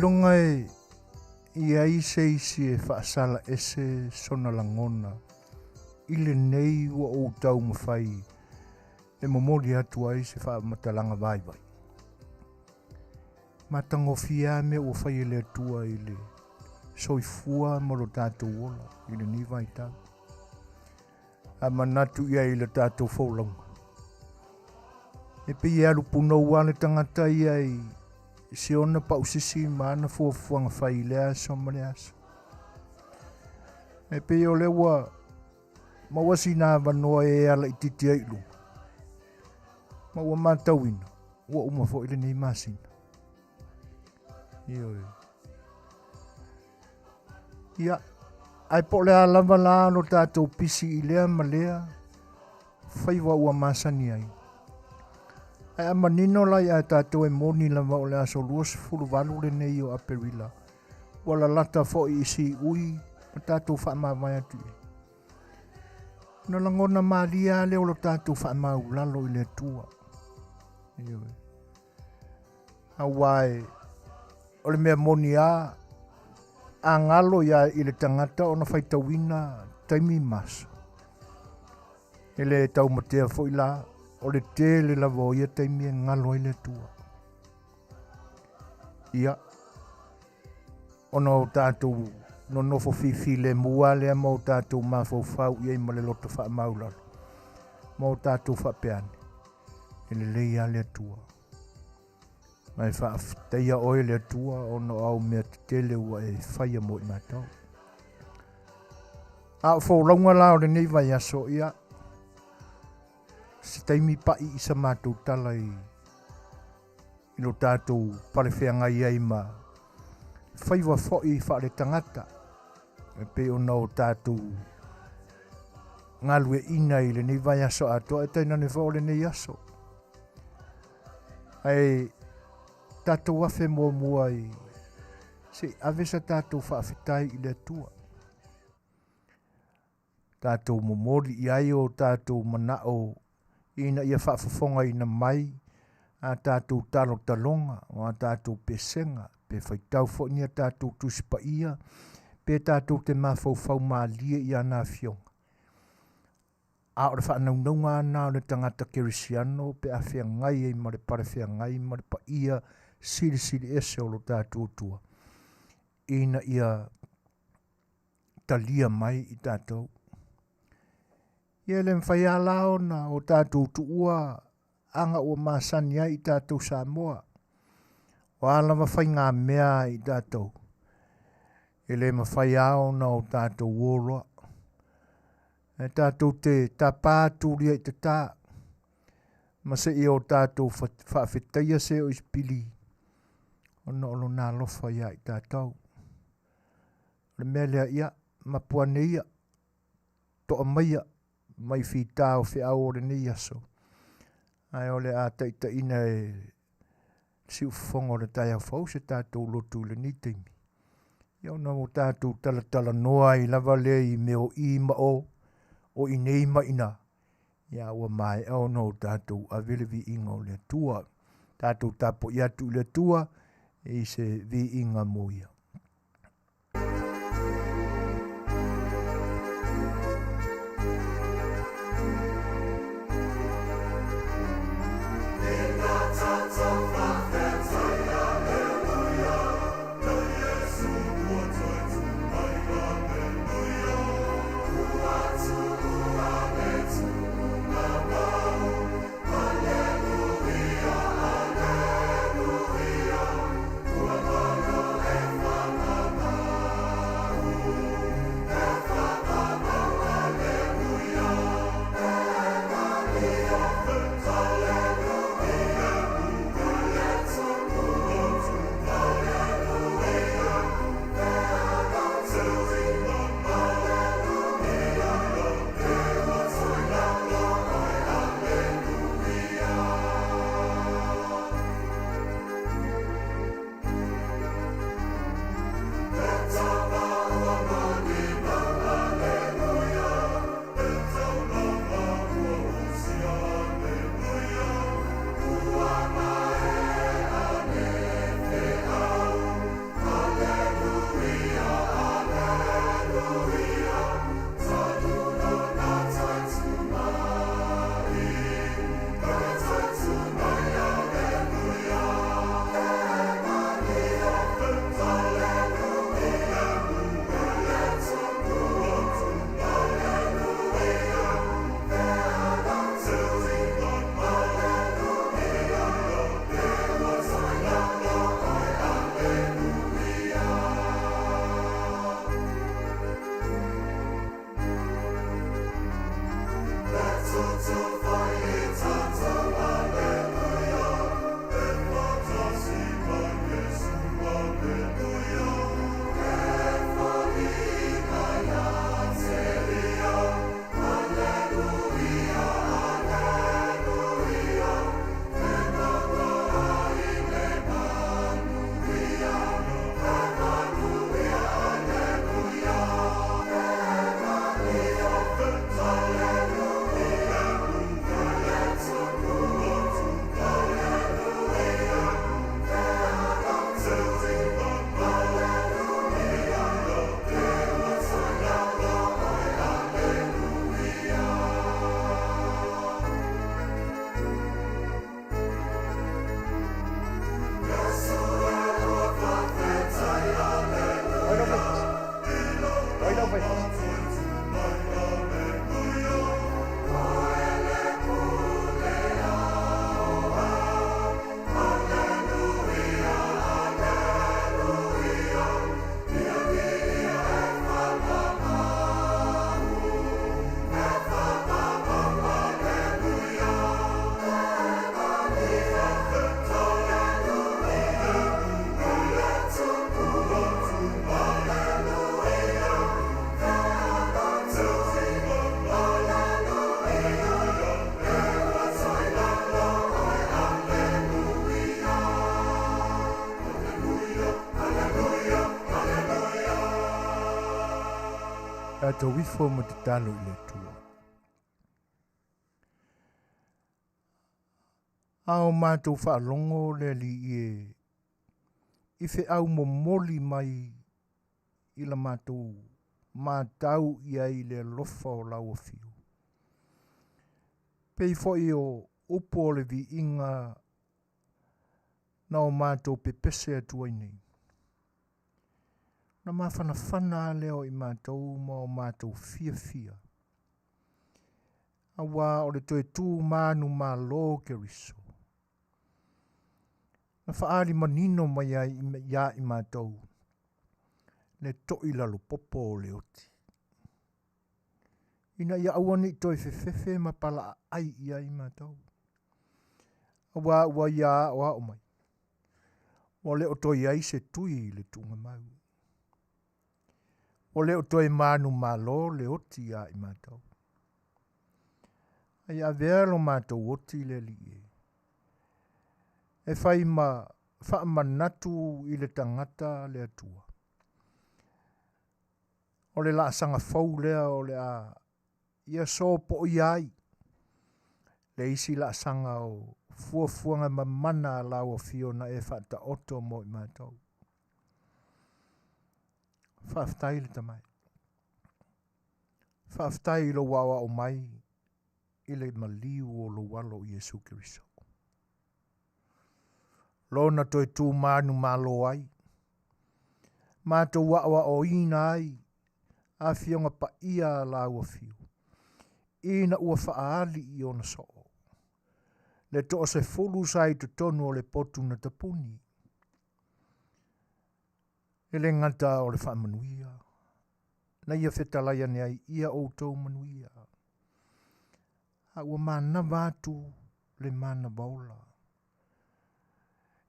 longa ia ise whaasala ese sona langona. Ile nei wa o tau mawhai e momoli atu ai se wha matalanga vai. Matangofia me o whai ele atua ile soifua molo tātou ola ile ni vai tau. A manatu ia ile tātou whaulanga. E pe ia lupuno wane tangata ia se ona pa usisi mana fuafuanga whai lea somare aso. E pe o lewa mawasi nā wanoa e ala i titi ailu. Maua mātauina, ua umafo ile nei masina. Ioi. Ia, ai po lea lava la no tātou pisi i lea ma lea, whaiwa ua masani ai. Ai a manino lai a tātou e moni lava o lea so luas fulu walu le nei o aperila. Wala lata fo i isi ui, ma tātou wha mawai atu i. Na langona maria leo lo tātou wha maulalo i le tua. Ioi. Hawaii. O le mea moni a ngalo ia i le tangata o na whaitawina taimi masa. E le tau matea fo i la, o le te le lavo ia taimi e ngalo i le tua. Ia, o no tātou no nofo fifi le mua le mo tātou mafo fau ia i male loto wha maulalo. Mo tātou wha peane, e le leia le tua. Mai wha teia oe le tua o no au mea te tele ua e whaia mo i mātau. A o whauranga lao le nei vai aso ia. Si taimi pai i sa mātou tala i no tātou parewhenga ia i ma whaiwa fhoi wha le tangata. E pe o no tātou ngalue ina i le nei vai aso ato e taina ne whao le nei aso. Ai tātou afe mua i se avesa tātou whaafetai i le tua. Tātou momori i ai o tātou manao ina ia whaafafonga ina mai a tātou talo talonga o a tātou pesenga pe whaitau fo nia tātou tusipa ia pe tātou te mawhau maalia i ana fionga. A ora whaanaunga ana o le tangata kerisiano pe a whea ngai e mare pare whea ngai mare pa ia siri ese o lo tātou tua. Ina ia talia mai i tātou. Ia le mwhai alao na o tātou tuua anga o masani ai i tātou Samoa. O ala mawhai ngā mea i tātou. E le mawhai ao na o tātou oroa. E tātou te tāpāturia i te tā. Ma se i o tātou whaafetaia se o ispili. Ono olo nā lofa ia i tātou. Le mea lea ia, mapuane ia, toa maia, mai whi tāo whi aore ni aso. Ai ole a taita ina e siu whongo le tai au whau se tātou lotu le ni teimi. Iau na mo tātou tala noa i lava le i meo i ma o i nei ma ina. Ia ua mai au no tātou a vile vi inga o le tua. Tātou tapo i atu le tua e se vi inga moia. Hallelujah, A tau wifo mo te talo i le tua. Ao mātou whaalongo le li i fe au mo moli mai i la mātou mātau i ai le lofa o lau o fiu. Pei fo i o upo le vi inga na o mātou pepese atua i nei. Na mawhana leo i mātou ma o mātou fia. Awa o le toe tū mānu mā lō ke riso. Na whaari manino mai ai i mātou. Le toi lalo popo o le oti. Ina ia awane i toi fefefe ma pala ai ia i mātou. Awa ia o au mai. O le o toi ai se tui le tunga mau. O le o toi manu malo le oti ia i mātou. Ai a velo mātou oti le li e. E whai wha manatu i le tangata le atua. O le la sanga fau lea o le a ia so po iai. Le isi la sanga o fuafuanga mamana la o fio na e whata oto mo i mātou. Whaaftai le tamai. Whaaftai lo wawa o mai i le maliu o lo walo i Yesu Kiriso. Lona toi tū mānu mālo ai. Mātou wawa o ina ai. A fionga pa ia la ua fio. Ina ua whaali i ona soo. Le to se fulu sai tu tonu o le potu na tapuni. Ele ngata o le wha manuia. Na ia Fetalaiga ne ai ia o tau manuia. A ua mana vātu le mana baula.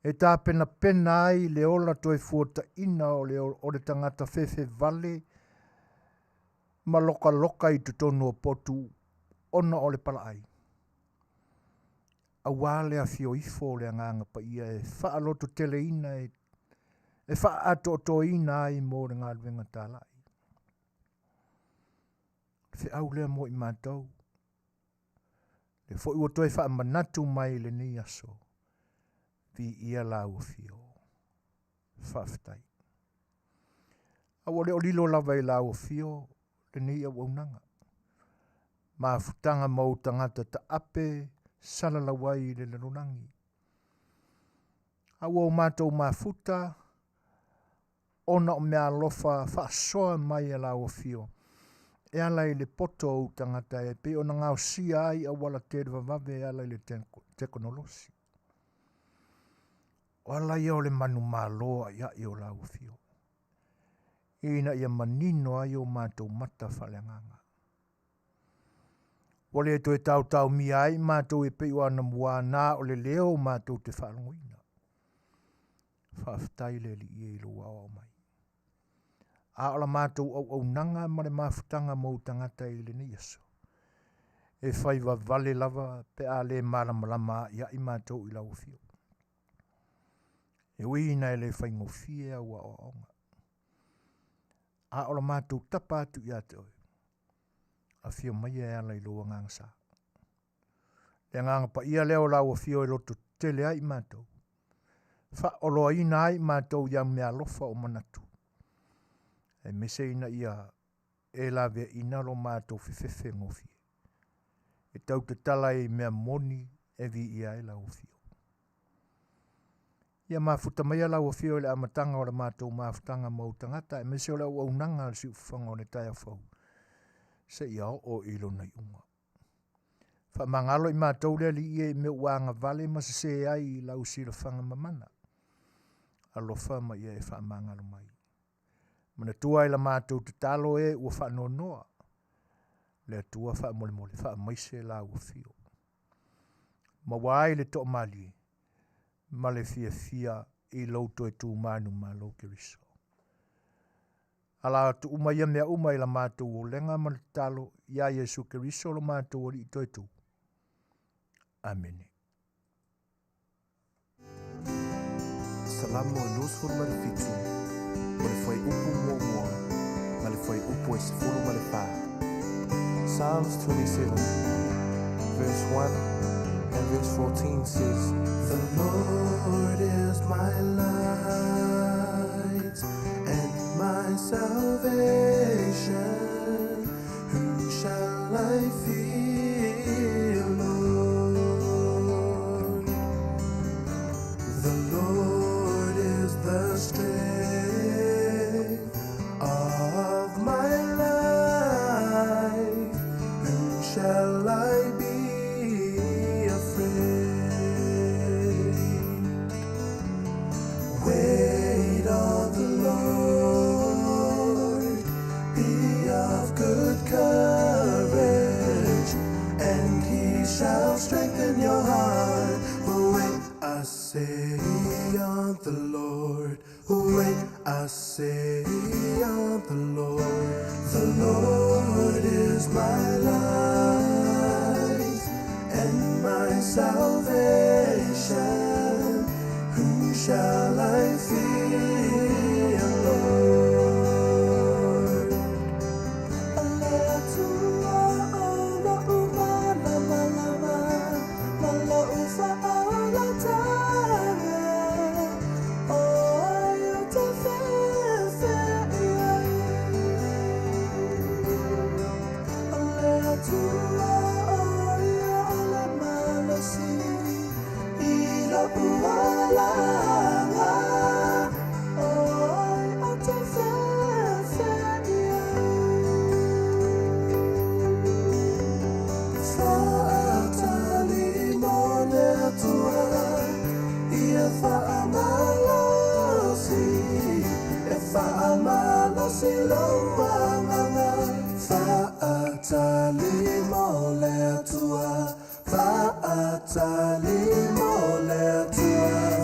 E tā pena ai le ola toi fuata ina o le tangata fefe vale ma loka i tu tonu o potu ona o le pala ai. A wale a fio ifo le anganga pa ia e wha aloto tele ina e wha ato to ina ai mo le ngā ruenga tālai. Fe au lea mo i mātou. Le fo ua toi wha manatu mai le ni aso. Vi ia la ua fio. Whaftai. Awa le o lilo lava i la ua fio le ni a waunanga. Ma futanga mau tangata ta ape salala wai le lalunangi. Awa o mātou ma futa ona o mea lofa whaasoa mai a la ua fio. E ala i le poto o tangata e pe ona ngau si ai a wala te vavave e ala i le tekonolosi. O ala ia o le manu māloa ia i o la ua fio. Ina ia manino ai o mātou mata whaleanganga. O le to e tau mi ai mātou e pe wana mua nā o le leo mātou te whaalongoina. Whaaftai le li i lo wao mai. A ola mātou au nanga ma le mafutanga mou tangata i le ni aso. E whai wa vale lava pe a le malamalama ia i mātou i lau fio. E wina e le whai ngofie au a onga. A ola mātou tapa atu i ate oi. A fio mai e ala i loa ngang sa. Le ngang pa ia leo lau fio e loto tele ai mātou. Wha oloa ina ai mātou ia mea lofa o manatu. E mese ina ia e la vea ina lo mātou fefefe ngofie. E tau te tala e mea moni e vi ia e lau fio. Ia mafuta mai lau fio le amatanga o le mātou mafutanga mau tangata e mese o le au nanga le si ufanga o le tai a fau. Se ia o ilo na iunga. Wha mangalo i mātou le li ie me uanga vale ma se ai lau sila whanga mamana. Alofa ma ia e wha mangalo mai. Mana tua i la mātou te talo e ua wha noa. Le tua wha mole wha maise la ua fio. Ma wai le to mali. Ma le fia i lauto e tu manu ma lo kiriso. Ala tu uma ia mea uma i la mātou o lenga ma le talo ia Yesu Kiriso lo mātou o li ito e tu. Amene. Salamu alaikum marafiki. Wale fai upu mua mua. Wale fai upu e sifuru marafiki. Psalms 27, verse 1 and verse 14 says, The Lord is my light and my salvation. Whom shall I fear, Lord? The Lord is the strength of my life. Whom shall I be afraid? Wait on the Lord, be of good courage, and He shall strengthen your heart. Wait, I say on the Lord. Wait, I say on the Lord. The Lord is my light and my salvation. Whom shall I fear, Lord?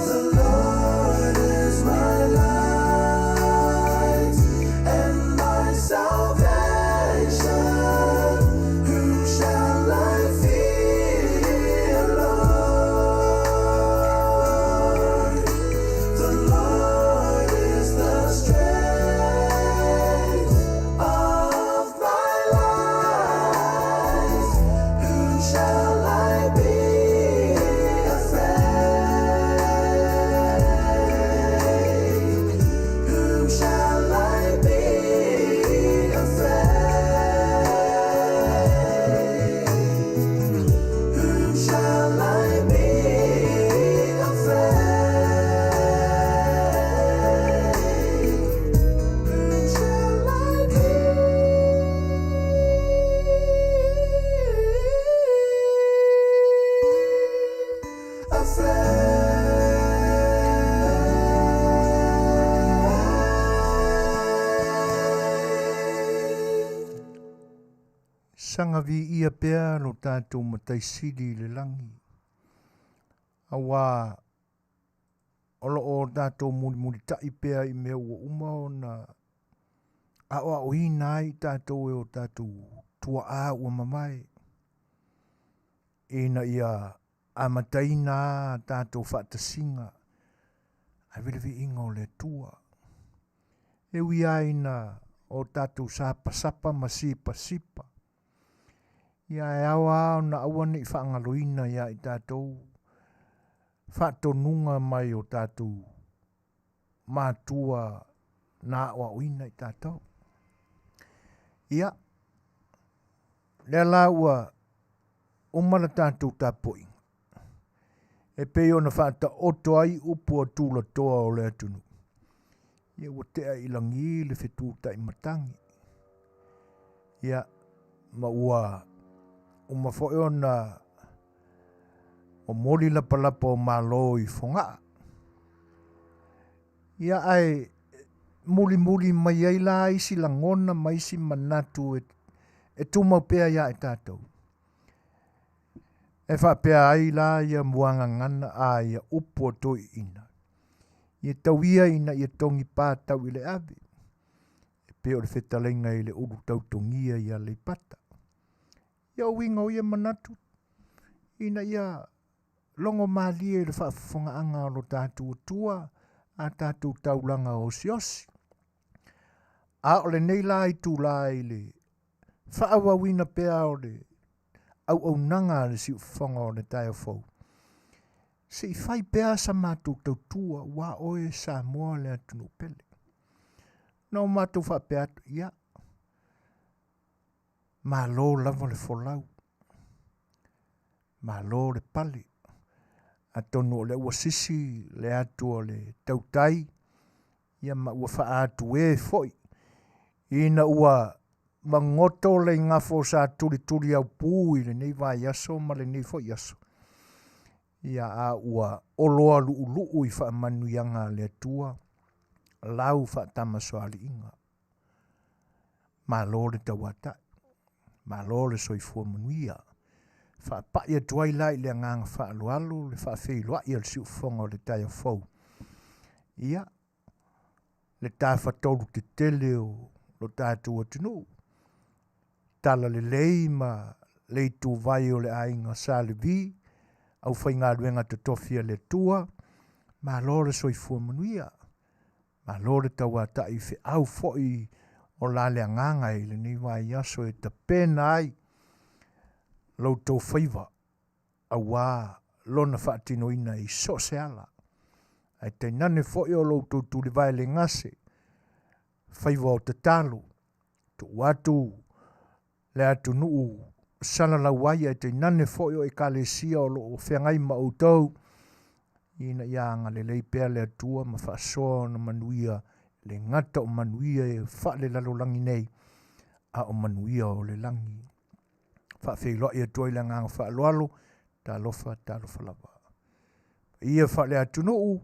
The Lord is my light and my salvation. Whom shall I fear, Lord? The Lord is the strength of my life. Whom shall I be afraid? Whom shall I be afraid? Whom shall I be afraid? Whom shall I be afraid? Sangavi ia pea no tātou mataisiri le langi. Awa olo o tātou muri tai pea I mea ua uma o na awa o ina ai tātou e o tātou tua a ua mamai. Ina ia amataina tātou whaatasinga. Ai vile inga o le tua. E ui aina o tātou sapa masipa sipa. Ia e awa na awane I whaangaloina ia I tātou. Whaatonunga mai o tātou mātua na awa uina I tātou. Ia, le la ua umana tātou tāpoi. E peo na whaata oto ai upu a tūla toa o le atunu. Ia ua tea ilangi le whetūta I matangi. Ia, ma ua umafoe na o moli lapalapa o malo I whonga. Ia ai muli mai ai la isi langona mai isi manatu e tumau pea ia e tātou. E whapea ai la ia muanga ngana a ia upo toi ina. Ia tauia ina ia tongi pātau I le ave. E peo le Fetalaiga I le uru tautongia ia le pata. Ia winga o ia manatu. Ina ia longo malie le whaafonga anga o lo tātou tua a tātou taulanga o siosi. A ole nei la I tū la I le whaawawina pea o le au nanga le si ufonga o le tae o fau. Se I whai pea sa mātou tautua wā oe Samoa le atunu pele. No mātou wha pea atu, ia. Mā lō lava le folau. Mā lō le pale. A tonu o le ua sisi le atu o le tautai. Ia ma ua wha atu e foi. Ina ua mangoto le ngafo sa turi au pūi le nei vai aso ma le nei foi aso. Ia a ua oloa luu I wha manuianga le atua. Lau wha tamasoali inga. Mā lō le tawata. Mā lō le soifua manuia. Wha paia tuai lai le nganga wha alualu le wha whailoa I al si ufonga o le tai o fau. Ia. Le tā whatolu te tele o lo tātua tunu. Tala le lei ma lei tu vai o le ainga sa le vi. Au whai ngā ruenga te tofia le tua. Mā lō le soifua manuia. Mā lō le tawata I whi au foi o la le nganga I le ni vai aso e ta pena ai. Lau tau whaiva. A wā lona whaatino ina I so se ala. Ai te nane foi o lau tau tu le vai le ngase. Whaiva o te talo. Tu watu le atu nuu sala la wai ai te nane foi o ekalesia o lo o whengai ma utau. Ina ianga le leipea le atua ma whaasoa na manuia le ngata o manuia e whaale lalo langi nei a o manuia o le langi. Whaafeiloa I atua I le nganga whaaloalo ta lofa lava. Ia whaale atu nuu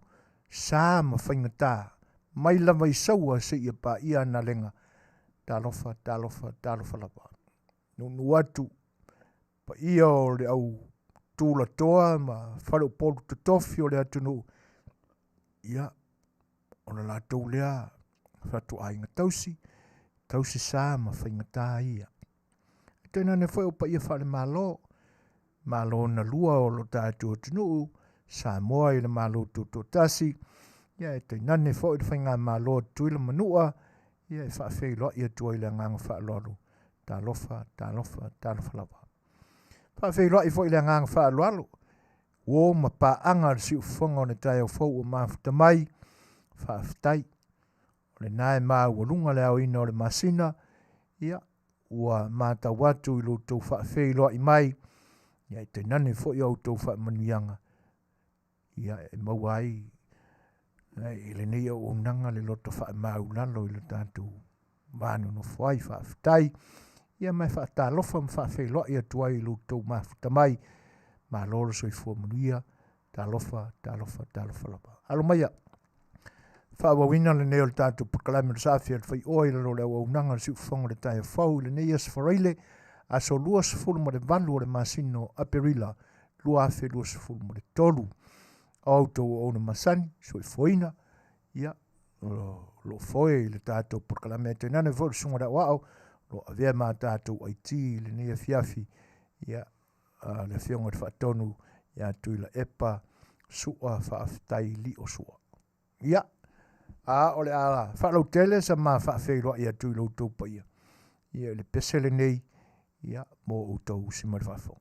sa ma whaingata mai lava I saua se ia pa ia na lenga ta lofa lava. Nunu atu pa ia o le au tūla toa ma whare o polu te tofi o le atunu. Ia, o na lātou lea whatu ainga tausi sā ma whaingatā ia. Tēnā ne whai o pa ia whare mālo na lua o lo tātou atunu, Samoa I le mālo tūtō tasi. Ia, tēnā ne whai o whainga mālo tuila manua, ia whaafeiloa ia tua I le nganga whaaloalo. Tā lofa lava. Whaafeiloa I fo I le nganga whaaloalo. Wo ma paanga si ufonga o ne tai o fau o mafuta mai. Whaaftai. O le nae maa ua lunga le au ina o le masina. Ia. Ua mata watu I lo tau whaafeiloa I mai. Ia I te nane fo I au tau whaamanuianga. Ia e mauai. I le nei au unanga le loto whaamaulalo I le tātou. Vānu no whai whaaftai. Ia mai whaatalofa ma whaafeiloa I atua I lo tau mafuta mai. Ma loro soifua manuia, ta lofa lava. Alo maia, whaawawina le neo le tātou pakalame le Afia le Fai'oa I le lo le unanga le si ufonga le tae whau le nei as whareile a so lua sefulu ma le valu o le masino aperila lua afe lua sefulu ma le tolu. Autou o na masani, soifoina, ia, lo foe le tātou pakalame te nane vore sunga da wao, lo avea ma tātou aiti le nei Afiafi, ia, le fionga te whaatonu ia tuila epa sua whaafitai li o sua. Ia, ole ala, whaalau tele sa ma whaafeiroa ia tuila utou pa ia. Ia le pesele nei, ia, mo utou si mara whaafong.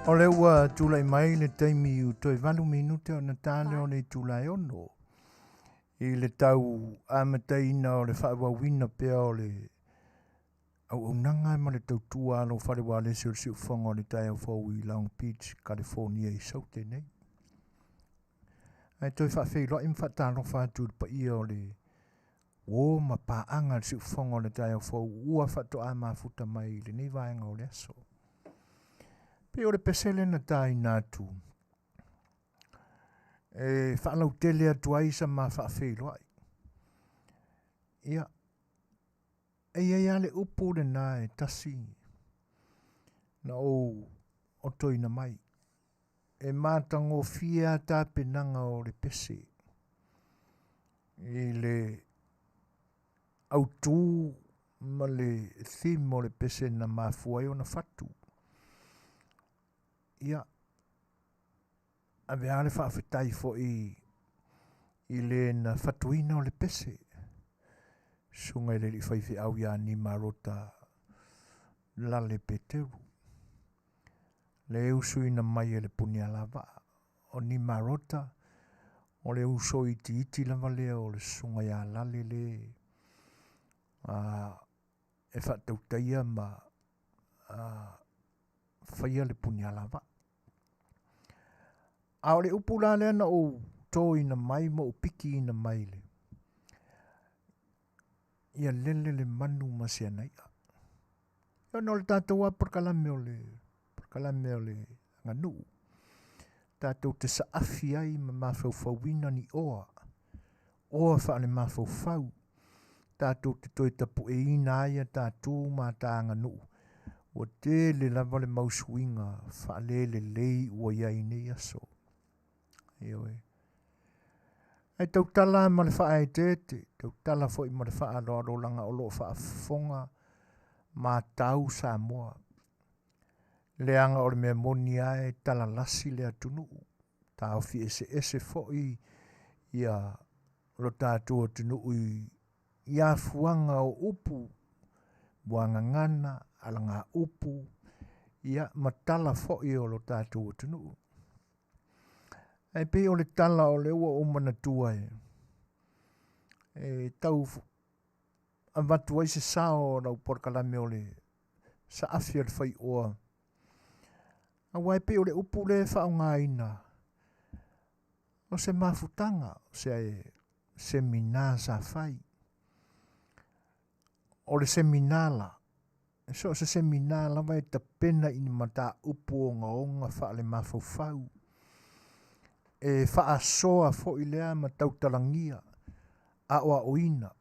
O le ua tūlai mai le taimi u toi 8 minute o na tāne o le tūlai ono. I le tau amataina o le whaawawina pea o le au unanga ma le tautua alo wharewa le siu whonga o le tai au fau i Long Beach, California i saute nei. Ai toi whawhelo im whatalo whātu pa ia o le o ma paanga siu whonga o le tai au fau ua whato a mafuta mai le nei vaenga o le aso. Pe o le pesele na tai nātu. E whaalau tele atu aisa ma whaafelo ai. Ia. E ia le upo le nā e tasi. Na o toina mai. E mātango fia tā penanga o le pese. I le autū ma le thimo le pese na mafuai o na fatu. Ia, a vea le whaafetai fo i le na whatuina o le pese. Sunga i le li whaiwhi au ia ni marota lale peteru. Le usuina mai e le punia lava. O ni marota, o le uso iti lava lea o le sunga ia lale le. E whatautaia ma whaia le punia lava. A o le upula lea na o tō ina mai mo o piki ina mai le. Ia lele le manu masia nei. Ia no le tātou a porkalame o le nganu. Tātou te sa afiai ma mawhauwhauina ni oa. Oa wha le mawhauwhau. Tātou te toi tapu e ina aia tātou ma tā nganu. O te le lava le mausuinga wha le lei ua iai nei aso. Ioe. Ai tau tala ma le wha ai tete. Tau tala fo i ma le wha alo langa o lo wha fonga ma tau Samoa. Le anga o le mea moni ai tala lasi le atunu. Ta ofi ese fo i ia lo tātou atunu i ia fuanga o upu. Buanga ngana alanga upu. Ia matala fo i o lo tātou atunu. Ai pe o le tala o le ua umana tua e. E tau avatu ai se sao na uporkalame o le sa afia le Fai'oa. A wai pe o le upu le whaonga ina. O se mafutanga, se semina sa fai. O le seminala. So se seminala vai ta pena ini mata upu onga wha le mafufau. E wha soa fo i lea ma tautalangia a oa oina.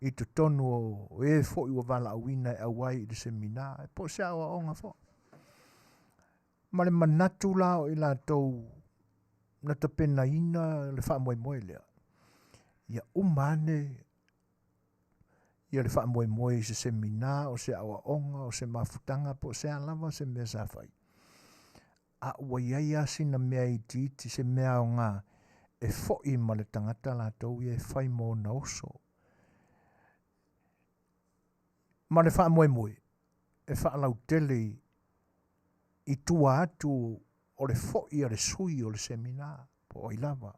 I tu tonu o e fo i wala oina e awai i le semina. E po se awa onga fo. Ma le manatu la o i la tau na ta pena ina le wha moe lea. Ia umane ia le wha moe se semina o se awa onga o se mafutanga po se alava se mea sa fai. A ua iai asi na mea i titi se mea o ngā e fo'i ma le tangata la tau i e whai mō na oso. Ma le wha moe. E wha lau tele i tua atu o le fo'i a le sui o le semina po o lava.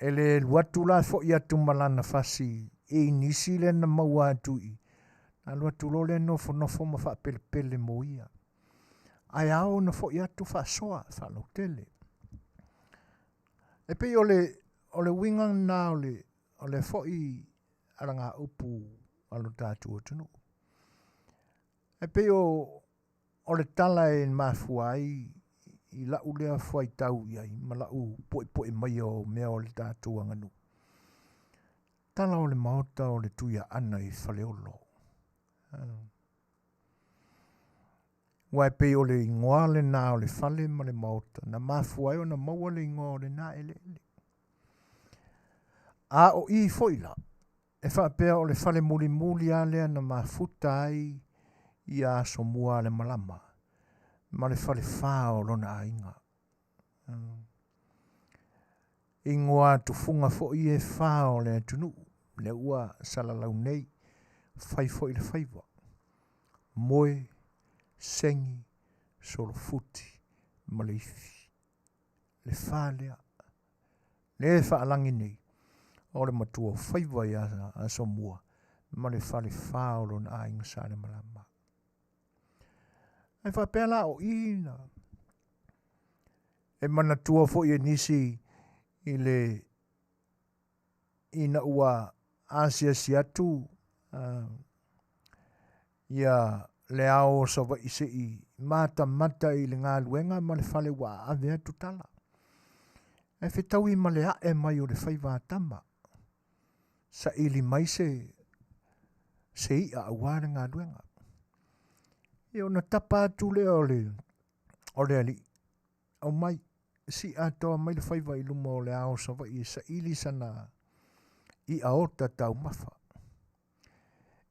E le luatu la fo'i atu malana fasi e nisi le na maua atu i. Na luatu lo le nofo ma wha pele mo ia. Ai au na fo ia tu fa soa fa lo tele. E pe o le winga na o le fo i aranga upu alo tatu tunu. E pe o le tala e mafuai i la ulea foi tau ia i ma la u poi mai o mea o le tatu anganu. Tala o le maota o le tuia ana i faleolo. Wai pe o le ingoa le nā o le fale ma le maota. Na mafuai o na maua le ingoa o le nā ele. A o i foila. E whapea o le fale muli a lea na mafuta ai i a somua le malama. Ma le fale whao lona a inga. Ingoa tufunga fo i e whao le atunu. Le ua salalau nei. Fai fo i le faiwa. Moe. Sengi, solo futi ma le ifi le whalea le whaalangi nei o le matua o whaiwai a Samoa ma le whale whaolo na a inga sāne malama e whapela o ina e mana tua fo i nisi i le ina ua Asia siatu ia le ao sa wa ise i mata i le ngā luenga ma le whale wa ave atu tala. E whetau i ma le ae mai o le whaiwa tama. Sa ili mai se i a aware ngā luenga. E ona tapa atu le o le ali. Au mai si atoa mai le whaiwa i luma o le ao sa wa i sa ili sana i a ota tau mafa.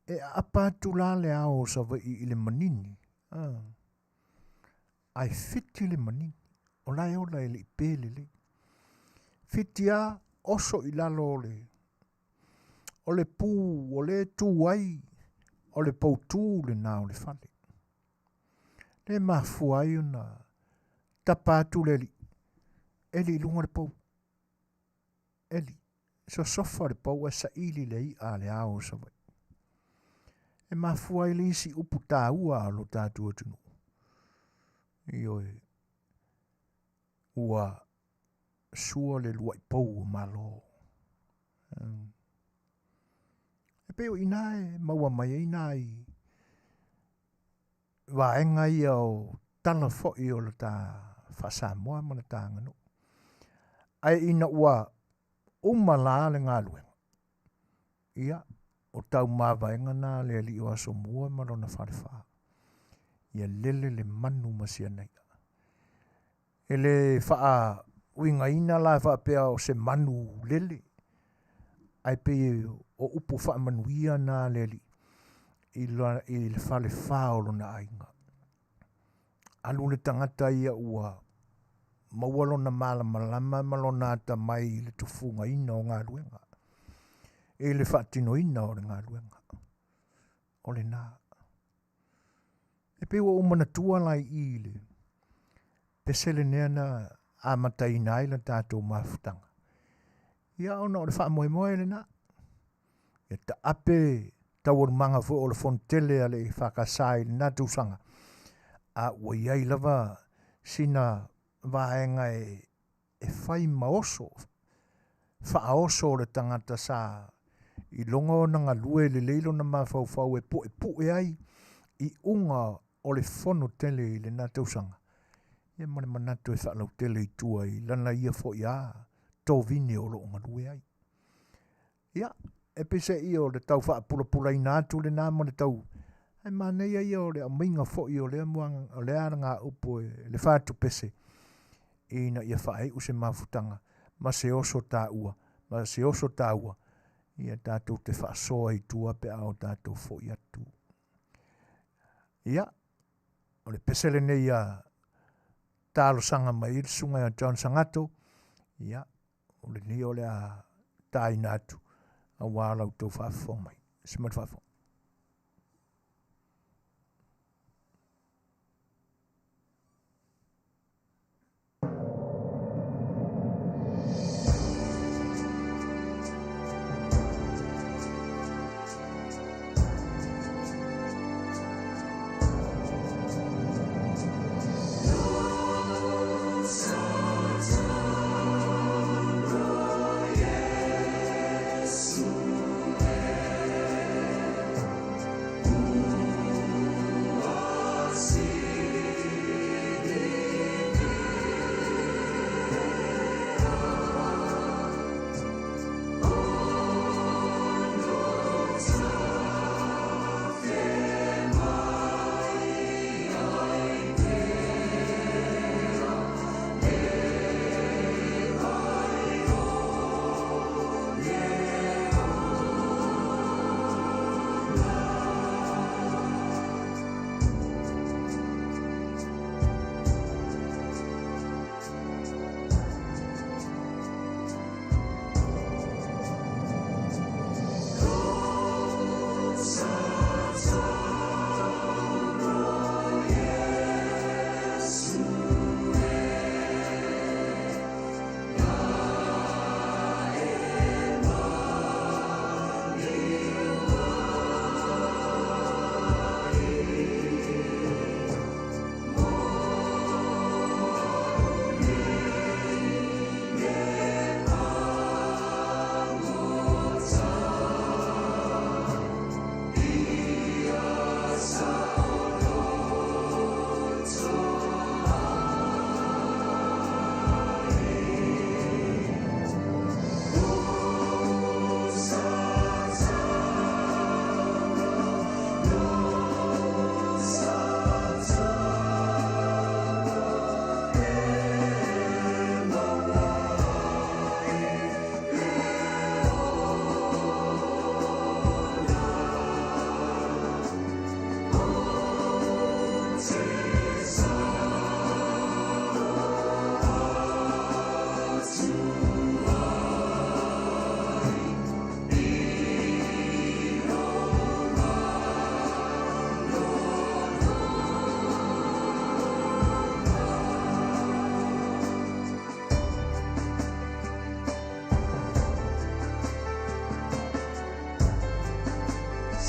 E apatu la le ao sa wa i le manini. Ai fiti le manini. O lai o lai le i pele le. Fiti a oso i lalo o le pū, o le tūai, o le pautū le nā o le whale. Le mafuai una tapatu le li. Eli lunga le pau. Eli. So sofa le pau e sa ili le i a le ao sa wa. E mafuai le isi upu tā ua lo tātua tunu. Ioi. Ua sua le luai pou o malo. E peo inae, maua mai inae. Waenga ia o tala foi o le tā whasamoa mana tā nganu. Ai ina ua umala le ngā luenga. Ia. O tau mawaenga nā le ali o aso mua marona wharewha. Ia lele le manu masia nei. E le wha uinga ina la wha pea o se manu lele. Ai pe o upu wha manuia nā le ali. I le whale whaolo na ainga. Alu le tangata ia ua mawalo na malama malona ata mai le tufunga ina o ngā luenga. E le whaatino ina o le ngā luenga. O le nā. E pewa o mana tua lai i le. Pesele nea na a matai nai la tātou mafutanga. Ia ona o le wha moe le nā. E ta ape tau o manga fo o le fontele a le whakasai le nā tūsanga. A ua iai lava sina vaenga e whai maoso. Whaoso o le tangata sa i longa o nga lue le leilo na mawhau e pu e ai i unga o le fono tele i le nā tausanga. Ia mane manatu e whalau tele i tua i lana ia fo ia tō vini o lo unga lue ai. Ia, e pese i o le tau wha pula i nātu le nā mane tau. Ai manei ia o le aminga fo i o le amuanga o le aranga upo e le whātu pese. Ina ia whae use mawhutanga. Ma se oso tā ua. Ia tātou te whaasoa i tua pe ao tātou fo i atu. Ia, o le pesele nei a tālo sanga mai il sunga a John Sangato. Ia, o le ni o le a tāi nātu a wālau tau whaafong mai. Simat whaafong.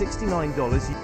$69.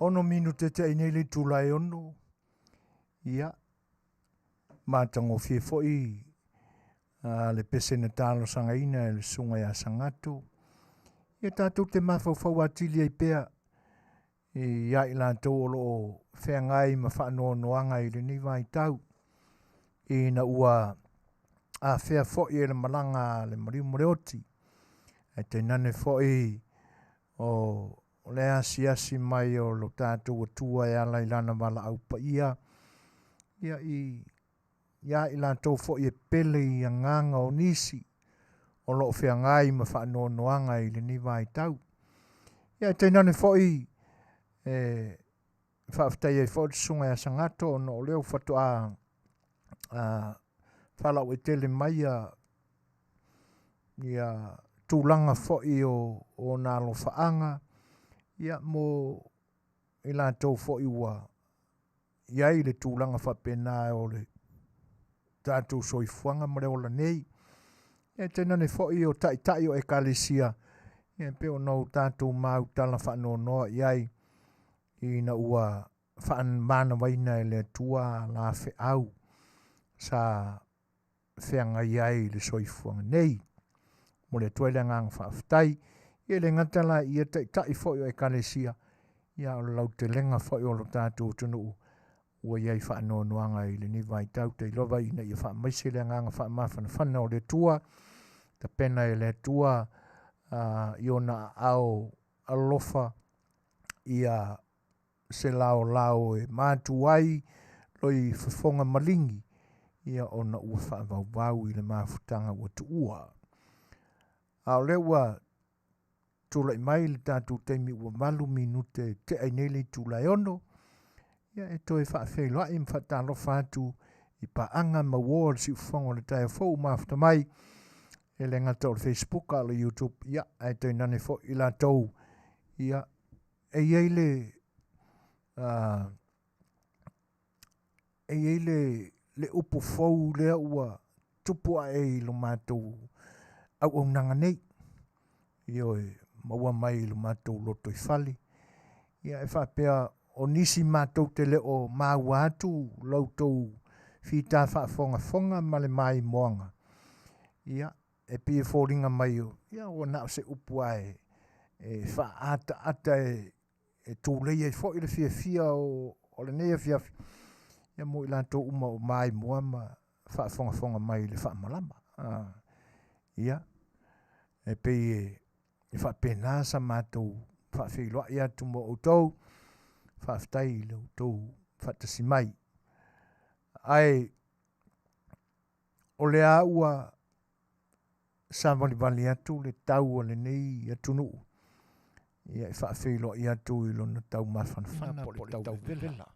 Ono minu te te inele tūlai ono. Ia. Mātango fie foi. Le pese na tālo sangaina le sunga ya sangato. Ia tātou te mawhauwhau atili ai pea. Ia i lātou o loo whengai ma whanua noanga i le ni vai tau. Na ua a whea foi e le malanga le mariu moreoti. E te nane foi o le asi mai o lo tātou atua e ala i lana wala au pa ia. Ia i lātou foi e pele i a nganga o nisi. O lo whea ngai ma whanua noanga i le ni vai tau. Ia te nane foi whaafitai e foi sunga ya sangato no leo whatu whalau e tele mai ia tūlanga foi o nā lo whaanga. Ia mo i lātou foi ua iai le tūlanga whapena o le tātou soifuanga mare o la nei. Ia tēnā ne foi o tai o ekalesia. Ia peo nau tātou mau tala whanua noa iai i na ua whaan mana waina e le tua la whe au sa whenga iai le soifuanga nei. Mo le tuele ngang whaafitai. Ia le ngatala ia tai foi o ekalesia. Ia o lau te lenga foi o lo tātou tunu ua iai whanua noanga i le ni vai tau te ilova ina ia wha maise le nganga wha mawhana whana o le tua. Ta pena e le tua i ona au alofa ia se lao e mātu ai loi whafonga malingi ia ona ua wha vau i le mawhutanga ua tu ua. A o le ua tūlai mai le tātou teimi ua malu minute te ainele tūlai ono. Ia e toi whaafeilua i mwhatalo whātu i paanga mawō si ufongo le tai fōu mafta mai. E le ngata o Facebook a le YouTube. Ia e toi nane fo i la tau. Ia e iei le upu fōu lea ua tupua e lo mātou au nanga nei. Ia e maua mai lo mātou loto i whali. Ia e whapea o nisi mātou te leo māua atu lautou whita whaafonga ma le mai moanga. Ia e pia fōringa mai o. Ia o nao se upu ai e whaata e tūlei e fo i le fia o le nei Afiafi. Ia mo i lantou uma o mai moa ma whaafonga mai le whaamalama. Ia e pia e whaapena sa mātou whaafeilua ia tu mo o tau. Whaaftai le tau whaatasi mai. Ai, o le aua sa wali atu le tau o le nei atu nuu. Ia e whaafeilo i atu i lona tau mawhanawhana po le tau vela.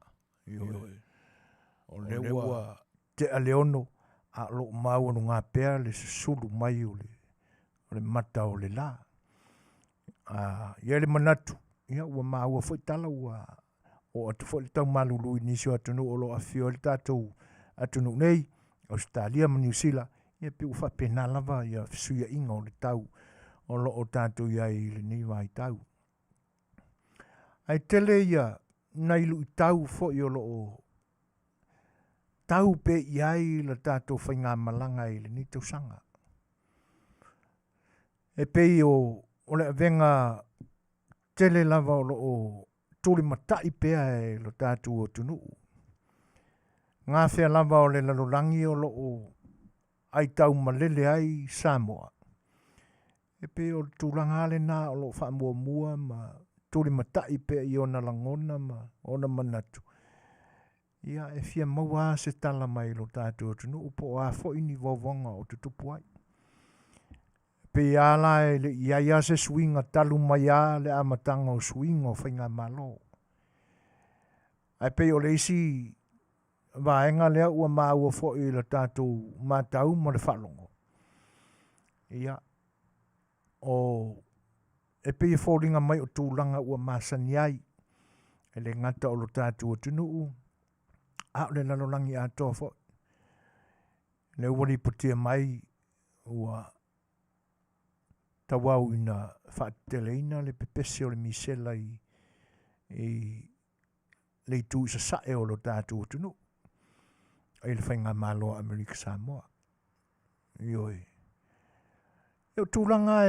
O le ua te a leono a lo mau anu ngā pēr le sulu mai o le mata o le la. Ia le manatu. Ia ua maua fwoi tala ua o atu fo le tau malulu inisio atu nu o lo afio le tātou atu nu nei, Australia ma New Zealand, ia pe ufa pena lava ia fisuia inga o le tau o lo o tātou ia i le nei vai tau. Ai tele ia nailu i tau fo i o lo o tau pe iai le tātou whainga malanga i le ni tau sanga. E pe o le avenga tele lava o lo o tuli matai pea e lo tātou o tunu. Ngā whea lava o le lalolangi o lo o ai tau malele ai Samoa. E pe o tūlanga le nā o lo wha mua ma tuli matai pea i ona langona ma ona manatu. Ia e fia maua se tala mai lo tātou o tunu upo a fo ini vovonga o tutupu ai. Pe ala e le ia se swinga talu mai a le amatanga o swinga o whainga malo. Ai pe o le isi vaenga lea ua maua fo i le tātou matau ma le whalongo. Ia o e pe i fōringa mai o tūlanga ua masani ai. E le ngata o lo tātou o tunuu. A le lalolangi a toa fo. Le wari putia mai ua tawau ina whaateleina le pepese o le misela i le tu isa sae o lo tātou tunu. E le whainga malo Amerika Samoa. Ioi. Eo tūlanga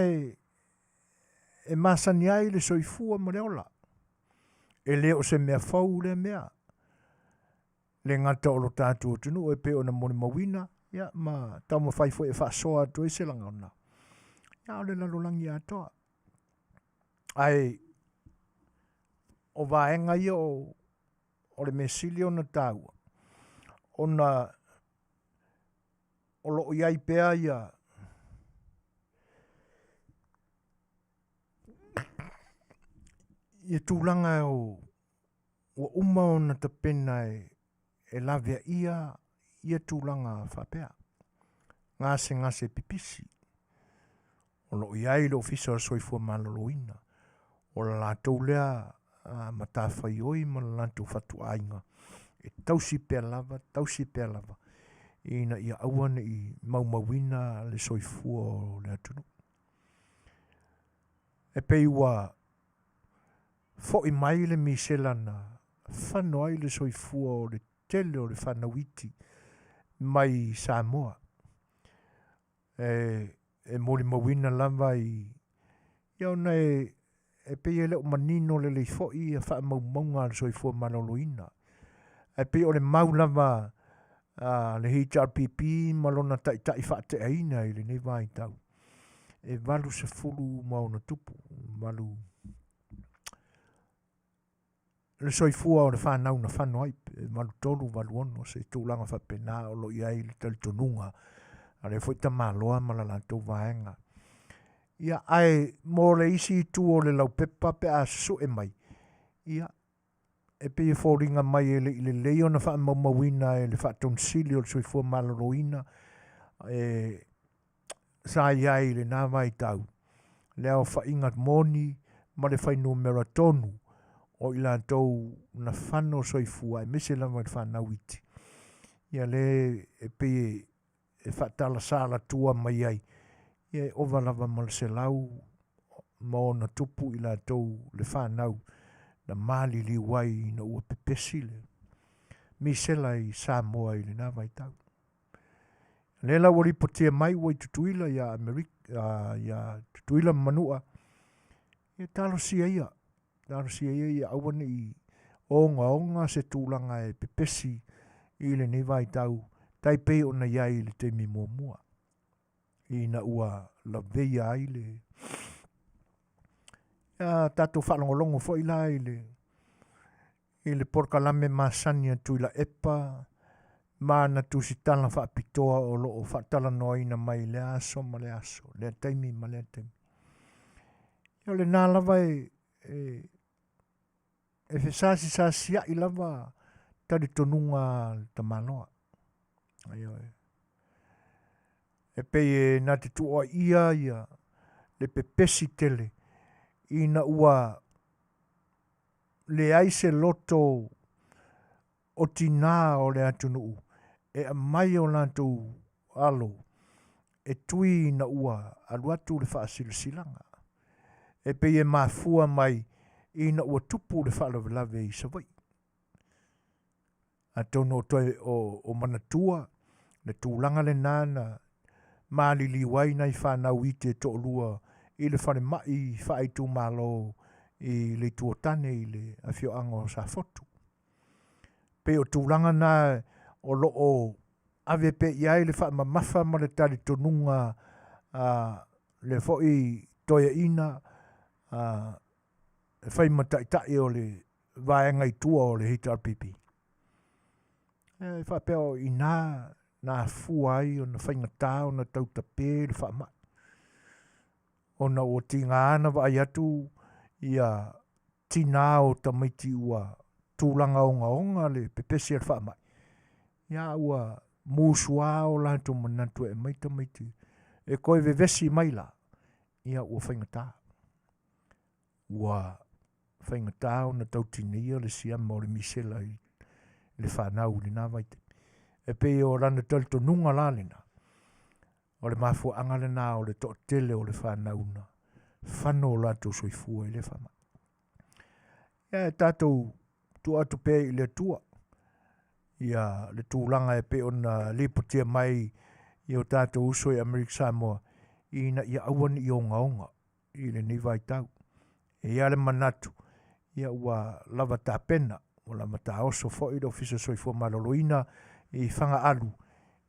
e masani ai le soifua mo le ola. E leo se mea fau le mea. Le ngata o lo tātou tunu e pe o na moni mawina. Ia ma tau ma whaifo e whaasoa tu e se langa ona. Ia o le lalolangi atoa. Ai o vaenga ia o le mesili o na tāua. O lo iai pea ia ia tūlanga o uma o na tapena e lavea ia tūlanga whapea. Ngase pipisi. O lo iai lo fisa o soifua maloloina. O la lātou lea matawhai oi ma la lātou whatu ainga. E tausi pea lava. Ina ia awana i maumawina le soifua o le atunu. E pei ua fo i mai le misela na whanau ai le soifua o le tele o le whanauiti mai Samoa. E mori mawina lava i ia ona e pei ele o manino le fo i a wha maumaunga le soifua maloloina. E pei o le mau lava le HRPP malona tai whaate aina i le nei vai tau. E walu se fulu mauna tupu. Walu le soifua o le whanau na whanau ai. Walu tolu walu ono se tūlanga whapena o lo iai le talitonunga. Ale foi ta maloa ma la tau vaenga. Ia ai mo le isi tu o le lau pepa pe a su e mai. Ia e pe fōringa mai e le leo na wha maumawina e le wha tonsili o le soifua maloroina e sa iai le nā mai tau. Leo wha ingat moni ma le whainu mera tonu o ila tau na whano soifua e mise lama le whanau iti. Ia le e pe e whatala sāla tua mai ai. Ia e ova lava ma le se lau mo na tupu ila tau le whanau na mali li wai na ua pepesi le. Misela i Samoa i le nā vai tau. Lela wari potia mai wai tutuila ia Amerika, ia tutuila Manua. Ia talo sia ia. Talo sia ia awane i onga se tūlanga e pepesi i le ni vai tau. Taipei o na iai le te mi mua. I na ua la veia ai le. Ia tato whalongolongo fo ila i le porkalame masania tu ila epa. Ma na tu si tala whaapitoa o loo whaatala noa ina mai le aso ma le aso. Le taimi ma le taimi. Ia le nā lava e fesasi sa sia i lava tari tonunga ta manoa. Aio e. E pei nā te tua ia le pepesi tele. Ina ua le aise loto o tina o le atunuu. E a mai o lantou alo. E tui na ua aluatu le whaasilusilanga. E pei e mafua mai ina ua tupu le whaalawelave i savai. A tono o manatua le tūlanga le nana maali liwai nei whanau i te to'olua i le whare mai whaaitu malo i le tuotane i le Afioanga o sa fotu. Pe o tūlanga na o loo ave pe iai le wha mamafa ma le tari tonunga le foi toia ina e whai mataitai o le vaenga i tua o le HRPP. E wha peo i nā fuai o na whaingatā o na tautape le wha mai. O na o tinga ana wa ai atu ia tina o tamaiti ua tūlanga onga le pepesi al wha mai. Ia ua mūsua o lanto manatu e mai tamaiti. E koe vevesi mai la. Ia ua whaingatā. Ua whaingatā o na tautinia le siama o le misela i le whanau le nā vaite. E pe o rana talto nunga la lena. O le mafua anga le nā o le to tele o le whanau na. Whano o lato soifua i le whama. Ia tātou tu atu pe i le tua. Ia le tūlanga e pe o na lipotia mai i o tātou uso i Amerika Samoa. Ina ia awan i onga i le nivai tau. E ia le manatu. Ia ua lava tā pena. O lava tā oso fo i le ofisa soifua maloloina i whanga alu.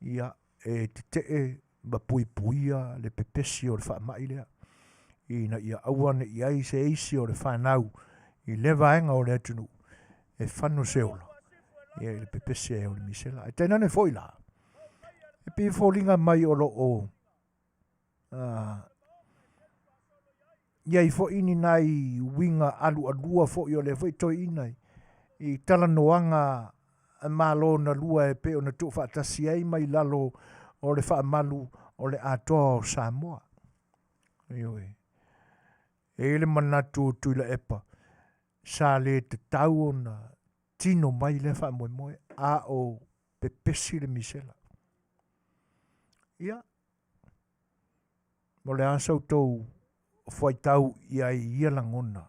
Ia e te ba puipuia le pepesi o le wha mai lea. Ina ia awane i ai se eisi o le whanau i le vaenga o le atunu. E whanu seola. Ia i le pepesi e o le misela. E tēnane foi la. E pi fōlinga mai o lo o. Ia i fo ini nai winga alu alua fo i o le foi toi inai. I tala noanga malo na lua e pe o na tu whaatasi ai mai lalo o le wha malu o le atoa o Samoa. Ioi. E le manatu tuila epa. Sa le te tau o na tino mai le wha moe moe a o pepesi le misela. Ia. Mo le asau tau fwai tau ia i ia langona.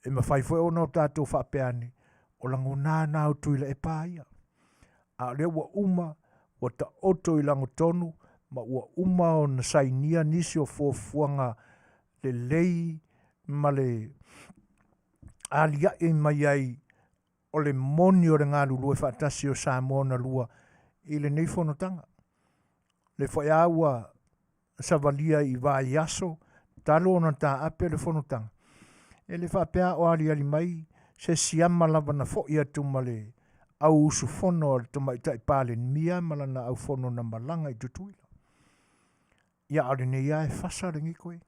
E ma fai fwe o no tātou whapeani. O lango nā o tuila e pāia. A lea ua uma, ua ta oto i lango tonu, ma ua uma o na sainia nisi o fuafuanga le lei, ma le alia e mai ai o le moni o le ngā lulu e whaatasi o Samoa na lua i le nei whanotanga. Le whai aua savalia i vai aso, talo o na tā ape le whanotanga. E le whapea o ali mai, se siama lava na fo ia tumale au usu fono o tumai tai pale mia malana au fono na malanga i tutuila. Ia o le nei ai fasa ringi koe.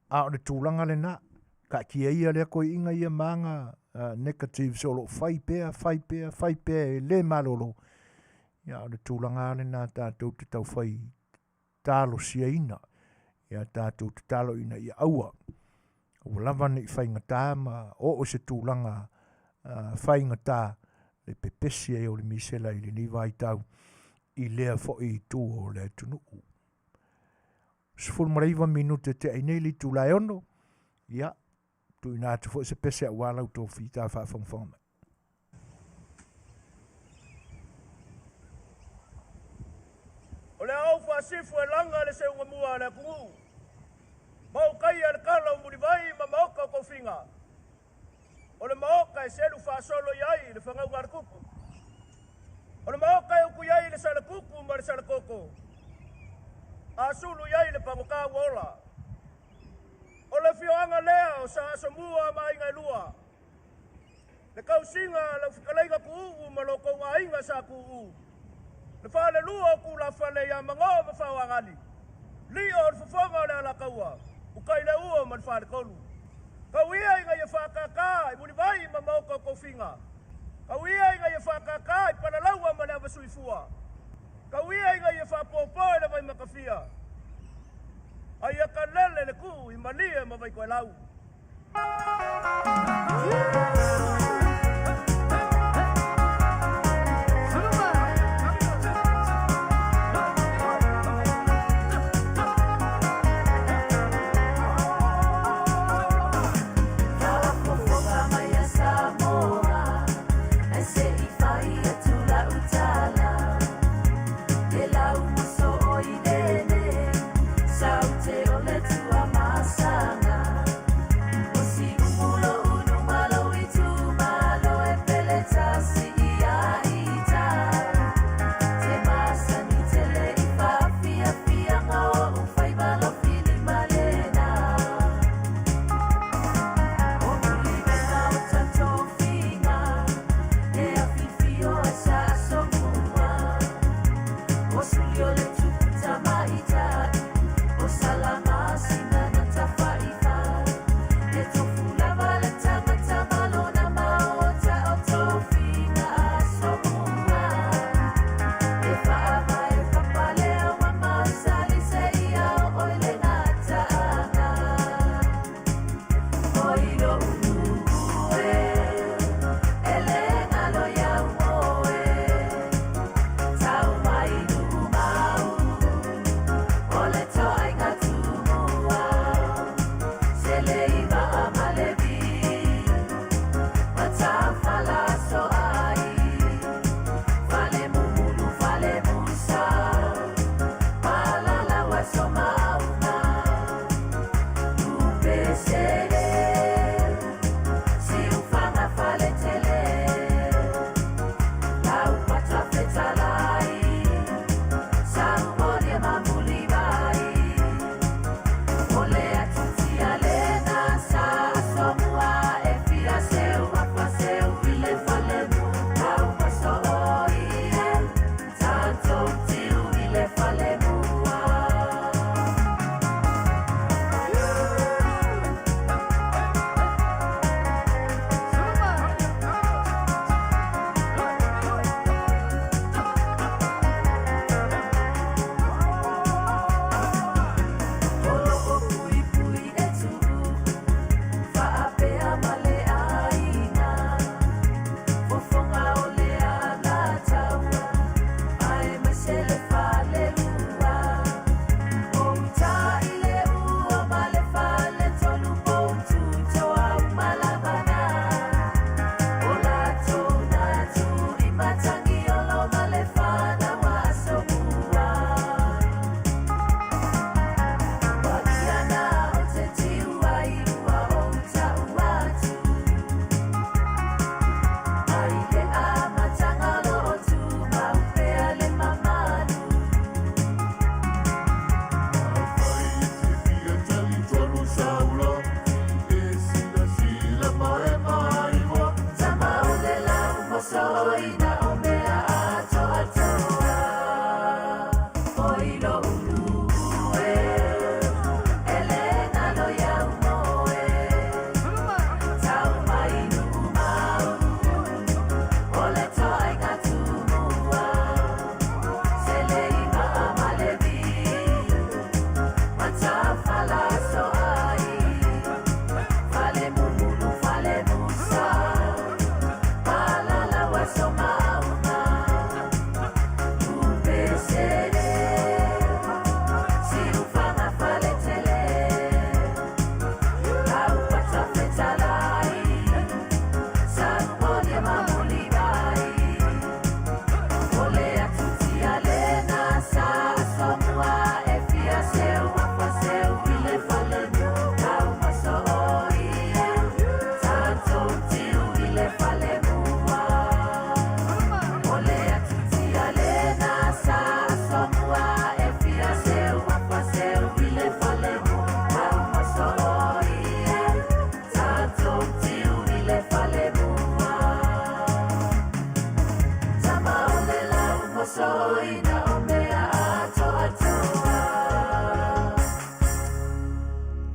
A o le tūlanga le na. Ka kia ia lea koe inga ia maanga negative so lo fai pea e le malolo. Ia o le tūlanga le na tātou te tau fai tālo sia ina. Ia tātou te tālo ina ia aua. O lava ni fai ngatā ma o se tūlanga fai ngatā le pepesi e o le misela i le ni vai tau i lea fo i tū o le tunu. Sifuru maraiva minute te ainei li tū lai ono. Ia, tu ina atu fo se pese a walau tō whita whawhangwhanga. O le au whasifu e langa le se unga mua le kungu. Mau kai ale kala o muri vai ma maoka o kowhinga. O le maoka e selu whasolo iai le whangau ngara kuku. O le maoka e uku iai le sala kuku ma le sala koko. A sulu iai le pangoka wola. O le whioanga lea o sa asamua ma inga lua. Le kausinga le Fetalaiga ku'u ma loko ngā inga sa ku'u. Le whale lua o ku la whale ia mango ma whawangani. Li o le Fofogaina le ala kaua. Ukai le ua ma le whale kolu. Kauia inga ia whakaka i muni vai ma mauka o kowhinga. Kauia inga ia whakaka i panalaua ma le awasuifua. Kauia inga ia whapopo i le vai makawhia. Ai a kalele le ku i malia ma vai koe lau.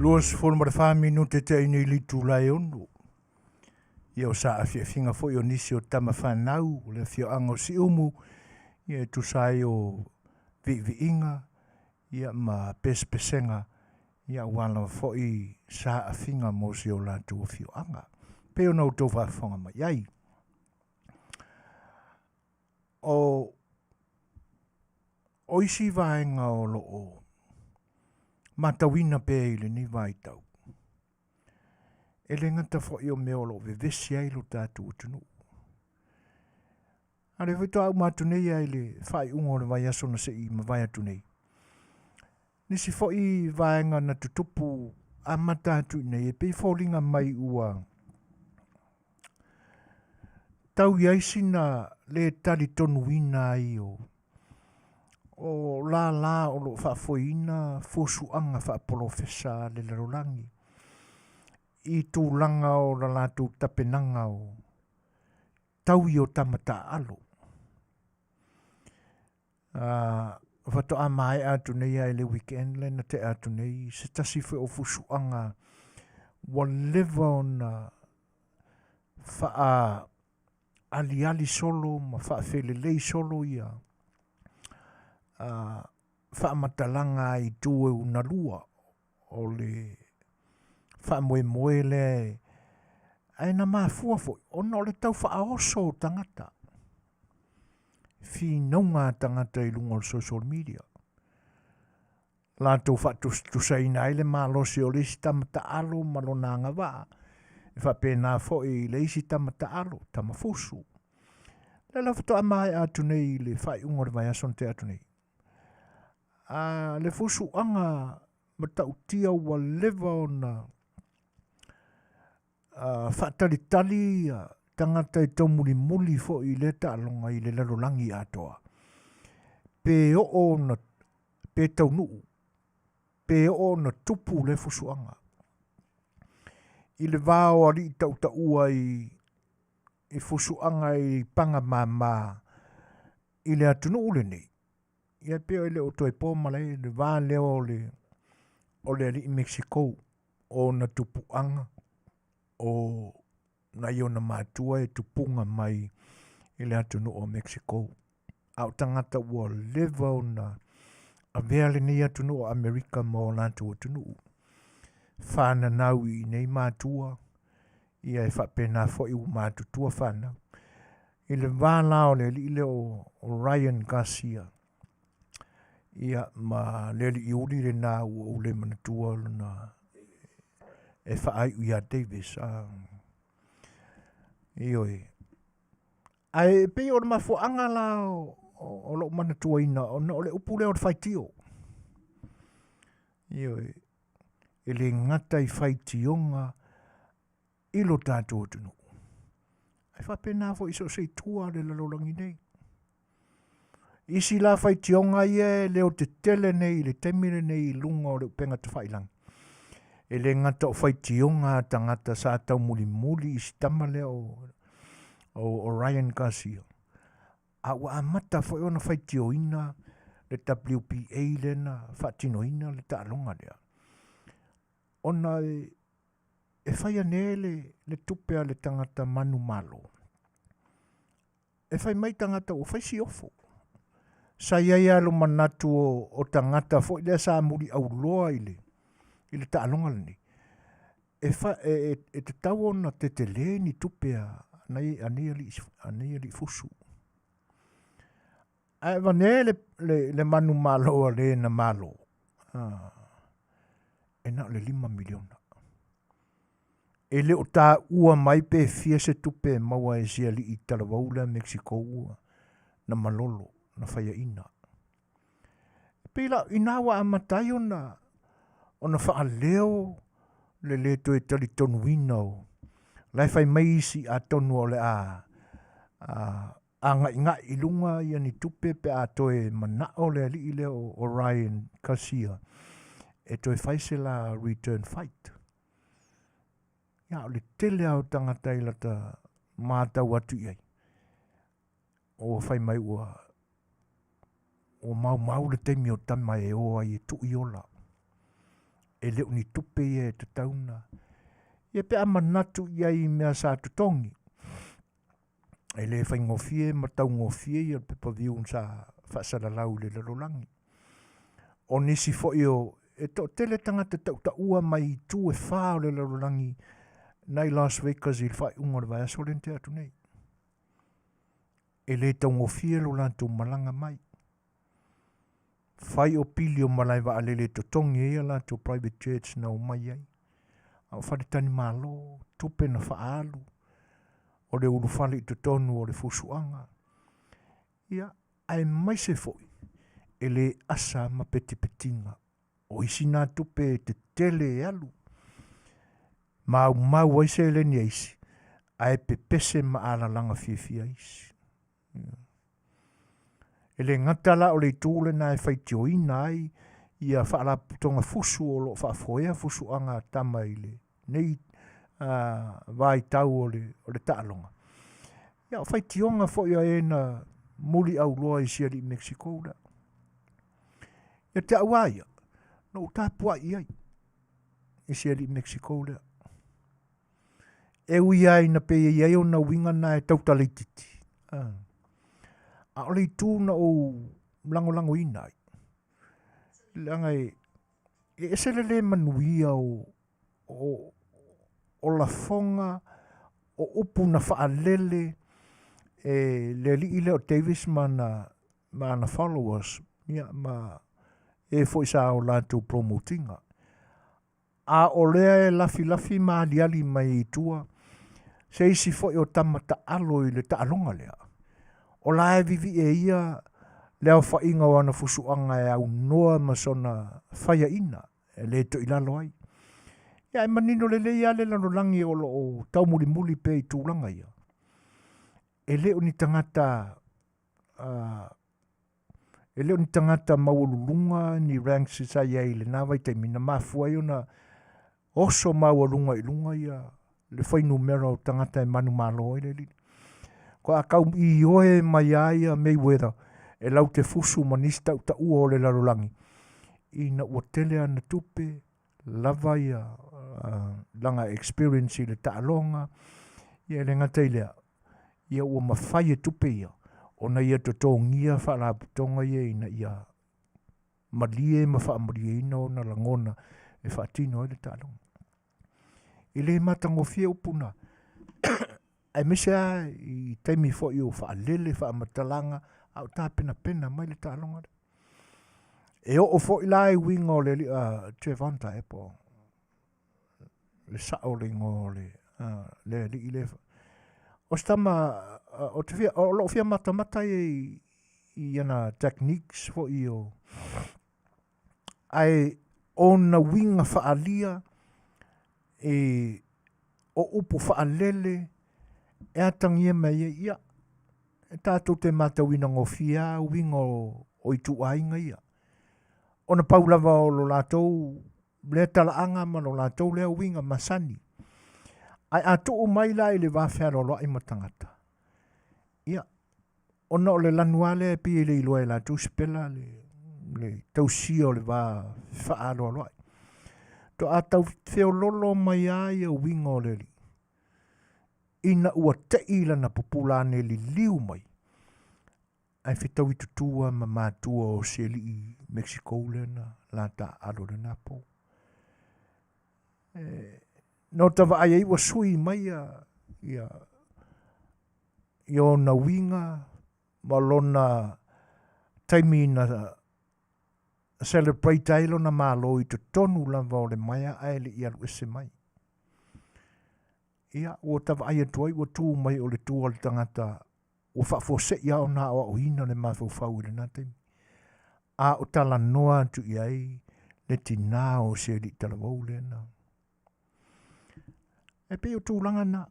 Luas fol ma fa minute te ini litu lai onu. Ia o sa afiafinga fo o nisi o tama whanau, le fio ango si umu, ia tu sai o vi inga, ia ma pespesenga, ia wala fo i sa afinga mo si o la tu o fio anga. Peo nau tau whafonga mai ai. O isi vaenga o loo, matawina pe ile ni vai tau. E le ngata fo i o meo lo ve vesi ai lo tātu utunu. Ale vito au matunei ai le whai ungo le vai aso na se i ma vai atunei. Nisi fo i vaenga na tutupu a matatu nei e pei fōlinga mai ua. Tau iaisi na le tali tonu ina ai o la o lo whaafoina fōsuanga whaapolofesa le larolangi. I tūlanga o la lātou tapenanga o tau i o tamata alo. Wato a mai atu nei ai le weekend le na te atu nei se tasi whi o fusuanga wa lewa o na wha ali solo ma wha whelelei solo ia wha matalanga i tue unalua o le wha moe le ai na mafua foi ona o le tau wha aoso tangata fi naunga tangata i lunga o social media lātou wha tusaina ai le malosi o le isi tamata alo malona anga waa e wha pēnā foi le isi tamata alo tamafusu le la whato amai atu nei le whai ungo le vai ason te atu nei le fusu anga matau tia ua lewa o na whaatalitali tangata i tau muli fo i le taalonga i le larolangi atoa. Pe o na pe tau nuu. Pe o na tupu le fusuanga. I le vāo ali i tau taua i fusuanga i panga mama i le atu nuu le nei. Ia peo i le o toi pōmale le vā leo o le ali i Mexico o na tupuanga. O na i ona mātua e tupunga mai i le atunu o Mexico. Au tangata ua lewa o na a veale nei atunu o Amerika ma o lātu atunu. Whāna nau i nei mātua, ia e whapena fo i u mātutua whāna. I le wālao le li le o Ryan Garcia. Ia ma le li i uli le nā ua ule manatua na e whaai uia Davis. Ioi. Ai pei o mafo angala o lo mana tuaina o le upule o whaitio. Ioi. E le ngata i whaitionga i lo tātou tunu. Ai whapena fo iso sei tua le lalolangi nei. Isi la whaitionga ie leo te tele nei, le temire nei lunga o le upenga te whailang. E le ngata o whaitionga tangata sa tau muli isi tama leo o Ryan Garcia. A ua amata fo e ona whaitioina le WPA lena whaatinoina le taalonga lea. Ona e whai ane le tupea le tangata manu malo. E whai mai tangata o whai si ofo. Sa iai alo manatu o tangata fo i lea sa muri au loa ile. I le taalonga leni. E te tau ona te te le ni tupea anei ali fusu. Ai wane le manu malo le na malo. E na le 5 miliona. E le o tā ua mai pe fia se tupe maua e sia li i Talawaula, Mexico ua. Na malolo, na whaia ina. Pela inawa amatai ona wha leo le to e tali tonu ina o. Lai whai mai isi a tonu o le a ngai ilunga ia ni tupe pe a toe manao le ali i leo o Ryan Garcia. E toi whaise la return fight. Ia o le tele au tangata i lata mātau atu iai. O whai mai ua o mau le teimi o tama e oa i tu i ola. e leo ni tupe e te tauna. Ia pe amanatu iai mea sa tutongi. E le whai ngofie, ma tau ngofie ia pe paviun sa whaasara lau le larolangi. O nisi fo io, e to tele tangata tau ta ua mai tu e whao le larolangi nai Las Vegas i whai unga le vai asolente atu nei. E le tau ngofie lo lantu malanga mai. Whai o pili o malai wa alele to tongi ea lantu private jets na o mai ai. Au wharitani malo, tupe na whaalu. O le urufale i tonu o le fusuanga. Ia, ai mai se foi. E le asa ma peti petinga. O isi nā tupe te tele e alu. Mau ai se le ni eisi. Ai pe pese ma ala langa fia isi. E le ngatala o le tūle na e whaitio ina ai. Ia whaala tonga fusu o lo whaafoea fusuanga tama i le. Nei vai tau o le taalonga. Ia whai tionga fo ia e na muli au loa i sia li Mexico da. Ia te awaia, no tāpua i ai i sia li Mexico da. E ui ai na pe i ai o na winga na e tautale titi. A ole i tū na o lango ina ai. Langa e sele le manuia o la fonga, o upu na whaalele, le li ile o Davis ma na followers, ma e fo isa o lantu promotinga. A o lea e lafi ma aliali mai i tua, se isi fo i o tamata alo i le taalonga lea. O la e vivi e ia, lea o whainga o ana fusuanga e au noa ma sona whaia ina, e le to ilalo ai. Ia e manino le ia le lanolangi o lo tau muli pe i tūlanga ia. E leo ni tangata maualulunga ni ranks i sa iai le nawa i taimina mafua i ona oso maualunga i lunga ia le whai numera o tangata e manu malo i le li. Ko a kau i oe mai aia Mayweather e lau te fusu manista uta ua o le lanolangi. I na ua tele ana tupe lava ia langa experience i le taalonga ia le ngata ilea ia ua mawhai e tupe ia o na ia totongia whaala putonga ia ina ia malie ma whaamarie ina o na langona e whaatino i le taalonga i le matangofia upuna ai mesea i taimi fo i o whaalele whaamatalanga au tā pena mai le taalonga e o fo i lai winga o le Trevanta e po le sao le ngole le li le o stama o te fia o lo fia mata i ana techniques fo i o ai ona winga faalia e o upu faalele e atangia mai ia e tātou te mata wina ngofia winga o i tu ainga ia ona paulava o lo lātou le talaanga ma lo lātou lea winga masani. Ai atu o mai lai le wawhero loa i matangata. Ia, ona o le lanuale pi le iloa e lātou spela le tausio le wā whaaro loa. To a tau wheo lolo mai ai o winga o le li. Ina ua te ila na populane li liu mai. Ai whetau i tutua ma mātua o se li i Mexico le na lāta alo le napo. No tawa ai iwa sui mai ia na winga ma lona taimi na celebrate ai lona malo i te tonu lava o le maia ai le ia luese mai. Ia o tawa ai atuai o tū mai o le tū o le tangata o whafose ia o nā o ina le mawhau i le nā taimi. A o tala noa tu iai le tina o se li talavau le nā. E pe o tūlanga na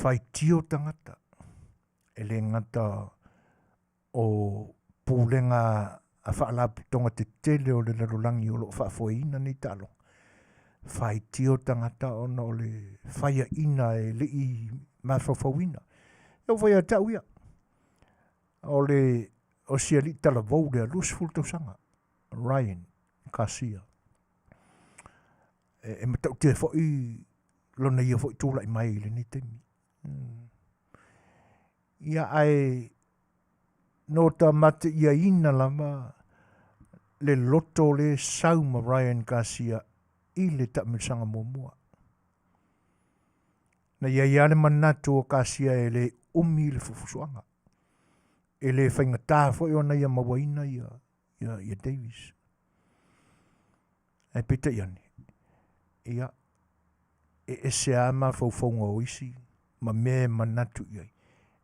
whai tio tangata e le ngata o pūlenga a whaalapitonga te tele o le larolangi o lo whaafoina ni talo. Whai tio tangata o no le whaia ina e le i mawhawhawina. E o whaia tau ia. O le o sia li talavou le lusful tausanga. Ryan Garcia. E matau te fo I lona ia fo I tūla I mai le ni temi. Ia ai no ta mate ia ina lama le loto le sauma Ryan Garcia I le tamisanga momua. Na ia le manatu o Garcia e le umi le fufusuanga. E le whaingatā fo I ona ia mawaina ia Davis. E pita iani. Ia e se ama faufaunga o isi ma me manatu iai.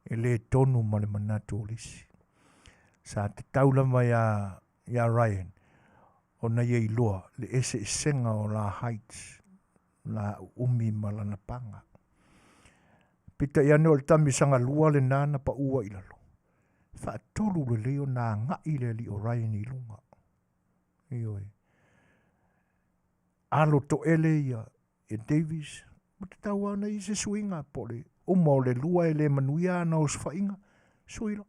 E le tonu ma le manatu o lisi. Sa te taulama ia Ryan. Ona ia iloa le ese senga o la Heights. La umi ma la napanga. Pita iani o le tamisanga lua le nana pa ua ilalo. Fa tolu le leo na ngai le li o Ryan I lunga. Ioi. Alo to ele ia Davis. Mata tau ana I se swinga po le. Uma o le lua e le Manuia na o sfainga. Suila.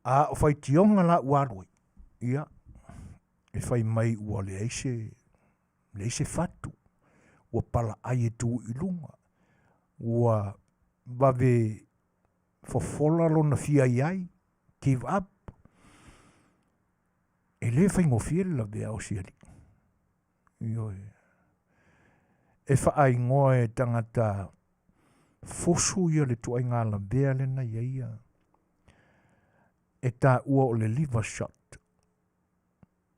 A o fai tionga la uaroi. Ia. E fai mai ua le eise fatu. Ua pala ai e tu I lunga. Ua bave fofola lo na fia iai. Give up. E le fai ngofiele la vea o siali. Ioi. E fai ngoa e tangata fosu ia le tua inga la vea le na ia. E ta ua o le liver shot.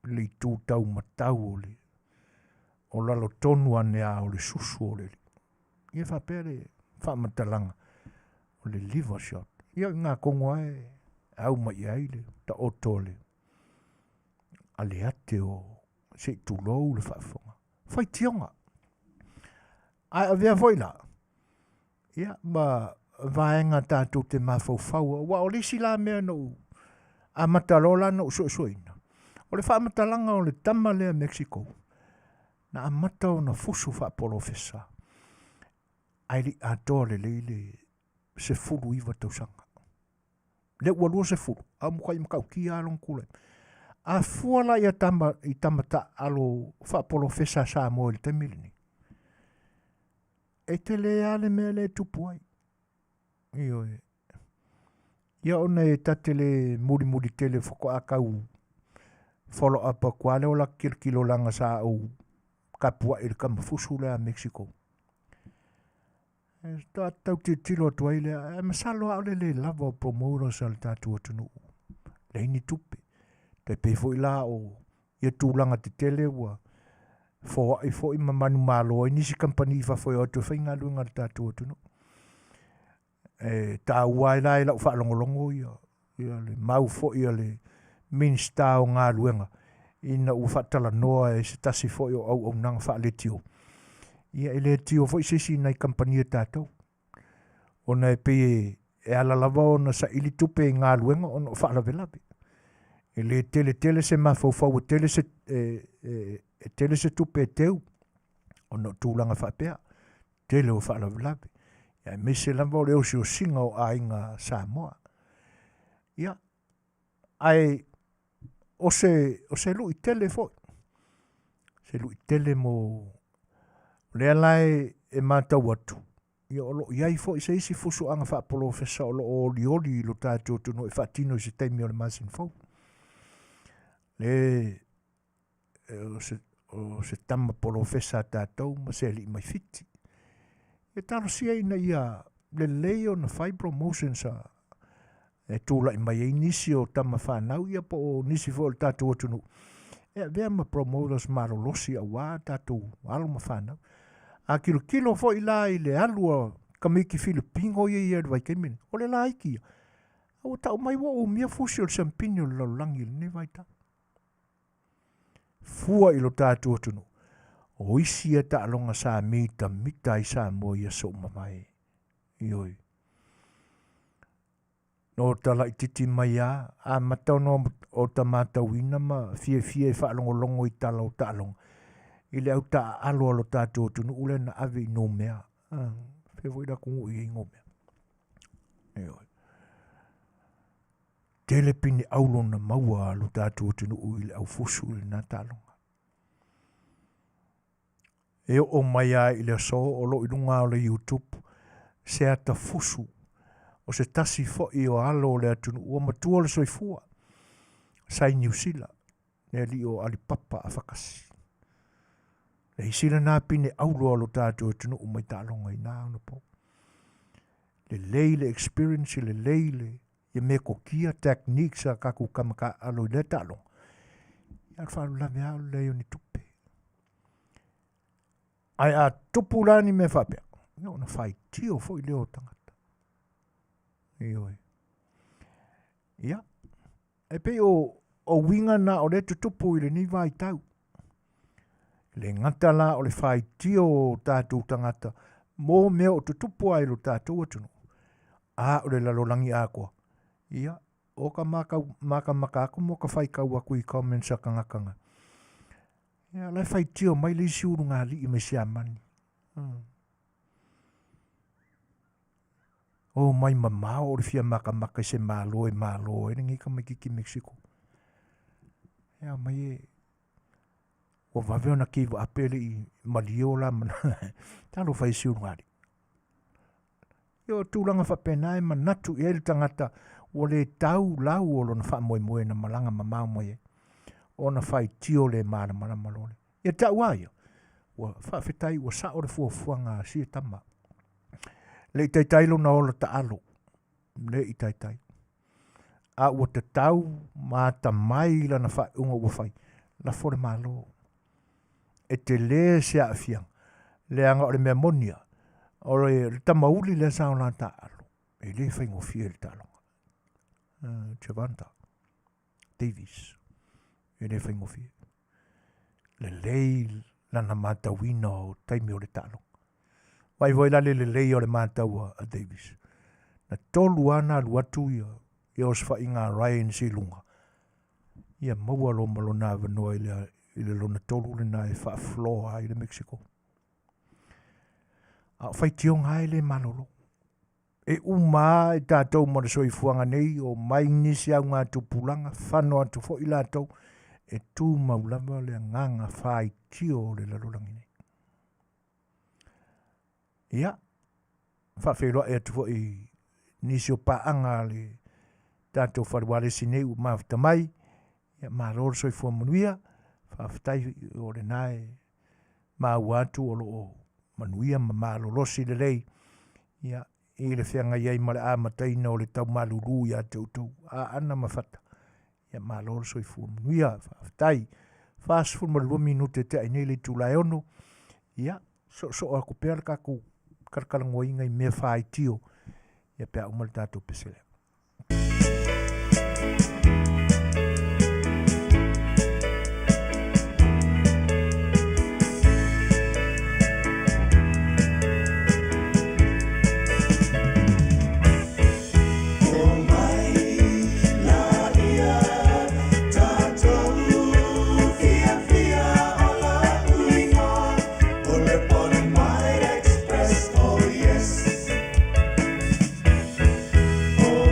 Le tu tau matau o le. O lalo tonu ane a o le susu o le. Ia fa pere fa matalanga. O le liver shot. Ia ngā kongoa e au mai aile. Ta otole. Ale ate o Setu lou le whaafonga. Whai tionga. Ai a vea voila. Ia, ma vaenga tātou te mawhauwhaua. Wa o lisi la mea no a matalola no suasuina. O le whaamatalanga o le tama lea Mexico. Na a mata o na fusu whaapolofesa. Ai li atoa le leile se fulu iwa tausanga. Le walua se fulu. A mukai mkau ki along kule. A fuala ia I tamata alo whaapolofesa sa mo le temilini. E te le ale mea le tupuai. Ioi. Ia ona e tate le muri tele whako akau follow up a kuale o la kirkilo langa sa au kapua I le kamafusu lea Mexico. E tau te tilo tuai lea. E masalo au le lava o promora sa le tatu atunu. Leini tupe. Te pefo I la o ia tūlanga te tele ua fo I mamanu malo I nisi kampani fa foi o tu whainga luenga le tatu atunu. E tā ua I la I lau whaalongolongo ia le mau fo ia le minsta o ngā luenga. Ina ua whaatala noa e se tasi fo o au nanga whaale tio. Ia ele tio fo I sisi nai kampani tātou. Ona e pe e ala lava o na sa ili tupe ngā luenga o na whaalawelape. E le tele se mawhauwhau tele se tupe teu. O no tūlanga whapea. Tele o whaalawelape. Ia me se lava o leo si o singa o ainga Samoa. Ia. Ai o se lui tele fo. Se lui tele mo lea lai e mātau atu. Ia o lo iai fo I se isi fusu anga whaapolofesa o lo o lioli lo tātou tunu e whaatino I se taimi o le masin fau. Le o se tama polofesa tātou ma se li mai fiti. E talo sia ina ia le leo na fai promotion sa e tūla I mai e nisi o tama whanau ia po o nisi fo le tātou atunu. E vea ma promoters marolosi a wā tātou alo ma whanau. A kilo fo I la I le alua kamiki Filipingo ia le waikemini. O le la iki ia. O tau mai wa o mia fusi o le sampini o le laulangi le ne vaita. Fua I lo tātou atunu. O isi e ta alonga sa mita I sa mo ia so mamai. Ioi. No tala I titi mai a matau no o ta matauina ma fie whaalongolongo I tala o ta alonga. I le au ta alo alo tātou atunu ule na ave I no mea. Fewoi da kungu I ngomea. Ioi. tele pini aulo na maua lo tātou tunu uile au fusu le nā tālonga. E o mai a ile so o lo ilunga o le YouTube se ata fusu o se tasi fo i o alo le atunu ua matua le soifua sai New Zealand ne li o alipapa a whakasi. Le hisira nā pine aulo alo tātou tunu umai tālonga i nā una po. Le leile experience le leile ia me ko kia techniques a kaku kamaka alo i le tālonga. Ia whalu lave au leo ni tupe. Ai a tupulani me whapea. Ia ona whai tio fo i leo tangata. Ioi. Ia. E pe o winga na o le tutupu i le ni vai tau. Le ngata la o le whai tio o tātou tangata. Mō mea o tutupu ai lo tātou atunu. A o le lalolangi a koa. Ia. O ka maka aku mo ka whai kau aku i comments a kangakanga. Ia, lai whai tio mai le isi uru ngā li i me se amani. O mai mamao o le fia maka se malo e ngi ka mai ki Mexico. Ia, mai e o vaveo na ki wa apele i malio la mana. Talo whai isi uru ngā li. Ia, tūlanga whapena e manatu i ele tangata o le tau lau o lona wha moe na malanga mamao moe. Ona whai tio le mana malole. Ia tau aia. Ua whawhetai ua sa o le fuafuanga si e tama. Le i taitailo na ola ta alo. Le i taitai. A ua te tau ma ta mai la na whai unga ua whai. La fore malo. E te le se a afiang. Le anga o le mea monia. O le tamauli le sa o la ta alo. E le whai ngofia le ta alonga. Chavanta. Davis. E le whai ngofia. Le lei lana matawina o taimi o le talo. Wai voi la le lei o le matawa a Davis. Na tolu ana luatu ia. Ia os wha inga Ryan si lunga. Ia maua lo malo na vanua i le lona tolu le na e wha floa i le Mexico. A whai tionga i le malolo. E uma e tātou mo le soifuanga nei o mai nisi au ngā tupulanga whanoa tu fo i lātou. E tū maulama le nganga whai tio le lalolangi nei. Ia, whawheroa e atu i nisi o paanga le tātou wharuare sinei u mawhita mai. Ia māror soifua Manuia, whawhitai o le nae mauatu o loo Manuia ma mārolosi le lei. Ia, i le whianga iai mare āmataina o le tau maluru ia tautou. A ana mawhata. Ia malor soifua Manuia, whaftai, whaasfur ma 2 minute te ai nei le tūlai ono. Ia, so ako pēr kaku karkarango inga i mea whaai tio. Ia pēr umal tātou pesele. Oh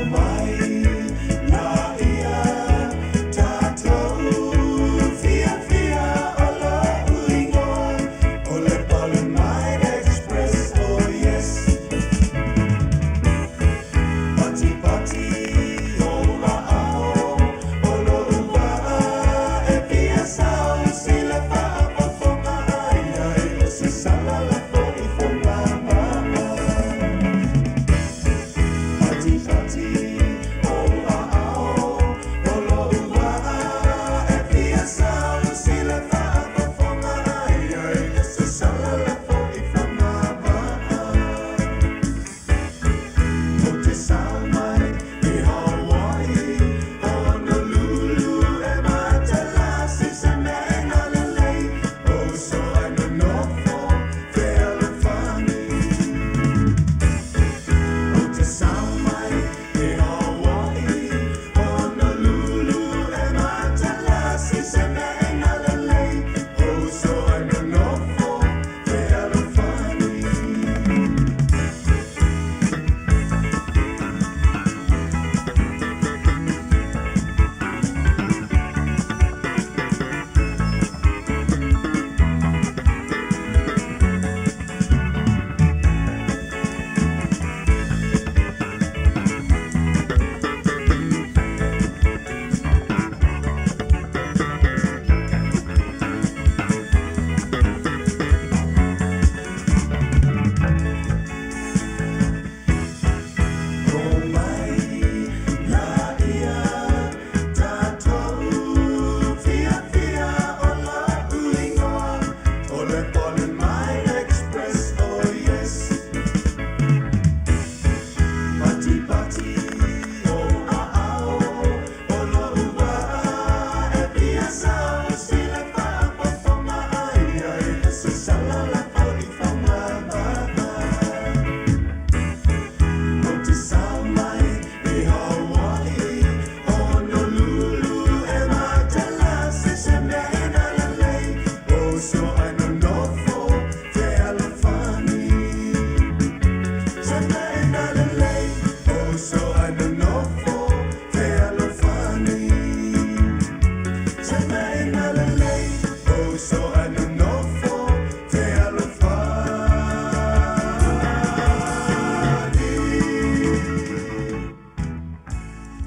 so anunofo te alofani.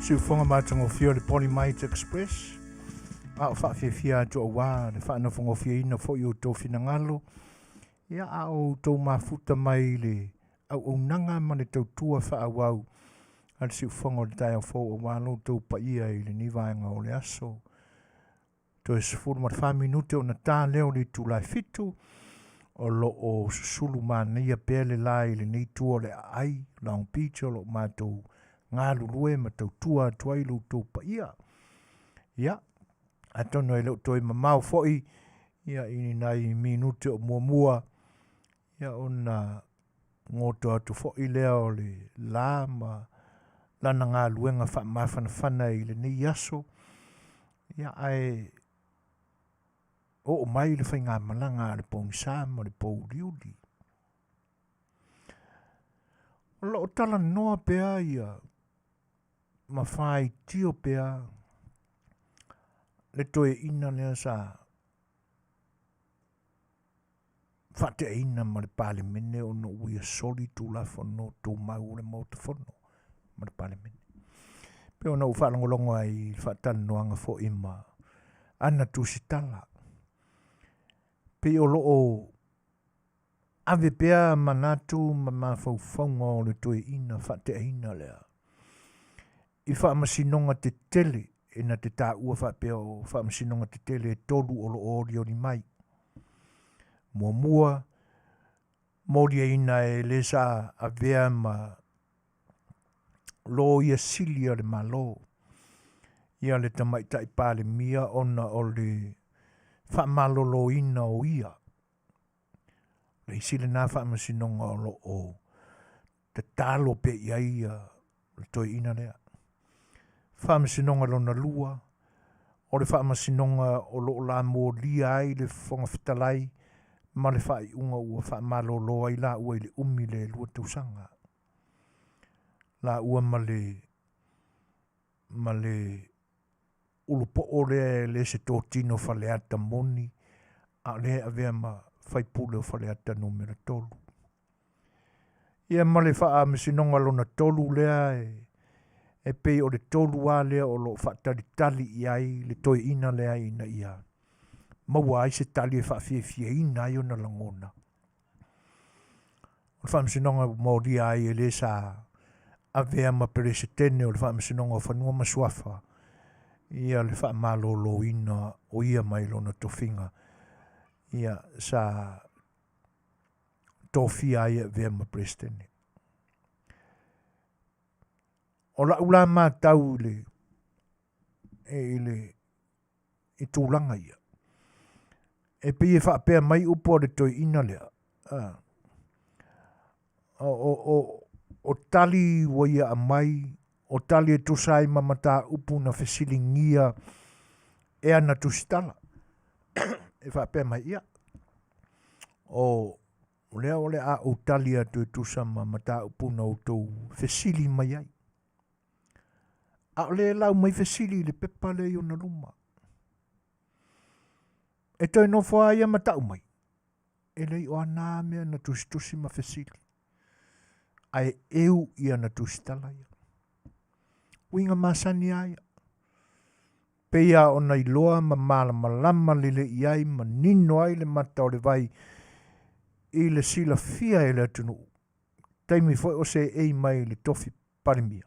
Sufonga matangofio le Polymite Express. A Afiafi to wa le whanafongofia ina fo i o tō finangalo. Ia a o tō mafuta mai le au unanga mane tau tua whaawau. Al sufonga le tai o fo o walo tō pa ia i le nivaenga o le aso. Tō e sifuru mat 5 minute o na tā leo le tūlai fitu. O lo o susulu mania pele lai le nei tua le ai. Long Beach o lo mātou ngā lulue ma tau tua tuailu tō pa ia. Ia. Atono e leo toi mamau foi. Ia ini nai minute o mua. Ia ona ngoto atu foi leo le la ma lana ngā luenga wha mawhanawhana i le ni aso. Ia ai o mai le whai ngā malanga le pōngisa ma le pōuriuri. O lo o tala noa pea ia ma whai tio pea le toe ina lea sa whate ina ma le pale mene o no uia soli tu la fono tu mau le mauta fono ma le pale mene. Peo na uwhalangolongo ai whatana noanga fo ima ana tu sitala. Peo lo o ave pea manatu ma mawhauwhaunga o le toe ina whate ina lea. I whaamasinonga te tele e na te tā ua whapea o whaamasinonga te tele e tolu o lo ori o ni mai. Mua moria ina e le sa a vea ma lo ia silia le malo. Ia le tamaita i pāle mia ona o le whamalo lo ina o ia. Le isile nā whaamasinonga o lo o te tālo pe ia ia le toi ina lea. Whaamasinonga lo na lua, o le whaamasinonga o lo la mō lia ai le whonga Fetalaiga, ma le whai unga ua whaamalo lo ai la ua i le umi le lua tausanga. La ua ma le ulupo o le se tōtino whaleata moni, a le avea ma whaipule o whaleata numera tolu. Ia ma le whaamasinonga lo na tolu lea e pei o le tolu a lea o lo whaatalitali i ai le toi ina lea ina ia. Maua ai se tali e whaafia ina ai o na langona. O le whaamasinonga mauri ai e le sa avea ma peresetene o le whaamasinonga o whanua masuafa. Ia le whaamalo lo ina o ia mai lo na tofinga. Ia sa tofia ai avea ma peresetene. O la ula mātau i tūlanga ia. E pei e whaapea mai upo le toi ina lea. O tali waia a mai, o tali e tusai mamata upu na whesilingia e ana tusitala. E whaapea mai ia. O lea o lea o tali a tu tusa mamata upu na utou whesili mai ai. A le lau mai whesili le pepa le iona luma. E toi no wha ia matau mai. E lei o anā mea na tusi ma whesili. Ai eu ia na tusi tala ia. Winga masani aia. Peia o nei loa ma mala malama lile iai ma nino ai le mata o le vai. I le sila fia e le atunu. Taimi foi o se ei mai le tofi parimia.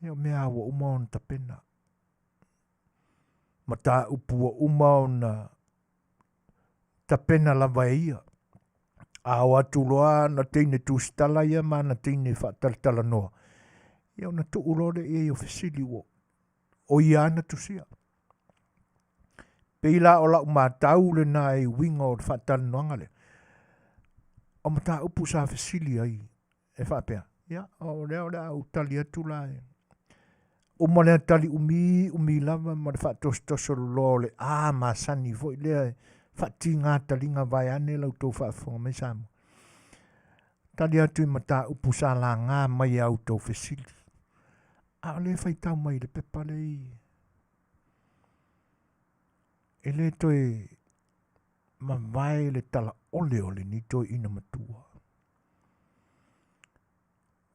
Eo mea awa uma o ta pena. Ma ta upua uma o na ta pena lava ia. A o atu loa na teine tūstala ia ma na teine whaataltala noa. Eo na tu urore e o whesili wo. O ia na tusia. Peila o la umatau le na e winga o whaatala noanga le. O ma ta upu sa whesili ai. E whaapea. Ia, o lea au tali atu la e. O ma lea tali umi lava ma le whaatostoso lo le ma sani foi lea whaati ngā talinga vai ane lau tau whaafonga mai samu. Tali atu i mata upu sa la ngā mai au tau whesili. A le whaitau mai le pepa le e le toi ma vai le tala ole ole ni toi ina matua.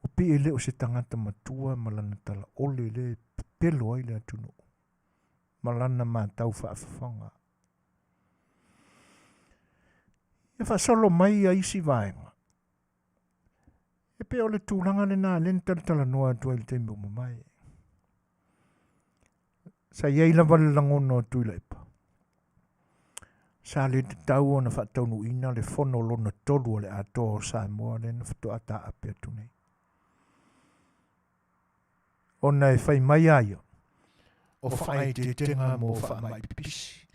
O pi e le o se tangata matua malana tala ole le pelo ai le atunu. Malana mātau whaafawhanga. E whaasolo mai a isi vaenga. E pe o le tūranga le nā lentara tala noa atua le tembo mamai. Sa iei la vale langono atu ila ipa. Sa le te tau ona whaataunu ina le fono lona tolu le ato o Samoa le na whato ata ape atu nei. Ona e whai mai aia. O whaai te tenga mo wha mai pipisi.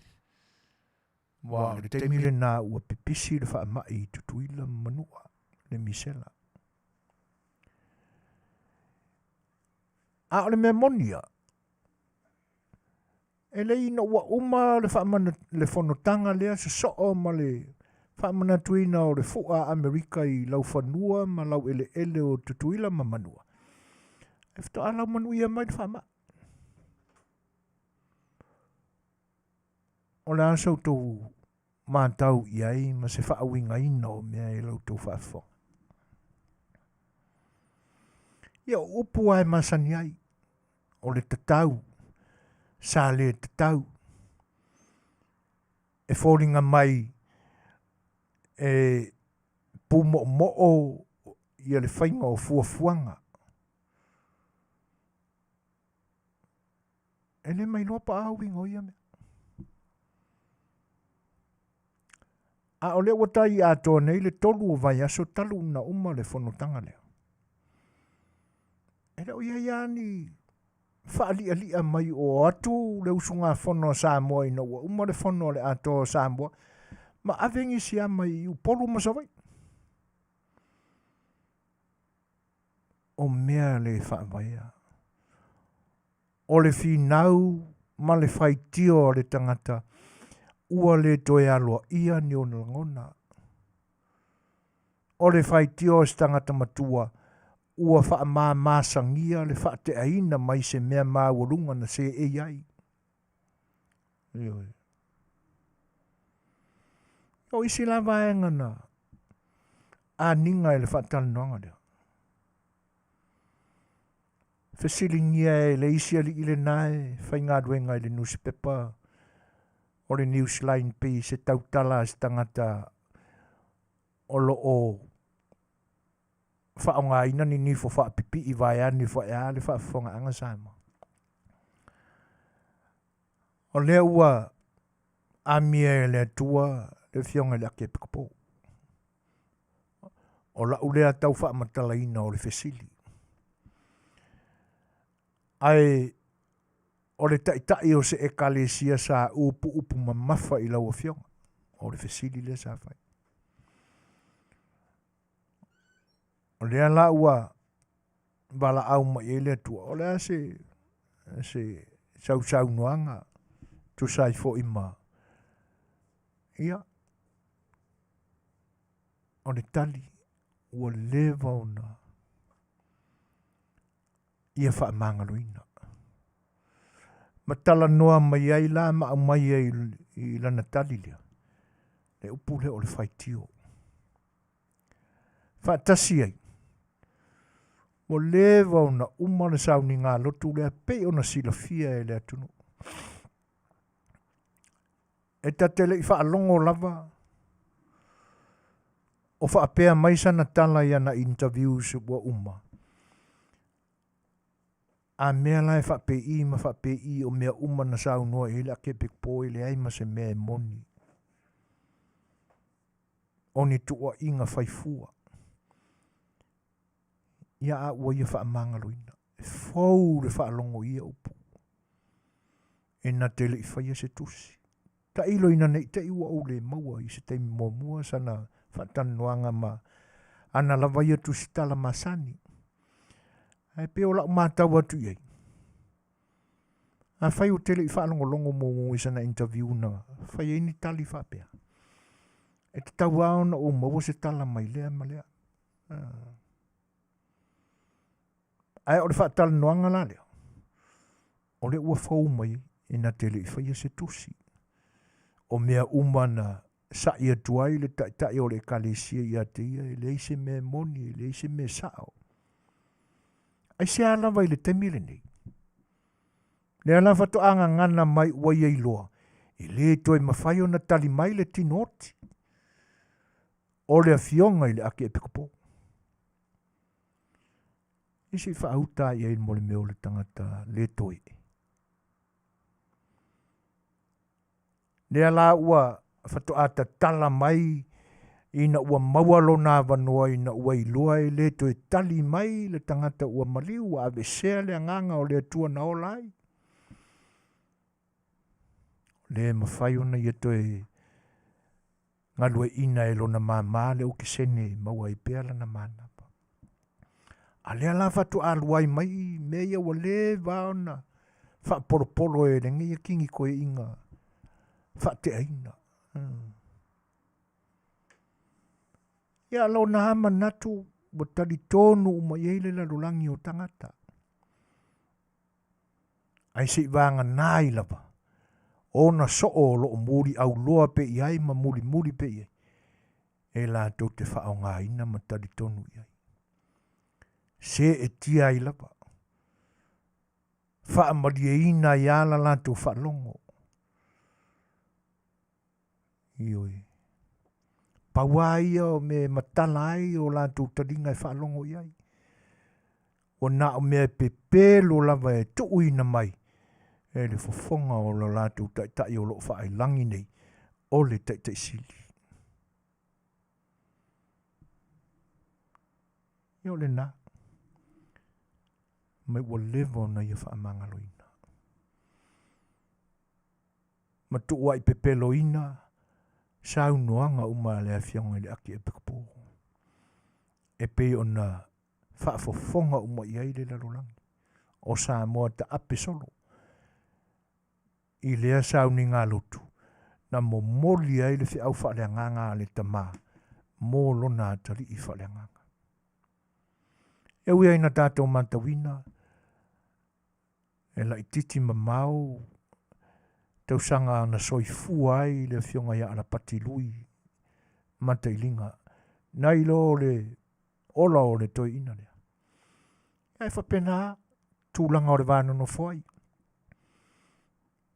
Wa le temi le nā ua pipisi le wha mai i tutuila manua le misela. A o le mea monia. E le ina ua uma le whaamana le whanotanga lea se soo ma le whaamana tuina o le fua Amerika i lau whanua ma lau ele o tutuila ma manua. E fito a lau manuia mai le whaama. O le asau tau mātau iai ma se whaawinga ina o mea e lau tau whaafo. Ia upu ai masani ai o le tatau. Sa le tatau. E whoringa mai e pumo mo'o ia le whainga o fuafuanga. E le mai loa pa awinga o ia mea. A o le watai a toa nei le tolu o vai aso talu na uma le whanotanga leo. E le o ia iani whaalia mai o atu le usunga whono Samoa ina ua uma le whono le ato Samoa. Ma avengi sia mai u polu masawai. O mea le whaavaia. O le whinau ma le whaitio le tangata. Ua le toe aloa ia ni o ngona. O le whaitio se tangata matua. Ua wha māsangia le wha te aina mai se mea māwarunga na se e iai. O isi la vaenga na a ninga e le wha talanoanga lea. Whesilingia e le isi ali ile nae, whai ngā duenga i le newspaper, o le newsline pi se tautala se tangata o lo o whaonga ina ni nifo wha pipi i vai ani wha ea le wha whonga anga Samoa. O lea ua amia e lea tua le whionga le ake pikapo. O la ulea tau wha matala ina o le whesili. Ai o le taitai o se ekalesia sa upu mamafa i lau a whionga. O le whesili le sa whai. O lea la ua wala au mai e lea tua. O lea se sau noanga tu sai fo ima. Ia. O le tali ua leva ona. Ia wha mangaloina. Ma tala noa mai ai la ma au mai ai i lana tali lea. Le upu le o le whaitio. Wha tasi ai. Mo leva ona umana sau ni ngā lotu lea pe ona sila fia e lea tunu. E ta tele i wha alongo lava. O wha apea mai sana tala ia na interviews wa uma. A mea lai wha pe i ma wha pe i o mea umana sau noa e lea kepek po e le aima se mea moni. Oni tua inga whaifua. Ia a ua ia wha mangaloina. E fau le wha alongo ia upu. E na tele i whaia se tusi. Ta ilo ina nei te iwa o le maua i se teimi mua sana wha tanuanga ma ana lava ia tusi tala masani. Ai pe o lau mātau atu iei. A whai o tele i wha alongo longo mo i sana interview na whai e ni tali wha pea. E te tau aona o maua se tala mai lea ma lea. Ai o le wha tala noanga la lea. O le ua whau mai e na tele i whaia se tusi. o mea umana sa ia tuai le tai o le kalesia ia te ia, le ise me moni, le ise me sao. Ai se ala vai le temile nei. Le ala fato anga ngana mai wai ei loa. I le toi mawhai o na tali mai le tinoti. O le afionga i le ake e pikopo. Isi whaauta i ein mole meo le tangata le toi. Le ala ua fato ata tala mai ina ua maualo na vanua ina ua ilua i le toi tali mai le tangata ua maliu ua avesea le anganga o le atua na olai. Le mawhai ona i toi ngalue ina e lona mama le uke sene maua i peala na mana. A le ala fatu aluai mai me ia wa le vaona fa polo e rengi ia kingi koe inga fa te aina. Ia lo na hama natu wa tali tonu uma iele la lulangi o tangata. Ai si vanga nai lava. Ona so o lo muri au loa pe iai ma muri pe iai. E la tau te wha o ngā ina ma tali tonu iai. Se e tia i lapa. Wha amaria ina i ala lantou wha longo. Ioi. Pawai o me matala ai o lantou taringa i wha longo iai. O na o mea pepelo lava e tuu ina mai. E le fofonga o lo lantou tai o lo wha ai langi nei. O le tai sili. Io le na. Mai ua levo na ia wha amangaloina. Ma tua i pepeloina, sau noanga uma le afionga le aki e pekapo. E pe ona wha fofonga uma i aile la rolangi. O Samoa ta ape solo. I lea sau ni ngā lotu. Na mo moli aile fi au wha lea nganga le tama. Mo lona tali i wha lea nganga. E ui aina tātou mantawina. E la ititi mamau, tau sanga na soifua ai le fionga ia ala pati lui, mata ilinga, nai lo le ola o le toi ina lea. Ai whapena, tūlanga o le vāna no fwai.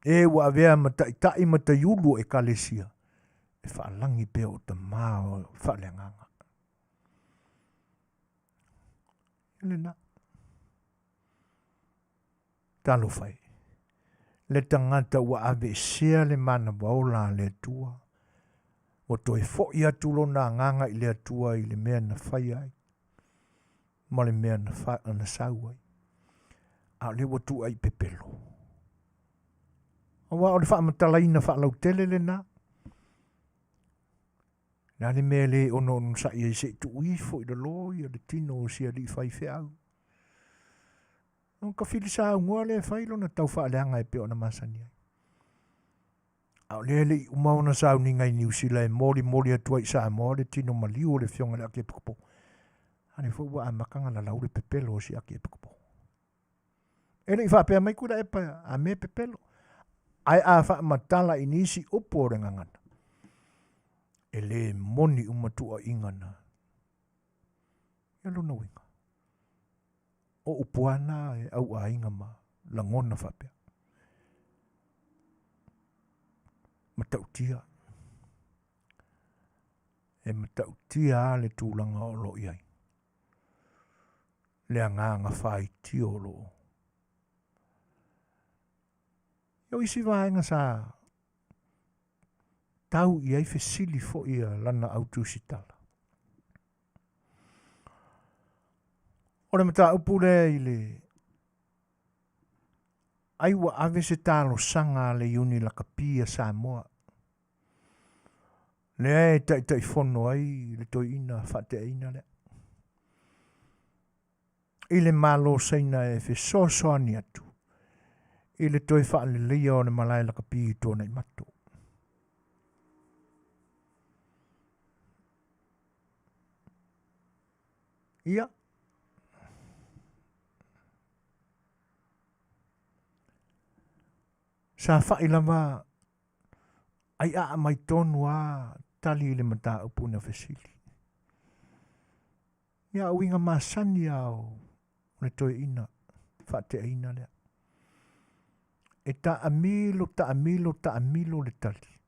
E wa avea mata itai mata yulu e kalesia, e whaalangi pe o ta mao whaalenganga. Elena. Talo fai. Le tangata ua ave sea le mana waola le atua. O toi fo i atu lona nganga i le atua i le mea na fai ai. Ma le mea na sau ai. A le watu ai pepelo. Awa o le wha matalaina wha lau tele le na. Na le mea le ono sa i se tu uifo i le loi a le tino o sia li fai fe au. Nung ka filisa ngua le failo na tau wha leanga e peo na masani ai. Au le le umau na sau ni ngai New Zealand mori atua i Samoa le tino maliu le fionga le ake pikopo. Ane fo ua amakanga la lau le pepelo si ake pikopo. E le i wha pea mai kura e pa a me pepelo. Ai a wha matala inisi upo re ngangana. E le moni umatua ingana. Ia luna winga. O upuana e au a inga ma langona whapea. Matautia. E matautia le tūlanga o lo iai. Le anganga whai tio lo. Iau isi vaenga sa tau iai fesili fo ia lana autu sitala. Ora mata upu le i le aiwa ave se talo sanga le iuni la kapia Samoa. Le e tai fono ai le toi ina whate ina le. I le malo seina e fe so ani atu. I le toi wha le lia o le malai la kapia i tōna i mato. Ia. Sa whai lava Ai a mai tonu a tali le mata upu na fesili. Ia winga masani au le toi ina, whate ina lea. E ta amilo le tali.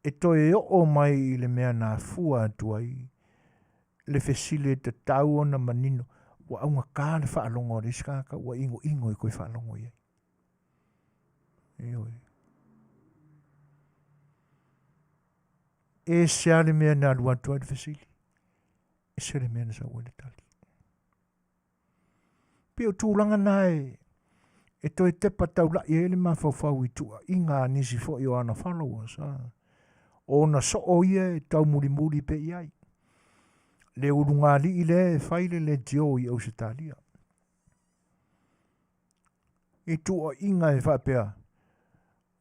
E toi o mai i le mea na fua atuai. Le fesili e te tau ona manino. Wa aunga kā le whaalongo re skaka, wa ingo i koe whaalongo iai. Eoi. E sea le mea na lua tua le fesili. E sea le mea na sa ua le tali. Pio tūlanga nai. E toi te patau la i ele mawhawhau i tua. I ngā nisi fo i o ana followers. O na so o ia e tau muri pe iai. Le urunga li i le whaile le tio i au se talia. I tua inga e whapea.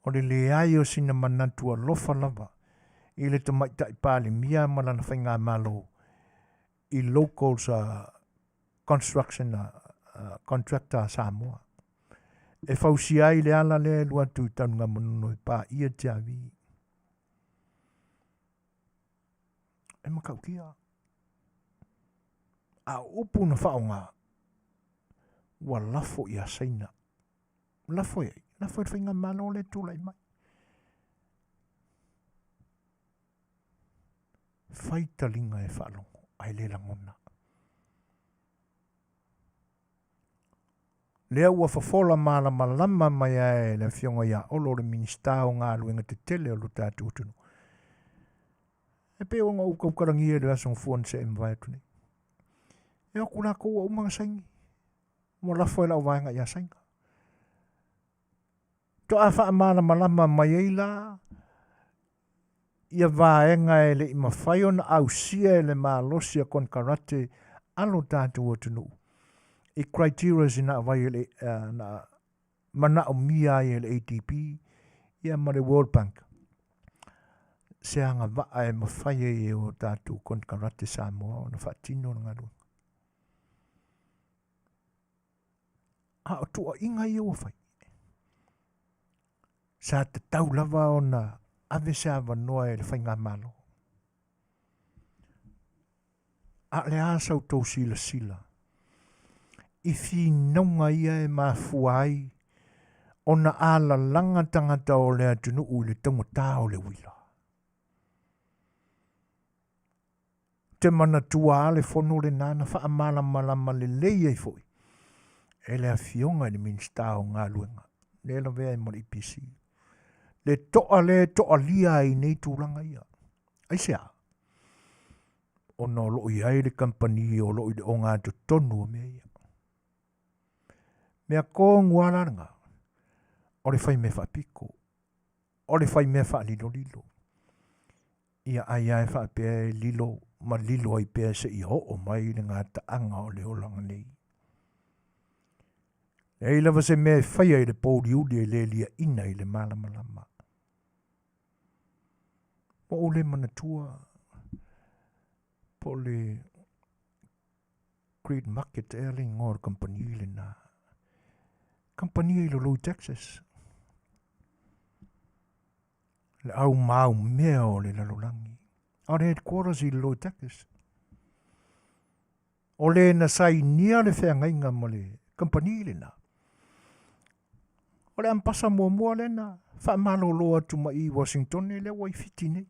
O le ai o sina manatua lofa lava. I le tamaita i pāle mia malana whainga malo. I locals construction contractor Samoa. E whausi ai le ala le luatu tanunga monono i pā ia te awi. E makau kia. A upu na whaonga. Wa lafo i a saina. Lafo i whainga malo le tūlai mai. Whaitalinga e whalongo. Ai le langona. Lea ua whafola malama mai ai le fionga ia olo le minister o ngā luenga te tele o luta tūtunu. E pe o ngā ukaukarangi e le asong fuan se emvai tuni. E o kuna koua umanga saingi. Mo lafo e lau vaenga ia sainga. To a wha malama mai eila. Ia vaenga e le ima whaiona au sia e le malosia kon karate alo tātou atunu. I criteria zina vai le na mana o mia e le ATP ia ma le World Bank. Se anga va e ma whaia e o tātou kon karate Samoa o na whaatino na ngaru. A o tua inga i o whai. Sa te tau lava o na ave se ava noa e le whainga malo. A le asa o tau sila. I fi naunga ia e mafuai o na ala langa tangata o le atunu u le tangata o le wila. Te mana tua ale fono le nana wha amala malama le leia i foi. E le afionga ni minsta o ngā luenga. Le la vea i mara IPC. Le toa lia i nei tūranga ia. Ai sea. O na lo i ai le kampani o lo i le o ngā tonu o mea ia. Mea ko nguaranga. O le whai me whapiko. O le whai me wha lilo. Ia ai ai wha pēr lilo. Ma lilo ai pēr se i ho o mai le ngā taanga o le olanga nei. E lava se me whai ai le pōri uli e le lia ina i le malama. Po o le manatua. Po le Great Market e le ngor company le na. Company i lo Texas. Le au mau mea o le lalolangi. O le headquarters i lo Texas. O le na sai nia le whengainga mo le company le na. O le ampasa mua le na. Wha malo loa tuma i Washington e le wai fiti nei.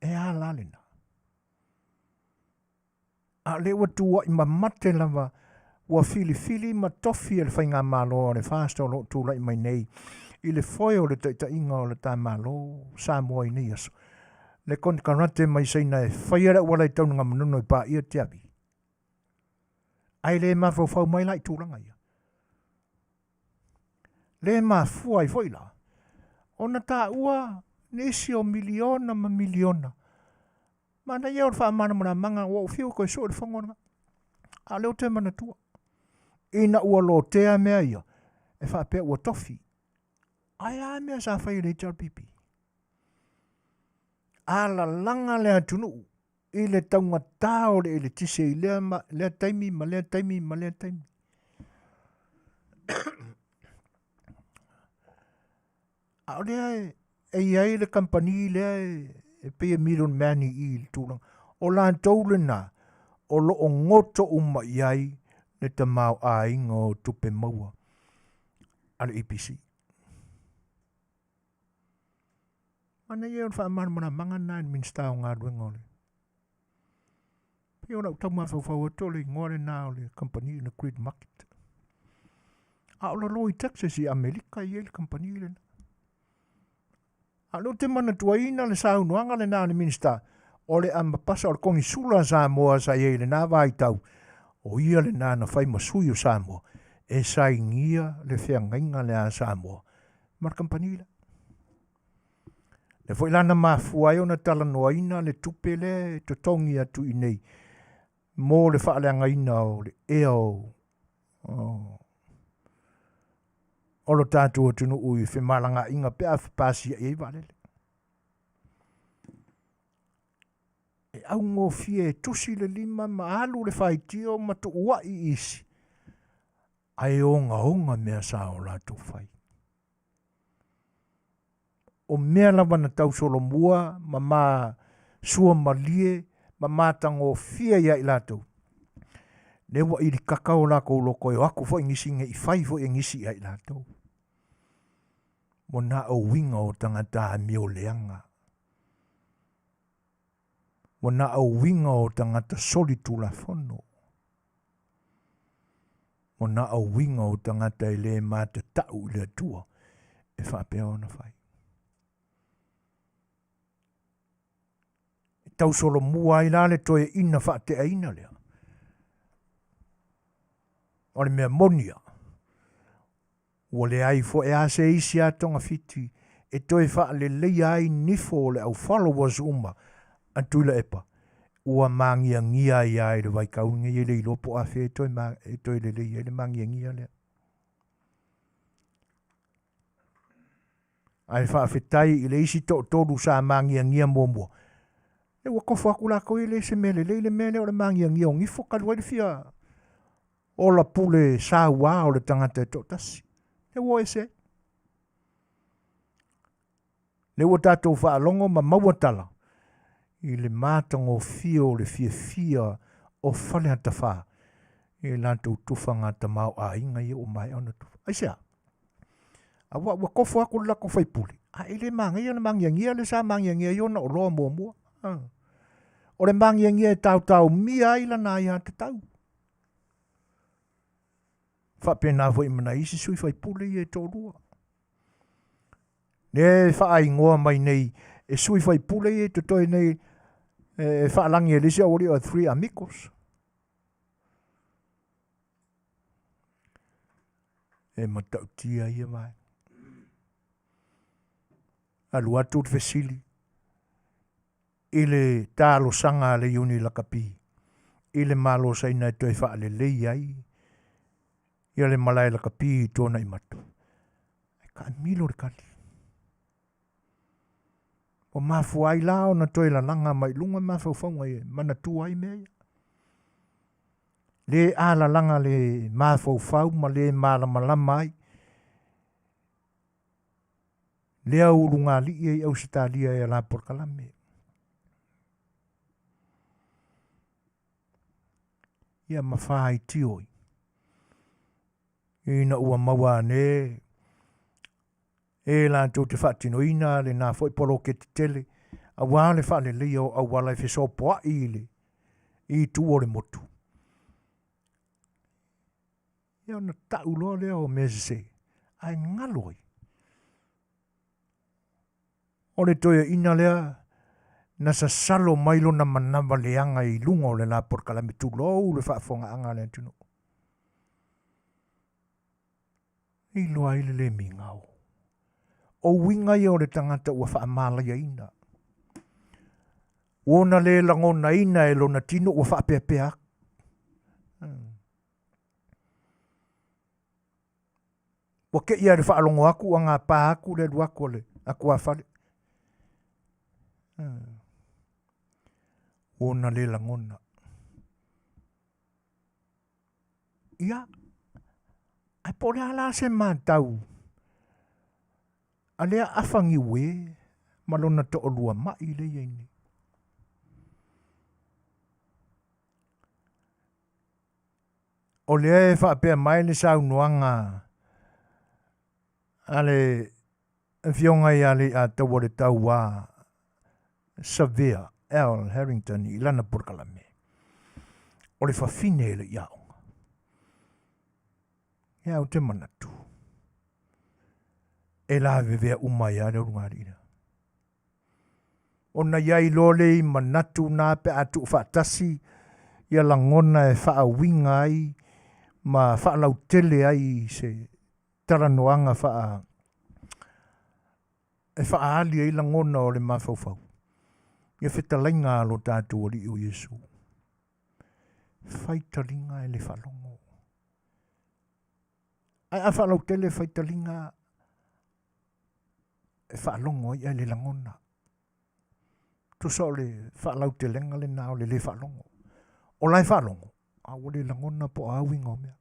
E ala le na. A le watua i mamate lava wa fili ma tofi e le whainga malo o le whāsta o lo tūlai mai nei. I le whoi o le taita inga o le tā malo Samoa i nei aso. Le konkarate mai seina e whaiara wala i taunanga manuno i pā ia te avi. Ai le mawhau mai lai tūranga ia. Le mawhua i whoila. O na tā ua nesi o miliona ma miliona. Mana ia o le whaamana mana manga o whiu koe so le whangona. A leo te mana tua. Ina ua lo tea mea ia. E whaapea ua tofi. Ai a mea sa whai le HRPP. A la langa le atunu. I le taunga tao le ele tise i lea taimi ma lea taimi. A lea e iai le company lea e pe million mani I le tūlanga. O la taule na, o lo o ngoto uma iai le te mau a inga o tupe maua. Ale EPC. Ana ia on wha mana manga nine minsta o ngā ruenga ole. Pia ona utau maa whau atole ngore nā o le company in the grid market. A ola loi Texas I Amerika I le company le na. A lo te mana tuaina le saunuanga le nā le minsta. O le amapasa o le kongi sula Samoa sa ie le nā vai tau. O ia le nā na whai masui o Samoa. E sai ngia le whiangainga le a Samoa. Mar company le. Le foi lana mafuai ona tala noaina le tupe le to tongi atu I nei. Mo le whaaleangaina o le eo. O lo tātua tunu ui whemalanga inga pia whapasi e walele. E au ngō fie tusi le lima ma alu le whaitio ma tu ua I isi. Ai onga mea sa o la tu whai. O mea lava na tau solo mua, ma sua malie, ma tango fia ia I latou. Ne wa I kakao la ko loko e aku fo ingisi nge I whai fo ingisi ia I latou. Mo na o winga o tangata mi o leanga. Mo na o winga o tangata solitu la fono. Mo na o winga o tangata I le mata tau I le atua. E whapea ona whai. Tau solo mua I lale toe ina whate a ina lea. O le mea monia. O le ai fo e ase isi atonga fiti. E toe wha le lei ai nifo le au followers uma. Antula epa. Ua mangia ngia I ai le vai kaunga I le ilopo a fe e toe le lei ai le mangia ngia lea. Ai wha fetai I le isi tolu sa mangia ngia mua. E ua kofo aku lako I le se mele le mele o le mangia ngia o ngifo kalua le fia. O la pule sa ua o le tangata e totasi. E ua e se. Le ua tātou wha alongo ma mauatala. I le mātango fia o le fia o whale hata wha. I lantou tufanga ta mau a inga I o mai ona tufa. Ai sea. A ua kofo aku lako whaipuli. A ile mangia le mangia ngia le sa mangia ngia iona o loa mua. O le mangia ngia e tau mia ila na ia te tau. Whapena fo I mana isi sui whaipule I e tōrua. Ne whaai ngoa mai nei e sui whaipule I e te toi nei e whaalangi e lisia ori o 3 amigos. E matau tia ia mai. Alu atu te whesili. I le tālo sanga le iuni lakapi. I le malo saina e toi wha le lei ai. Ia le malai lakapi tōna I matu. E ka milo le kali. O mafu ai lao na toi la langa mai lunga mafu whaunga e mana tu ai mea. Le ala langa le mafu whau ma le malama ai. Le au runga li e au sitalia e la porkalame. Ia mawhai tioi. Ina ua maua ne. E lantou te whatino ina le nā fwoi polo ke te tele. A wale whale leo a wala e whesopoa I le. I tu o le motu. Ia na tau loa leo o mese se. Ai ngaloi. O le toia ina lea. Na sa salo mailo na manama leanga I lunga o le la porkalame tu lou le whaafonga anga le antino. I loa I le mingau. O winga I o le tangata ua whaamala ia ina. Ona le langona ina e lona tino ua whaapea. Wa ke ia le whaalongo aku a ngā pā aku le luako le aku a whale. Ona le langona. Ia. Ai pole ala se mātau. A lea afangi we, malona to olua mai le yeini. O lea e whaapea mai le sau nuanga, ale fionga i ale a tawore tau wā, Severe, Al Harrington, i lana purkalame. O le whawhine le iaonga. Iau te manatu. E la vevea umai a reo rungarira. O na iai lole i manatu nā pe atu whaatasi, ia langona e whaawinga ai, ma whaalau tele ai se taranoanga e whaali ai langona o le mawhauwhau. Ia Fetalaiga lo tātou ori o Yesu. Fetalaiga e le whalongo. Ai a whalau tele Fetalaiga e whalongo i le langona. Tu so le whalau telenga le nao le whalongo. O lai whalongo. A o le langona po a winga o mea.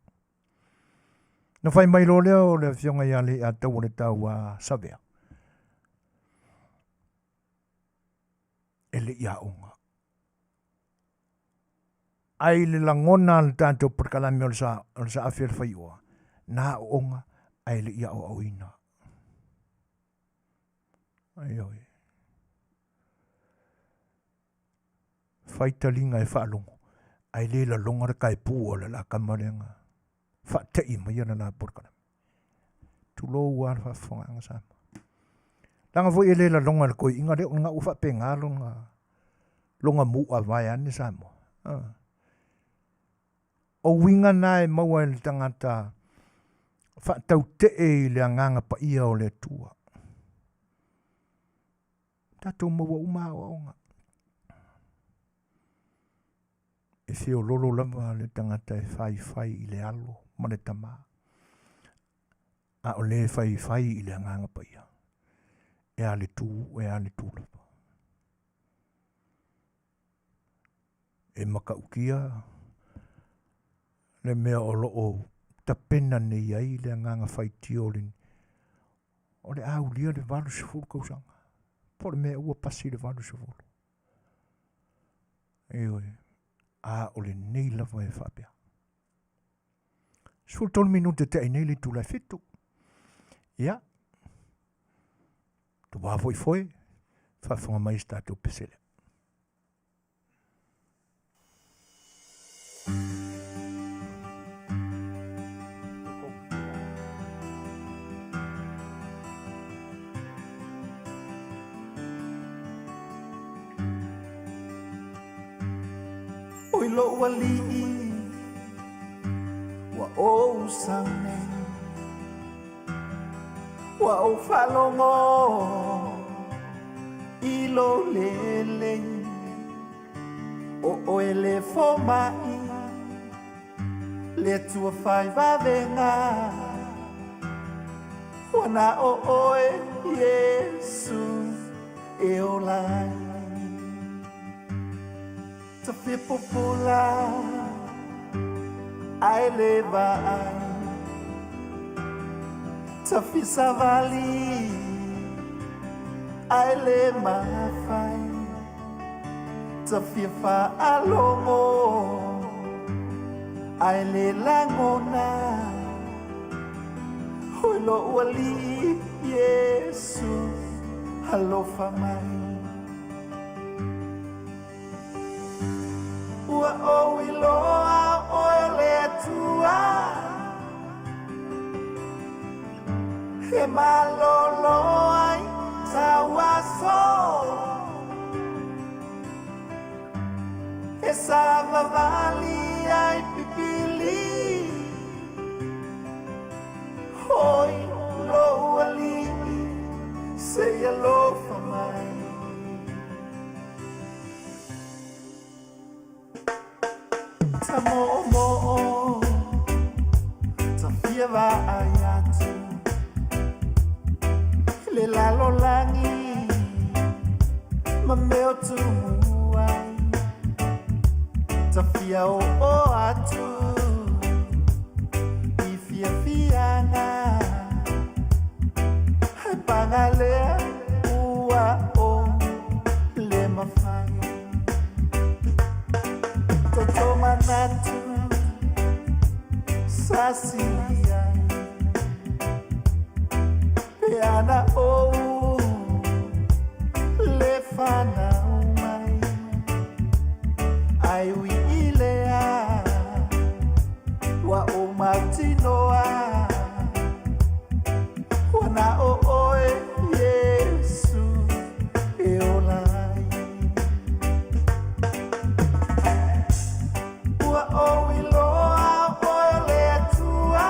Na whai mai lo leo le fionga ia le a tau le tau a Savea. E le ia onga. Ai le langona le tātou perkalame o le sa A Le Fai'oa. Nā onga ai le ia o auina. Ai oi. Fetalaiga e whaalongo. Ai le la longa re kai pū o le la kamarenga. Whaatei mai ana nā perkalame. Tulo ua le whafonga anga sama. Langa vo e le la longa le koi inga reo nga ufa pe ngā longa mu a vai ane Samoa. O winga nai maua le tangata whaatau te e le anganga pa ia o le tua. Tatou maua uma o onga. E feo lolo lama le tangata e whai i le alo ma le tama. A o le whai i le anganga pa ia. E ale tū lapa. E maka ukia, le mea o loo tapena nei ai le nganga whaiti o lini. O le au lia le walu se fulu kausanga. Po le mea ua pasi le walu se fulu. E oi, a o le nei lava e whapea. Sul tonu minute te ai nei le tūlai fitu. Ia. Tu wā foi, whawhunga mai tātou pesele. Oi lo wali wa o sane wa o falongo ilo lele o ele foma le tua fai va venga wana o oe Yesu e o lai ta fi popula ai leva ai ta fi savali ai le mafai ta fi fa alongo ai le langona hoi lo wali Yesu halo famai ua o iloa o ele tua he malolo ai Suasua e sava vali ai pipili hoi lo ali sei alo famai Samoa Safia va ayatu le lalo langi ma meo tu muai Safia o atu I fiafianga hai pang Mangalea ua o le mawhai Toto manatu Sasilia Peana o le whanau mai Ai wi ilea Wa o matinoa Wana o oe Yesu e olai Ua o iloa oe le atua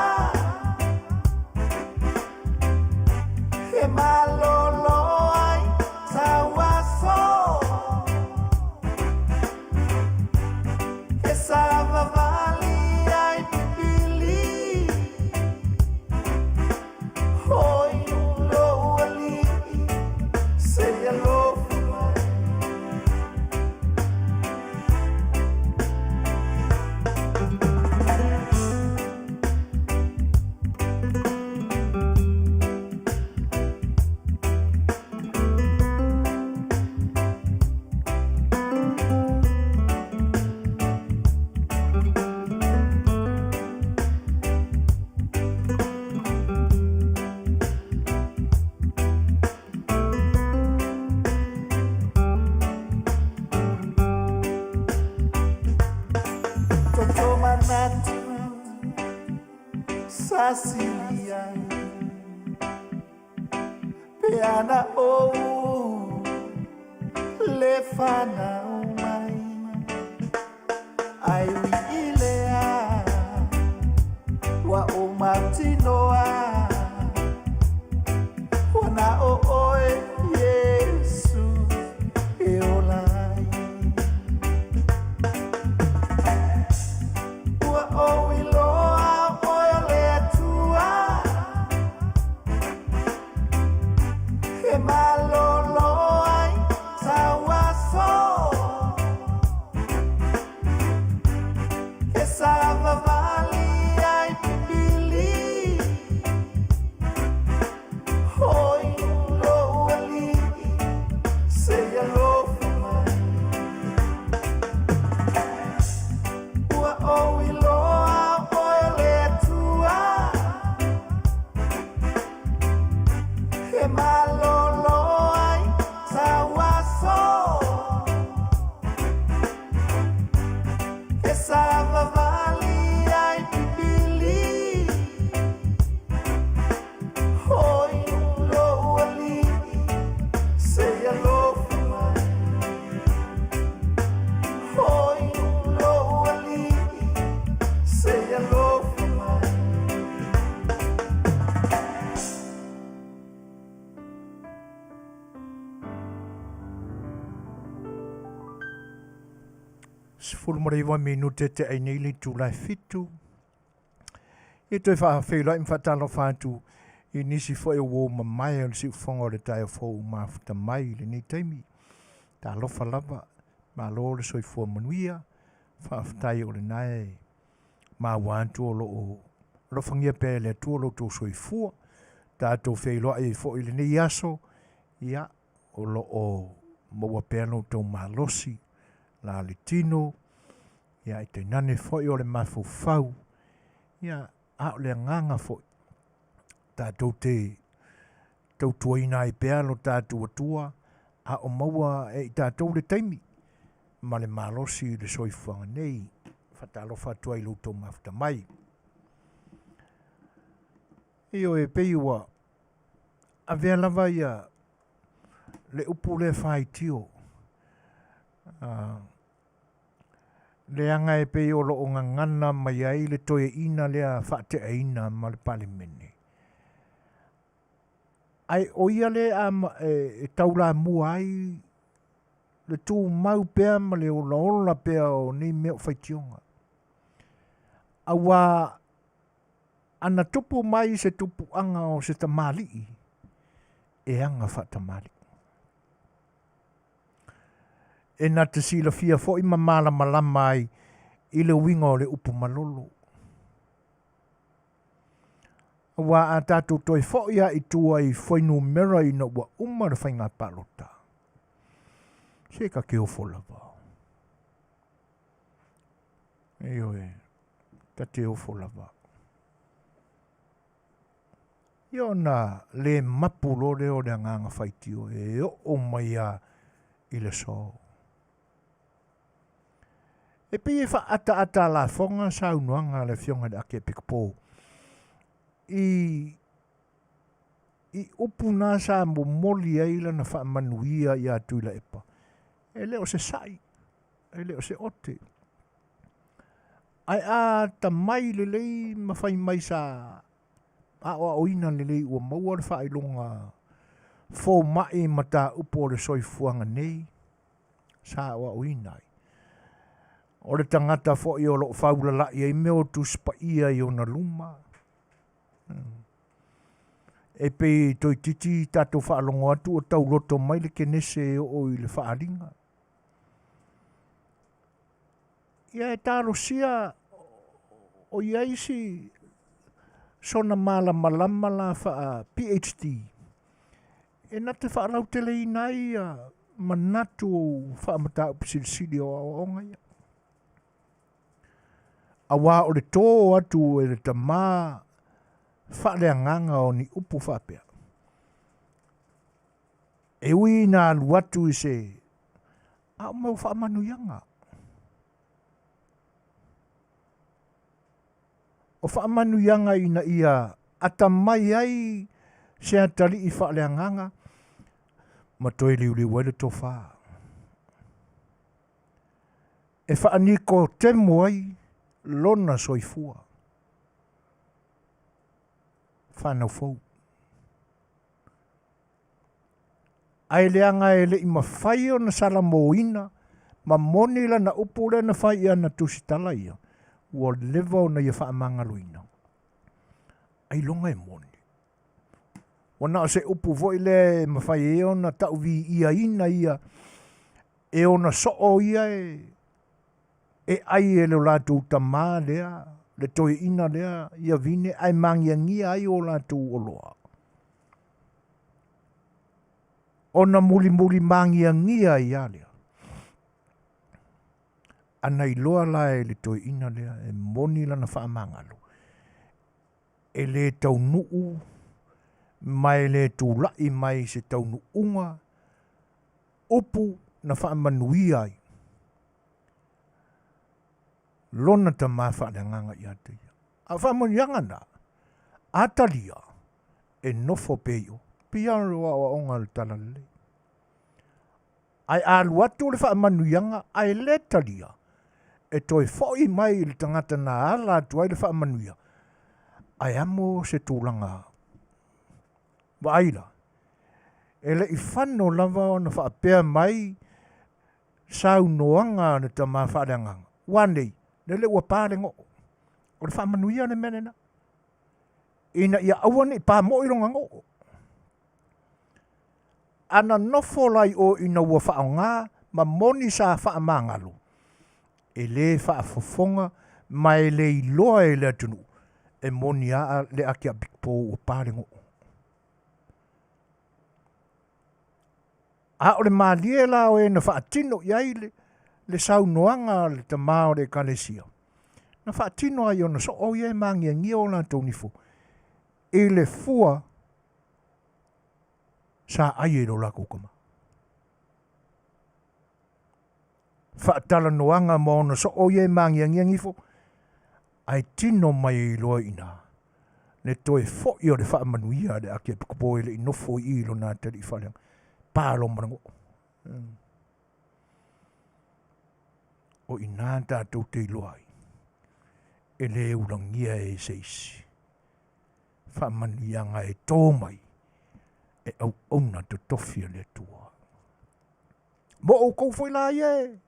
He malolo ai tawaso He savavali ai pipili Hoi lo ali Say hello Toto manatu Sasilia Peana o le whanau mai Ai wi ilea Wa o matinoa Wana o oe Yesu e olai Ua o iloa oe le atua He malolo ai tawaso He savavali ai pipili Hoi lo ali Say hello for mai Ua o iloa oe le atua He malolo ai tawaso He savavali ai pipili Hoi lo ali Say hello for mai Hoi lo ali Say hello for mai Sefulumareiwa minute te ainei tūlai fitu. E toi whaafeila im whatalo whātu I nisi fo e wō mamai o le si ufonga o le tai o fōu mafuta mai le nei taimi. Tā lofa lava, ma lo le soifua manuia, whaafutai o le nae, ma wāntu o lo o rofangia pē le atua lo tō soifua, tā tō wheiloa e fo I le nei aso, ia o lo o maua pē lo tō malosi, la le tino, ia I te nane fo I o le mafufau, ia a o le nganga fo tātou te tautuaina I pēa lo tātou atua, a o maua e I tātou le taimi, ma le malosi le soifuanga nei, whatalofa atua I loutou mafuta mai. Io e peiua, a vea lava ia le upu le whaitio, le anga e pei o lo o ngangana mai ai le toe ina lea whate aina ma le pale mene. Ai oia le e taula mua ai le tū mau pēa ma le ola pēa o nei meo whaitionga. Awa ana tupu mai se tupu anga o se tamali e anga whatamali. E nā te sila fia fo I mamala malama ai I le winga o le upu malolo. Wa a tātou toi fo ia I tua I whainu mera I na ua umara whainga palota. Se ka ke o wholava. Eoe, ka te o wholava. Io na le mapulo reo rea nganga whaitio e o mai a I le so. E pi e wha ata la whonga sa unuanga le whionga de ake pikapo. I upuna sa mo moli aila na wha manuia I atu la epa. E leo se sai. E leo se ote. Ai a ta mai le lei mawhai mai sa a o ina le lei ua maua le wha ilonga fo mai mata upo le soifuanga nei. Sa o ina ai. O le tangata fo I o lo whaula la I meo tu spa ia I o na luma. E pe toi titi tato whaalongo atu o tau loto mai le kenese o I le whaaringa. Ia e taro sia o iaisi sona mala malama la wha PhD. E na te whaalau tele I nai manatu o whaamata upisilsili o aonga ia. Awa o le tō atu e le tamā whaalea nganga o ni upu whapea. E ui nā luatu I se a mau whaamanuianga. O whaamanuianga ina ia atamai ai se atali I whaalea nganga ma toi liuli wele tō wha. E whaaniko temo ai lona soifua. Whanau fau. Ai leanga e le I mawhai o na salamoina ma moni la na upule na whai ia na tusitala ia. Ua lewa o na ia whaamanga luina. Ai longa e moni. Wana o se upu voi le mawhai e o na tauvi ia ina ia. E o na soo ia e ai e leo lātou tamā lea. Le toi ina lea ia vine ai mangiangia ai o lātou oloa. O na muli mangiangia ia lea. Ana I loa la e le toi ina lea e moni lana whaamangalo. E le tau nuu mai le tūlai mai se tau nuunga upu na whaamanuia ai. Lona ta maa whaanganga I ate ia. A whaamanianga na, atalia e nofo peio, pia roa o onga le tala le. Ai alu atu le whaamanuianga, ai le talia, e toi foi mai le tangata na ala atu ai le whaamanuia. Ai amo se tūlanga. Wa aila, e le I whano lava o na whaapea mai sau noanga na ta maa whaanganga. Wanei, le ua pārengo. O le whaamanuia ne menena. Ina ia awane pā mo I ronga ngo. Ana nofo lai o ina ua whaonga ma moni sa whaamangalo. E le whaafofonga mai le iloa e le atunu. E moni a le aki a bikpo o pārengo. A o le maalie la o e na whaatino iai le sau noanga le tamao le kalesia. Na whaatino ai o na so o iai mangia ngia o la taunifo. E le fua sa ai e lo la kukama. Whaatala noanga mo na so o iai mangia ngia ngifo. Ai tino mai loa ina. Ne toe fo i o le whaamanuia le ake pikupo e le inofo I lo nā tari I whareang. Pālo marango. O ina tātou te iloai. E le urangia e seisi. Whaamanuianga e tō mai. E au ona te tofia le tua. Mo o kou foi la ie.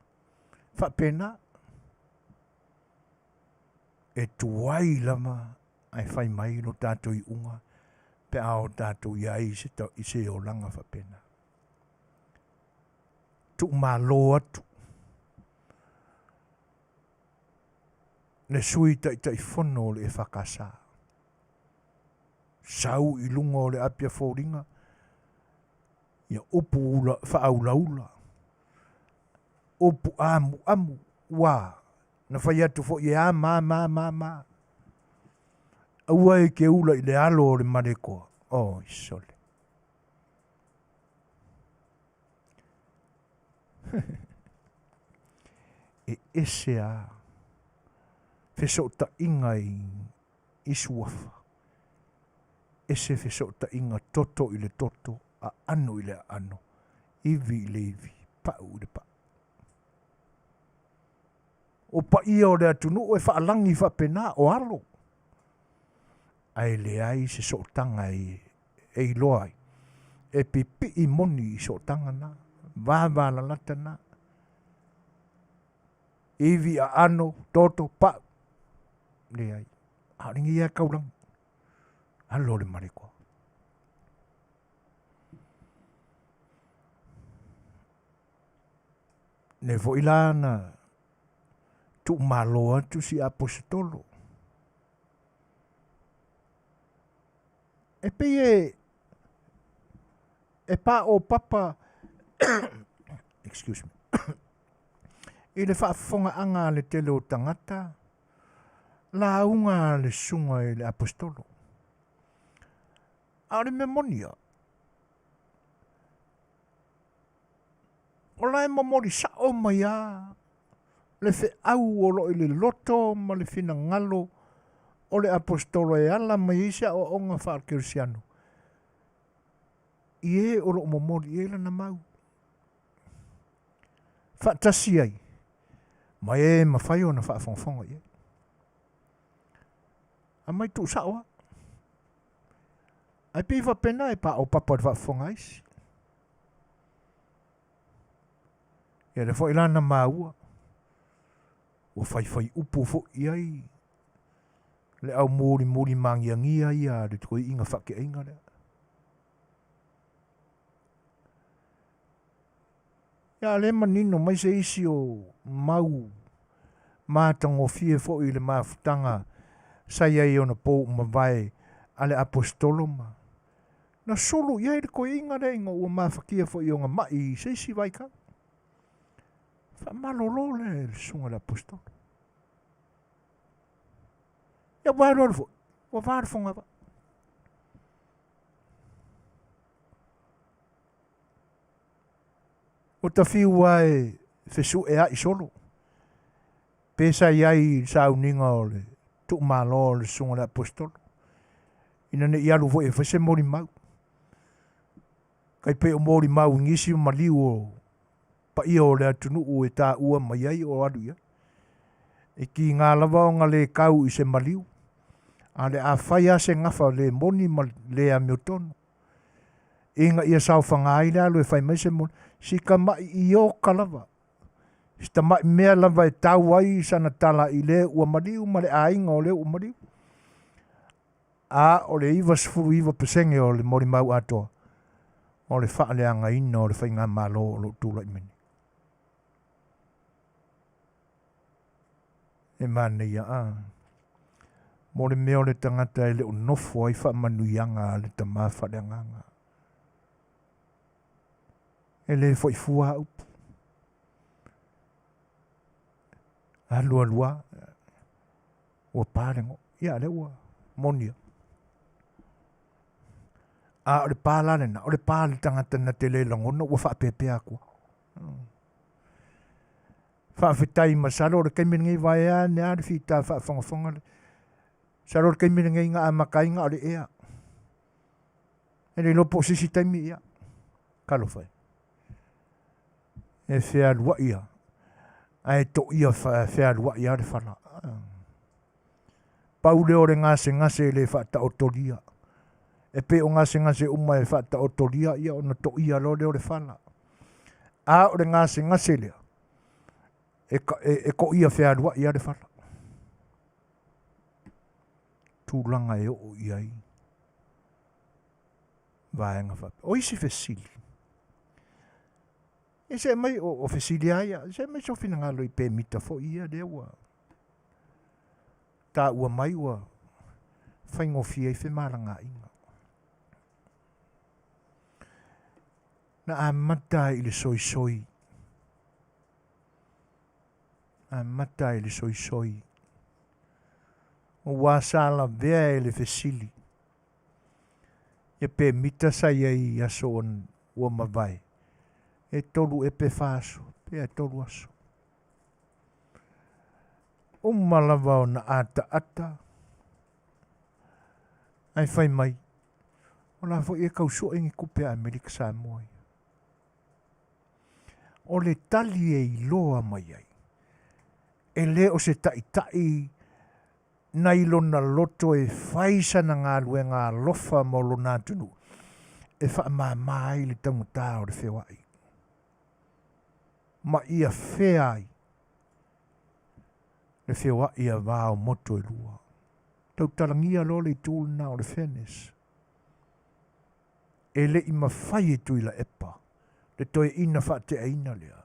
Whapena. E tuai lama. Ai whai mai no tātou I unga. Pe ao tātou iai I se o langa whapena. Tu malo atu. Ne sui tai whono le whakasa. sau i lunga o le apia fōringa, ia upu ula, whaaulaula, upu amu, wā, na whai atu fo i ma. Aua e ke ula i le alo o le marekoa, i sole. E ese a, feso ta inga i suafa. Ese feso ta inga toto i le toto, a ano i le ano, ivi i le ivi, pau i le pau. O pa ia o le atunu o e whaalangi whapena o alo. Ai le ai se sotanga e loai. E pipi i moni i sotanga na, vāvā la lata na. Ivi a ano, toto, pau. Le ai. Haringi ia kaulang. Alo le marikoa. Ne vo ilana tu malo atu si apostolo. E pe e pa o papa excuse me. I le whaafonga anga le tele o tangata, la unga le sunga i le apostolo. A le memonia. O lai mamori sa o mai a, le Fai'oa o lo i le loto ma le fina ngalo o le apostolo e ala mai isa o onga whaakersiano. I o lo mamori e lana mau. Whaatasi ai. Mai ma whai o na whaafonga i. A mai tu saoa. Ai piwa pena e pa o papa de whaafonga isi. Ia le fo ilana maua. O whai upo fo iai. Le au mori mangiangia ia le tukoi inga whake inga lea. Ia le manino mai se isi o mau mātango fie fo i le mafutanga sai ai ona pou mawai ale apostolo ma. Na solo iai le koe inga le inga ua mafakia fo i onga mai se isi vai ka. Malolo le sunga le apostolo. Ia wāro fo. Wa wāro fo ngava. O ta fiua e fesu e a i solo. Pesa iai sa uninga o le tu malo le sunga le apostolo. Ina ne ialu fo e fese mori mau. Kai pe o mori mau ngisi maliu o pa ia o le atunu u e tā ua mai ai o adu ia. E ki ngā lava o ngā le kau i se maliu. A le a whai a se ngafa le moni ma le a miotono. Inga ia sau whangai le alu e whai mai se moni. Si ka mai i o kalava. Si ta mai mea lava e tau ai sana tala i le ua maliu ma le a inga o le ua maliu. A o le iwa sifuru iwa pesenge o le mori mau atoa. O le wha le anga ina o le whai ngā malo o lo tūla i meni. E mane ia a. Mo le meo le tangata e le unofo ai wha manuianga le tamā whale anganga. E le fo i fua upu. Alua. Ua pārengo. Ia le ua. Monia. A o le pālane na. O le pāle tangata na te le langona. Ua wha pepea kua. Whaafetai masalo o le kaiminengai vai a ne a le whita whaafongafonga le. Salo le kaiminengai ngā amakainga o le ea. E le lopo sisi taimi ia. Kalo whai. E whea lua ia. Ai to ia whea lua ia le whala. Paule o le ngase le whaata otoria. E pe o ngase uma e whaata otoria ia o na to ia lo le o le whala. A o le ngase lea. E ko ia whea lua ia le whala. Tūlanga e o iai. Vaenga whape. O isi whesili. E se mai o whesili aia. Se mai so whina ngalo I pe mita fo ia le ua. Tā ua mai ua. Whaingo fia I whemaranga inga. na amata i le soisoi. Amata i le soisoi. O wasala vea i le fesili. E pe mita sa iai aso on ua mawai. E tolu e pe faso, pe e tolu aso. O malawa o na ata ata. Ai fai mai. O la fo e kausua ingi kupe a Amerika Samoa. O le tali e iloa mai ai. E le o se tai na ilona loto e faisa na ngā lue ngā lofa mo lo nātunu. E wha mai le tangutā o le whewa ai. Ma ia whea ai. Le whewa ia wāo moto e lua. Tau tarangia lo le tūlna o le whenes. E le ima whai e tuila epa. Le toi ina wha te aina lea.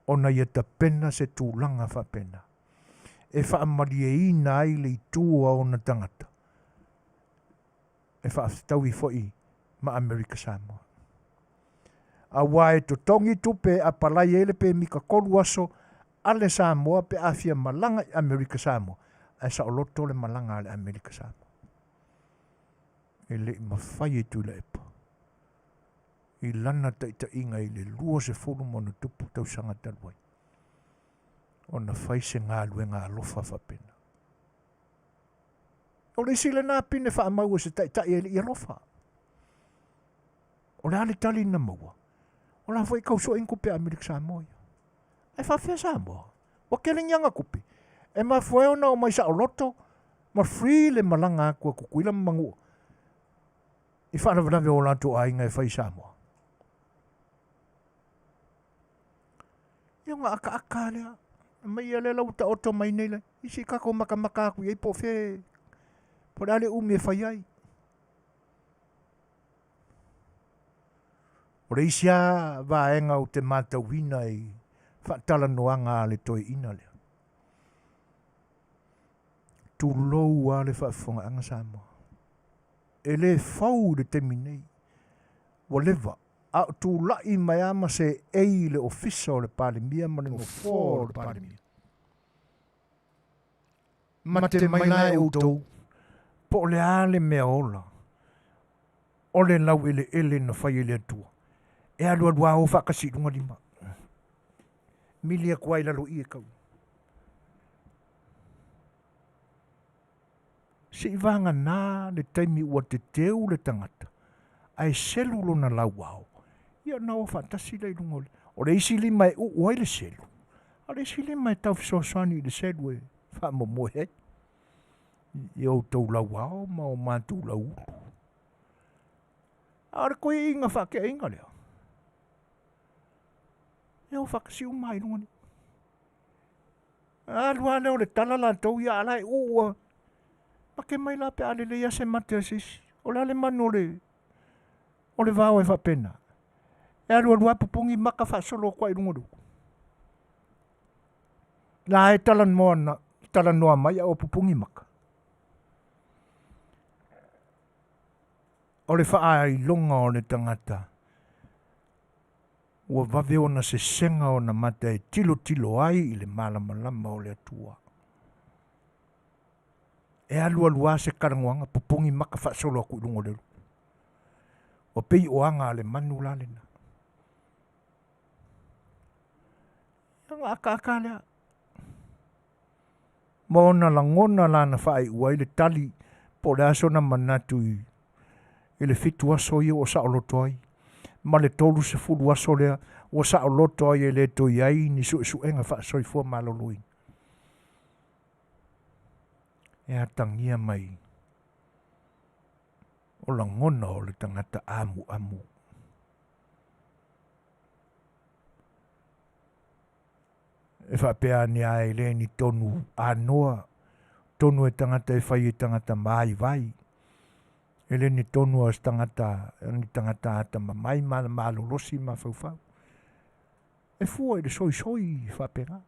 Ona ia ta pena se tūlanga wha pena. E wha amari e ina ai le tūa o na tangata. E wha aftau i fwoi ma Amerika Samoa. A wae to tongi tupe a palai ele pe mika kolu aso ale Samoa pe afia malanga i Amerika Samoa. A sa o loto le malanga ale Amerika Samoa. E le ima whai e tūla epa. I lana ta inga i le lua se fulu mona tupu tau sanga talwai. O na whai se ngā lue ngā lofa whapena. O le sile nā pine wha maua se tai e le i lofa. O le ale tali na maua. O la whai kausua in kupe Amerika Samoa. Ai whawhia Samoa. Wa kele nyanga kupe. E ma whai ona o mai sa o loto. Ma free le malanga akua kukuila mangua. I whana wanawe o lanto a inga e whai Samoa. Ia ngā aka lea. Mai ia le lau ta oto mai nei le. Isi kako maka aku iei po whe. Po le ale umi e whai ai. O le isi a vaenga o te matauina i whaatala noanga le toi ina lea. Tu lou a le whaafonga anga Samoa. E le fau le temi nei. Wa lewa. A tu lai mai ama se ei le ofisa o le palimia ma le ngofo o le palimia. Ma te mai la e utou. Po le ale mea ola. O le lau ele na whai ele atua. E alua o whakasidunga lima. Milia kuai lalo i e kau. Se i vanga nā le taimi ua te teu le tangata. Ai selu lo na lau au. Ia na o fantasi le ilunga. O le isi lima e uai le selu. O le isi lima e tau fisosani le selu e wha momohe. I au tau lau au ma o mātou lau. Aare koe inga whake inga lea. E o whakasi o mai lunga ni. Alua leo le tala la tau ia alai ua. Ma ke mai la pe ale le ia se mate asisi. O le ale manu o le vāo e whapena. E alua pupungi maka whasolo kwa i lunga du. La e tala noa mai o pupungi maka. O le wha ai longa o le tangata. Ua vave ona se senga o na mata e tilo ai i le malama o le atua. E alua se karanguanga pupungi maka whasolo aku i lunga lelu. O pei o anga le manu la lena. Nga aka lea. Maona langona la na whaai ua i le tali po le aso na manatu i le fitu aso i o sa o loto ai. Ma le tolu se fulu aso lea o sa o loto ai e le to iai ni su enga whaasoi fua malolui. E atangia mai. O langona o le tangata amu. E whapea ni ai le ni tonu anoa. Tonu e tangata e whai e tangata mai vai. E le ni tonu as tangata ata mai malolosi ma fau. E fua e le soi whapea.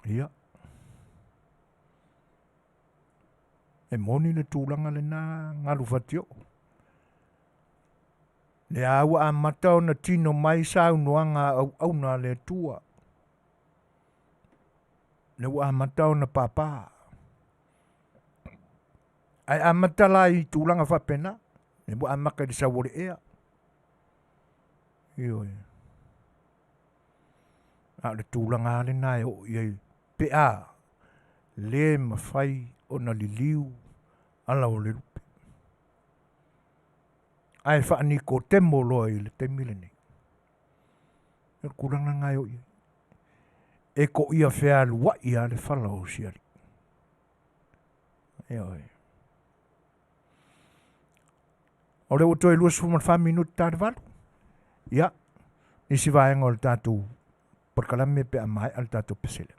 Ia. E moni le tūlanga le nā ngalu fatio. Le awa a matau na tino mai sa unuanga au na le tua. Le wa a matau na papa. Ai a matala I tūlanga whapena. Le wa a maka di sa wole ea. Ioi. A le tūlanga le nai o iei pe a. Le mawhai o na liliu ala o le rupe. Ai whaani ko temo loa I le temile ni. E kuranga ngai o iei. E ko ia whea lua ia le whala o siari. Ioi. O le utoi lua suman 5 minuti tāre walu. Ia. Nisi vaenga o le tātou. Porkalame pe a mai al tātou pesele.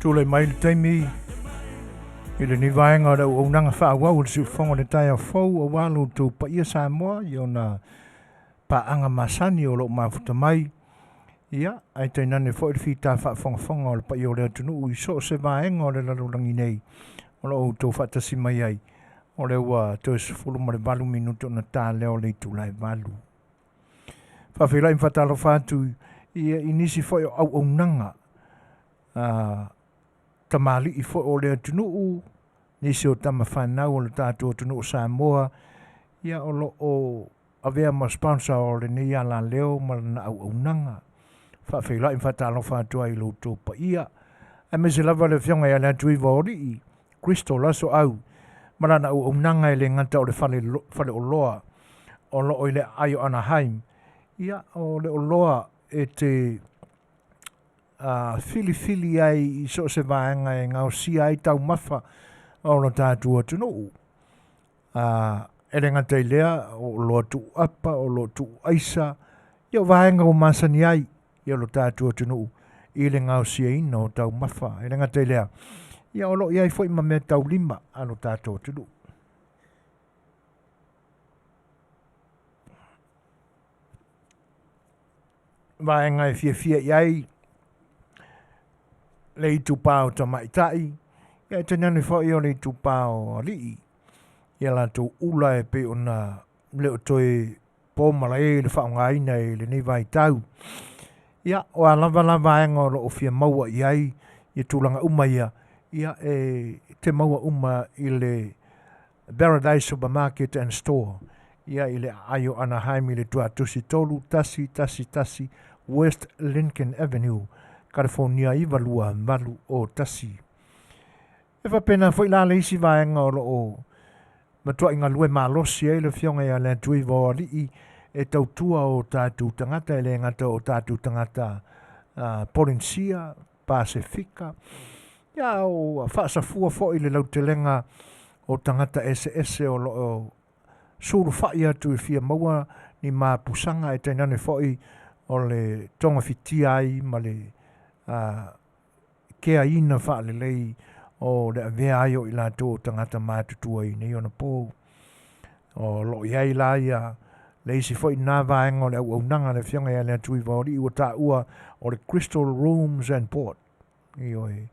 Tūlei mai le taimi i le ni vaenga o le unanga whaua o le siufonga le tai a fau o walu tū pa ia Samoa i ona paanga masani o lo mafuta mai. Ia, ai tainane fo i whita whafonga o le pa ia o le atunu i so se vaenga o le lalurangi nei o lo tū whatasi mai ai o le ua tū sifuru ma le valu minuto na tā leo le tūlai valu. Whawhila i whatalo whātu i inisi fo i au unanga tamali i fo o le atunu nisi o tama whanau o le tātua atunu o Samoa ia o lo o avea ma sponsor o le nei ala leo ma na au unanga whawhila i whatalo whātua i lo tō pa ia a me se lava le whionga ia le atu i vaori i Kristo laso au ma na au unanga i le ngata o le whale o loa o lo o i le ayo Anaheim ia o le o loa e te fili ai i so se vaenga e ngau si ai tau mawha o lo tātua tunu. E le ngata i lea o lo tu apa, o lo tu aisa, i o vaenga o masani ai i o lo tātua tunu. I le ngau si ina o tau mawha. E le ngata i lea, i o lo iai fo ima mea tau lima a lo tātua tunu. Vaenga e fia iai le i tupao ta maitai, ia te nani fo i o le i tupao alii, ia la tu ula e pe ona leo toi pōmala e le whaongaina e le nei vai tau. Ia o a lava enga o lo fia maua iai, i tūlanga uma ia e te maua uma i le Paradise Supermarket and Store, ia i le ayo Anaheim i le tuatusi tolu, tasi, West Lincoln Avenue, California i valua malu o tasi. E whapena fo i lale isi vaenga o o matua inga lue malosi e le fionga ia le tui vaori i e tautua o tātu tangata e le ngata o tātu tangata Polincia, Pasifika. Ia o whaasafua fo i le lautelenga o tangata ese o suru whaia tu i fia maua ni mā pusanga e tainane fo i o le tonga fitia ai ma le kea ina wha le lei o le avea ai o i la tō tangata mātutua i nei ona pō o lo iai la ia le isi fo i nā vaenga o le au nanga le whianga ia le atui vaori i o tā ua o le Crystal Rooms and Port i o e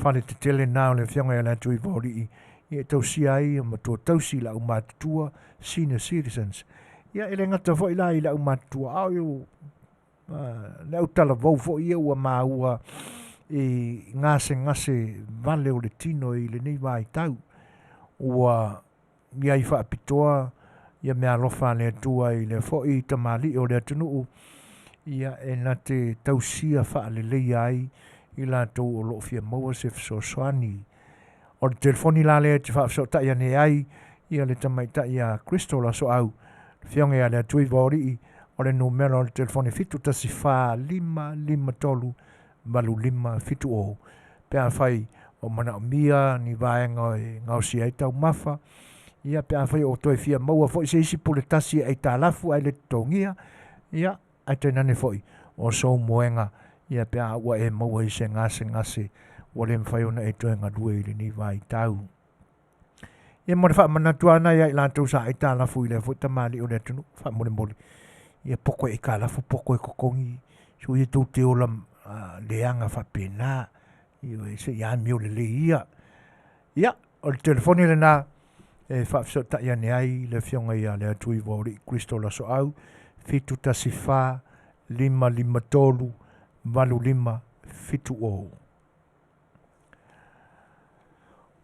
whale te tele nā o le whianga ia le atui vaori i e tausi ai o matua tausi la au mātutua senior citizens ia ele ngata fo i la i la au mātutua au i le au tala vau fo i ua māua i ngase vale o le tino i le nei vai tau ua ia i whaapitoa ia mea lofa le atua i le fo i tamali o le atunuu ia e na te tausia wha le lei ai i la tau o lo fia maua se Suasua o le telefoni la le te wha ta ia ne ai ia le tamaita ia Kristo la so au fionga ia le atui vaori i o le numero o le telefoni fitu tasi wha 553 5 fitu o pea whai o mana o mia ni vaenga e ngausi ai tau mawha ia pea whai o toi fia maua fo i se isi pule tasi ai tā lafu ai le tongia ia ai te nane fo o so moenga ia pea ua e maua i se ngase o le mwhai ona e toi ngadue i le ni vai tau ia mo le wha manatuana ia i lantou sa ai tā lafu i le fo tamali o le tunu wha mole ia poko e ka lafu poko e kokongi so ia tau te ola leanga whapena i se ia mio le ia o le telefoni le nā e whaafso ta ia ne ai le fionga ia le atui vaori Kristo la so au fitu tasi wha 553 5 fitu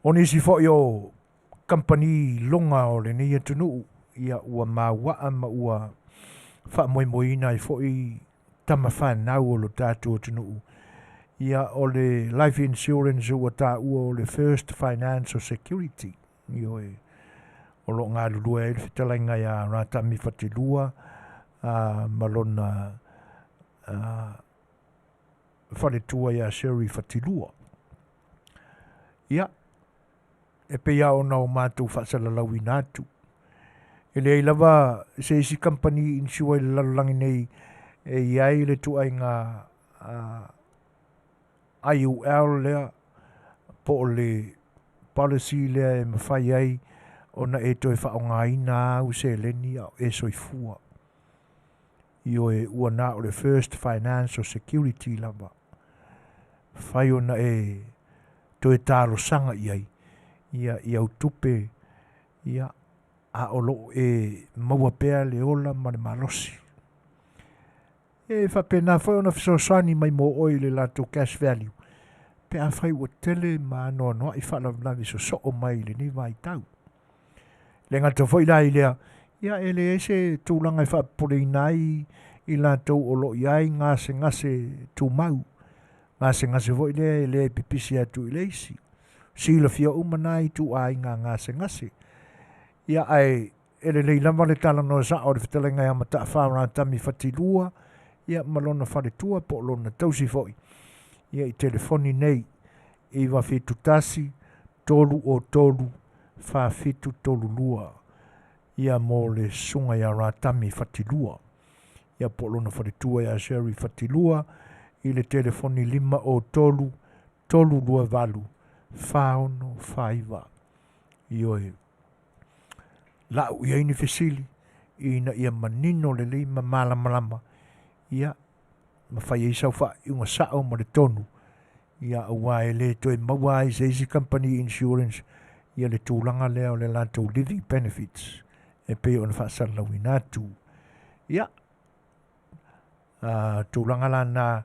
o nisi fo i company longa o le nei atunu ia ua mawaa ma ua whaamoimoina i fo i tama whanau o lo tātua tunu. Ia o le life insurance ua tā ua o le first financial security. I o lo ngā lulua e Fetalaiga ia rātami whatilua malona whaletua ia seri whatilua. Ia e peia ona o mātou whaasalalau i nātu. E le lava se isi company insua i le lalangi nei e iai le tuai ngā IUL lea po o le policy lea e mawhai ai ona e toi whaongaina au se leni au e soifua. Io e ua nā o le First Financial Security lava. Whai ona e toi tālo sanga iai. Ia au tupe ia a olo e maua pea le ola ma le malosi. E whapena whai ona fisosani mai mo oi le lato cash value. Pe a whai ua tele ma anoa noa i whalavi so o mai le ni vai tau. Le ngata whai lai lea, ia e le ese tūlanga i whapore nai i lato olo iai ngase tū mau. Ngase voi lea e le pipisi atu i leisi. Sila fia umanai tu ai ngase. Ia ai ele lei lama le tala no sa o le Fetalaiga ia mata whaara tami whatilua. Ia malona wharetua po lona tausi foi. Ia i telefoni nei i wawhitu tasi tolu o tolu whawhitu tolu lua. Ia mo le sunga ia rātami whatilua. Ia po lona wharetua ia Sherry whatilua i le telefoni 5 o tolu lua valu. Whaono whaiva. Ioe. Lau ia ini fesili. Ina ia manino le lima malama. Ia. Mawhai e sauwha i unga sao ma le tonu. Ia awa e le toi maua i Easy Company Insurance. Ia le tūlanga lea o le lantou living benefits. E pe o na whaasalau i nātu. Ia. Tūlanga lana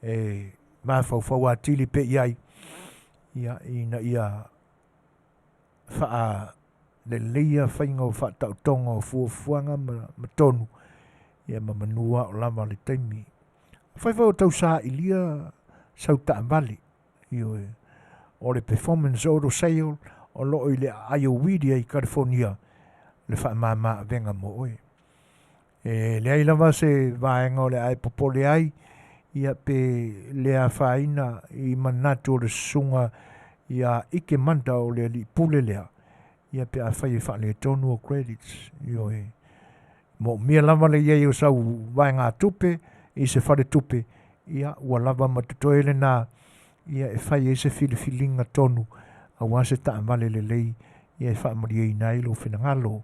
e mawhau atili pe iai. Ia ina ia wha le leia whainga o wha tautonga o fuafuanga ma tonu. Ia ma Manua o lama le taimi. Whaiwhau tau sa ilia sau taambali. Ioe o le performance auto sale o loo i le Afiafi i California. Le wha mama venga mo oe. Le ai lava se vaenga o le ai popole ai. Ia pe lea whaina i manatu o le sunga ia ike manta o le li pule lea. Ia pe a whai wha le tonu o credits. Ioe. Mo mia lava le iei o sau vaenga tupe i se whare tupe. Ia ua lava matutoele nā. Ia e whai e se filifilinga tonu. A wase ta amale le lei. Ia e wha maria i nai lo whenangalo.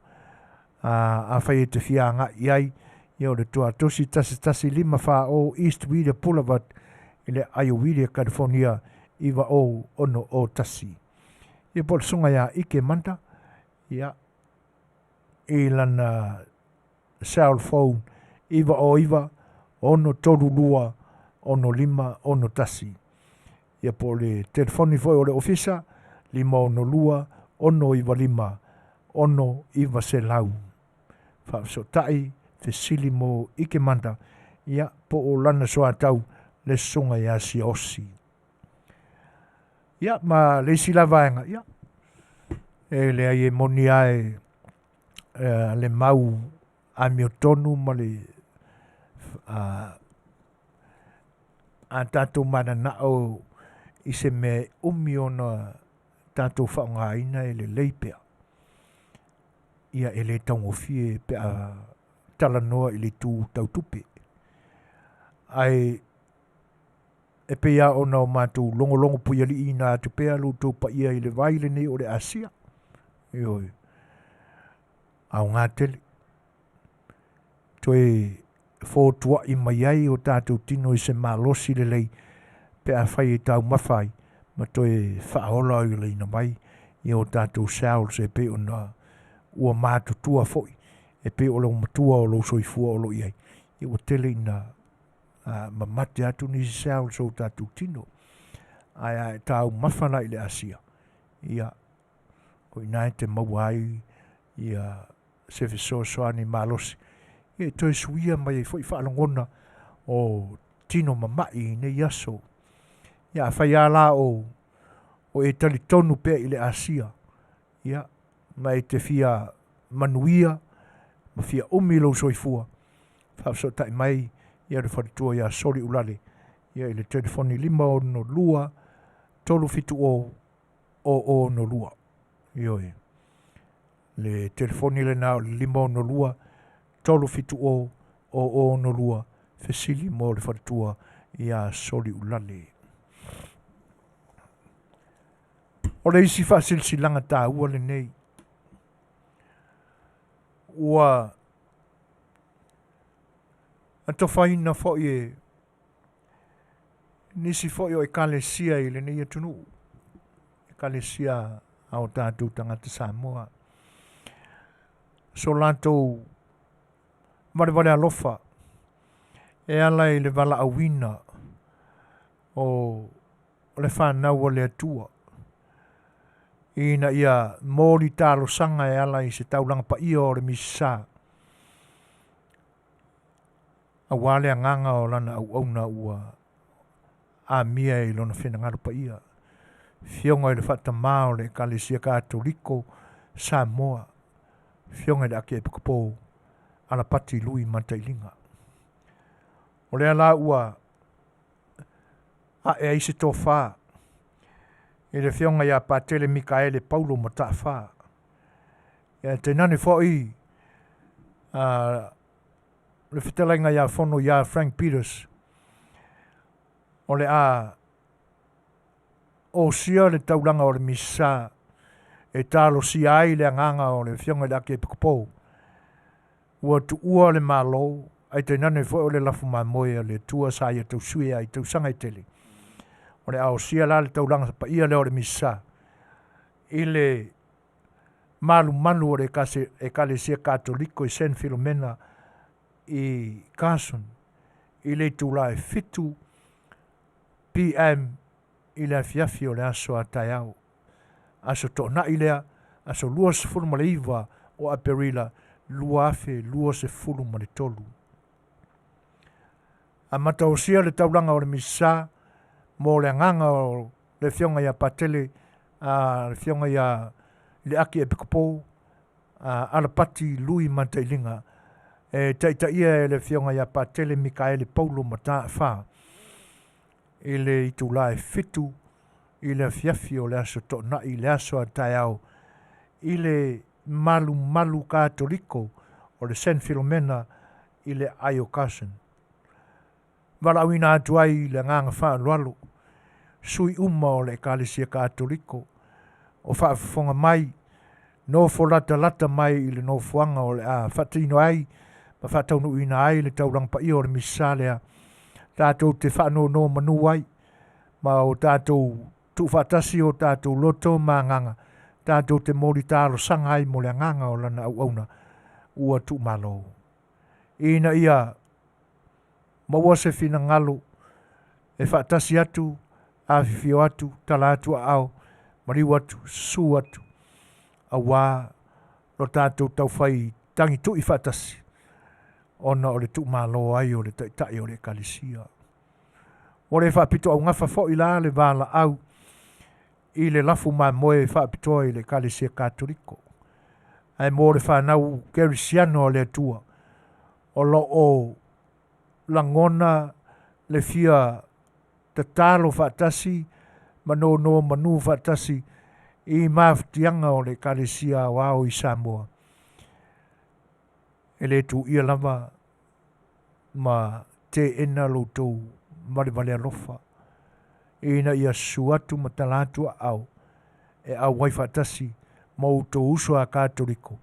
A whai e te whianga iai. Ia o le toa tosi tasi 5 wha o East Wheeler Boulevard i le Afiafi California iwa o ono o tasi. Ia po le sunga ia ike manta. Ia i lana cell phone iwa ono tolu lua ono 5 ono tasi. Ia po le telefoni foi o le ofisa 5 ono lua ono iwa 5 ono iwa se lau. Wha tai fesili mo ike manta. Ia po o lana soa tau le sunga ia si osi. Ia ma le sila vaenga. Ia. E le ai e moni ai le mau a miotonu ma le a tātou mana nao i se me umiona tātou whaongaina e le leipea. Ia e le taungofie pe a talanoa i le tū tautupe. Ai e pe ia ona o mātou longo puia li i nā tupea luto pa ia i le vaile nei o le Asia. Ioi. Au ngā tele. Toi fōtua i mai ai o tātou tino i se malosi le lei pe a whai e tau mawhai ma toi whaola i le ina mai i o tātou sales e pe o na ua mātutua foi e pe o lau matua o lau soifua o lo iai. I o tele ina mamate atu ni sales o tātou tino. Ai tau mawhana i le Asia. Ia ko ina te mawai ia se fesoasoani malosi. Ia toi suia mai foi whaalongona o tino mamai ne yaso. Ia whai ala o e tali tonu pea i le Asia. Ia mai te fia Manuia ma fia umilo soifua. Whaafso tai mai ia le wharitua ia sori ulale. Ia i le telefoni 5 ono lua tolu fitu o no lua. Ioi. Le telefoni le nao 5 ono lua tolu fitu o no lua. Fesili mo le wharitua ia sori ulale. O le isi whaasilsilanga tā ua le nei. Ua atawhaina fo e nisi fo o ekalesia i le nei atunu. Ekalesia au tātou tangata Samoa. So lātou marewale alofa e ala i le wala awina o le whanau o le atua. Ina ia mōri tālo sanga e ala i se taulanga pa ia o le misa. A wale a nganga o lana au auna ua a mia i lona whenangaro pa ia. Fionga i le whatamā o le Kalesia Katoliko Samoa. Fionga i le ake e pukapo ala pati lui mantailinga. O le ala ua a e aise tō whaa. I le fionga ia patele Mikaele Paulo mata whaa. Ia te nane fōi le Fetalaiga ia fono ia Frank Peters. O le a o sia le taulanga o le misa e talo si ai le anganga o le fionga le ake pukapo. Ua tu ua le malo ai te nane fōi o le lafu mamoe le tua sa ia tau sui ai tau sanga i tele. O le au sia la le taulanga pa ia le o le misa. I le malu o le Ekalesia Katoliko i San Filomena i Carson. I le tula e fitu PM i le Afiafi o le aso a taiao. Aso to na i lea, aso lua se fulu ma le iwa o aperila, lua afe, lua se fulu ma le tolu. A mata o sia le taulanga o le misa, mo le nganga o le fionga ia patele, le fionga ia le aki e pikapo, ala pati lui mantailinga, e taita ia le fionga ia patele Mikaele Paulo mata wha, i le itula e fitu, i le Afiafi o le aso tona, i le aso a taiao, i le malu Katoliko, o le San Filomena, i le Ayo Carson. Wala wina atuai le nganga wha lualo, sui uma o le Kalesia Katoliko, o whaafonga mai, no fo lata mai i le no fuanga o le a whatino ai, ma whataunu ina ai le taurang pa i o le misalea, tātou te whano no manu ai, ma o tātou tu whatasi o tātou loto ma nganga, tātou te mori tālo sangai mo le nganga o lana au auna, ua tu malo. Ina ia, maua se fina ngalo, e whatasi atu, awhiwhio atu, tala atu a au, mariu atu, su atu, a wā, lo tātou tau whai tangi tu i whatasi, ona o le tu malo ai o le taitai o le Kalesia. O le whapito au ngawha fo i la le wala au, i le lafu mai moe whapito i le Kalesia Katoliko. Ai mo le whanau Garciano o le atua, o lo o langona le fia tatalo whatasi, manu whatasi, i maftianga o le Kalesia wao i Samoa. E le tu ia lava ma te ena loutou marivale alofa. Ina ia suatu ma talatu au, e au wai whatasi ma uto uso a Katoliko,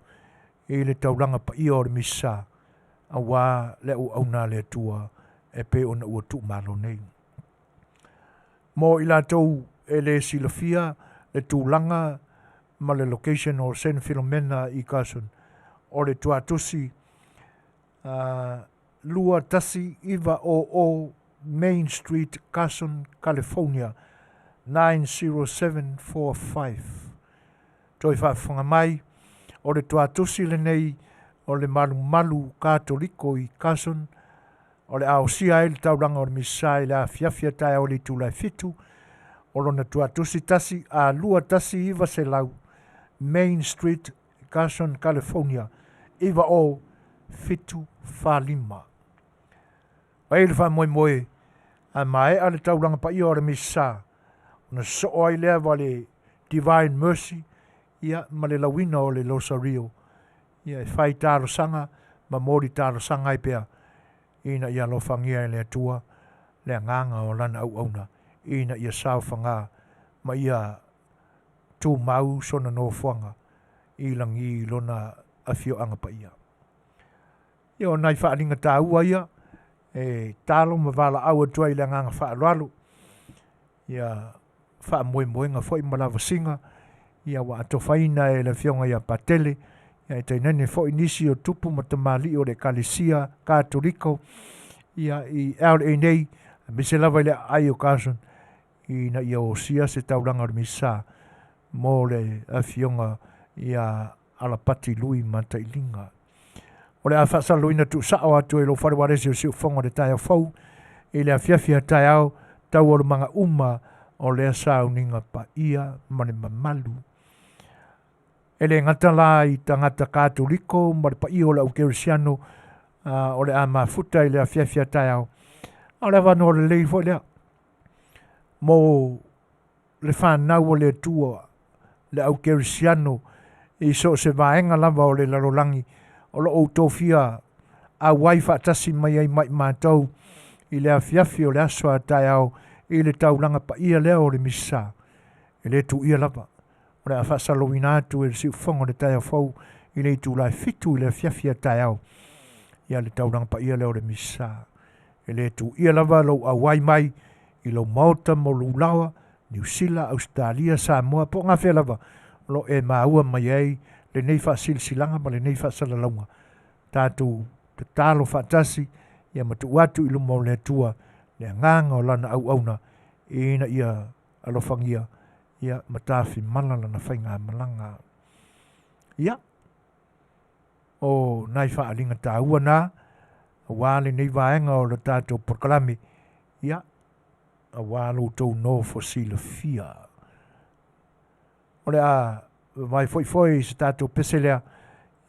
e le tauranga pa ia o le misa, a wā le u auna le tua, e pe ona ua tu malo nei. Mo ila tau e le silafia, le tūlanga ma le location o San Filomena i Carson, o le tuatusi lua tasi iwa o Main Street, Carson, California, 90745. Toi whaafunga mai, o le tuatusi le nei, o le malu Katoliko i Carson, o le aosia e le tauranga o le misa i le Afiafi tai o le tūlai fitu, o lona tuatusi tasi a lua tasi iwa se lau, Main Street, Carson, California, iwa o fitu whalima. Wai le wha moe, a mai a le tauranga pa i o le misa, ona so ai lea wale Divine Mercy, ia ma le lawina o le Losario, ia e whai tāro sanga, ma mori tāro sanga i pea, ina ia lofangia e le atua, le nganga o lana au auna, ina ia sauwhanga, ma ia tū mau sona no fuanga I langi lona Afioanga pa ia. Ia o nai whaalinga tā ua ia, e tālo ma wala au atua I le nganga whaaloalo. Ia wha moe ngā malawa singa, ia wa atofaina e le fionga ia patele, ia e tainene foi nisi o tupu ma tamali o le Garcia, Katoliko, ia I LNA, mise lava le ai o Carson, I na ia o sia se tauranga o misa, mo le afionga ia alapati lui matailinga. O le awhasaloina tu sao atu e lo wharewaresi o siu whonga le tai au fau, I le Afiafi a tai au, tau o le manga uma o le asauninga pa ia mane mamalu. E le ngata la I tangata Katoliko, ma le pa ia o le aukerisiano, o le ama futa I le Afiafi a tai au. O le wano le lei fo lea. Mo le whanau o le tua, le aukerisiano, I so se vaenga lava o le larolangi, o lo autofia a waifa tasi mai ai mai mātou, I le Afiafi o le aswa tai au, I le taulanga pa ia lea o le misa, I le tu ia lava. O le awhasalowina atu e le siu whongo le tai au fau, I le tu lai fitu I le Afiafi a tai au, ia le taulanga pa ia lea o le misa. I le tu ia lava lo a wai mai, I lo Malta mo Lulawa, New Zealand, Australia, Samoa, po ngā whea lava, lo e maua mai ei, le nei whaasilsilanga ma le nei whaasalalonga. Tātou te tālo whaatasi, ia matu watu I lumo le tua, le nganga o lana au auna, ina ia alofangia, ia matafi malala na whainga malanga. Ia, o nai whaalinga tā ua nā, wāle nei vaenga o le tātou proklami, ia, a wālo tau no fosila fia. O le a mai foi se tātou peselea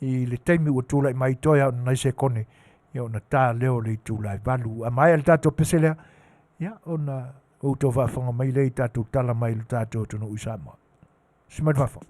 I le teimi ua tūlai mai toia o nai se kone ia o na tā leo le tūlai valu. A mai le tātou peselea ia o na outou whaafonga mai le tātou tala mai le tātou tono usama. Simai whafo.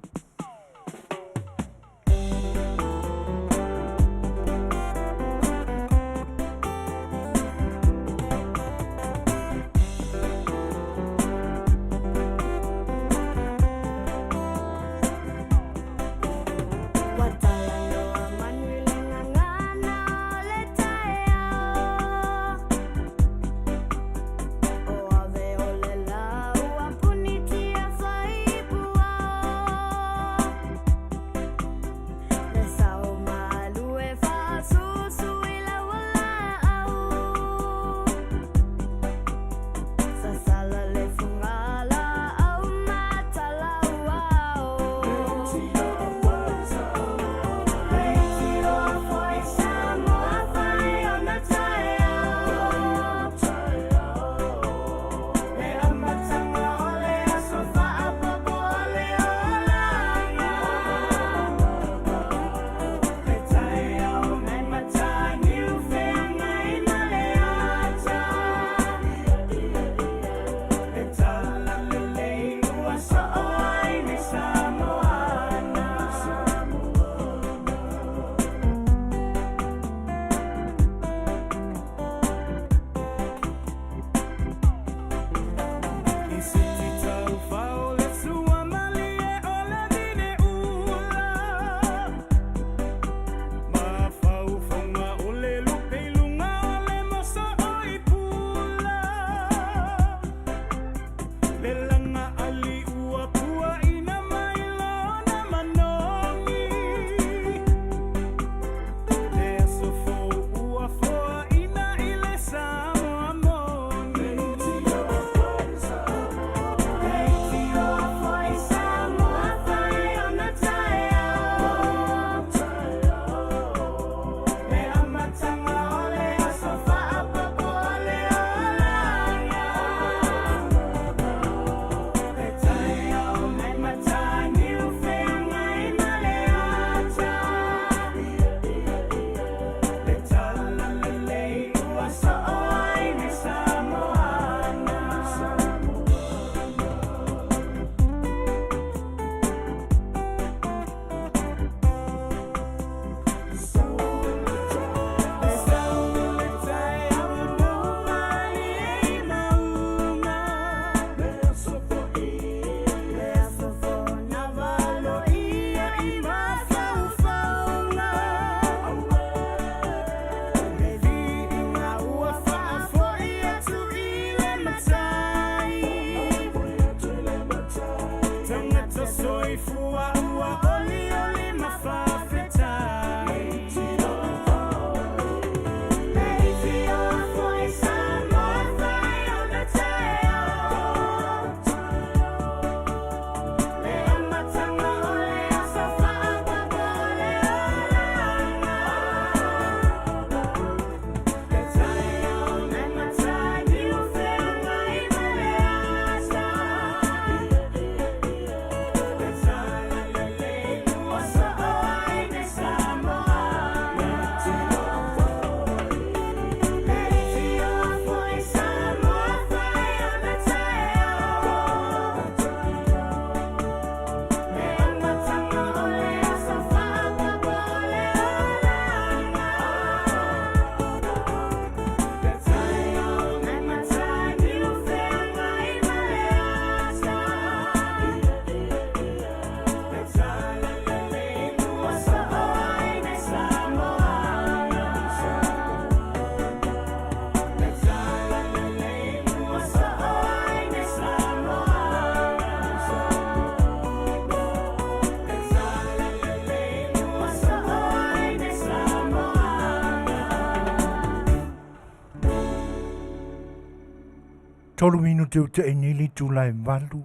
Tolu minuti o te enili tūlai walu.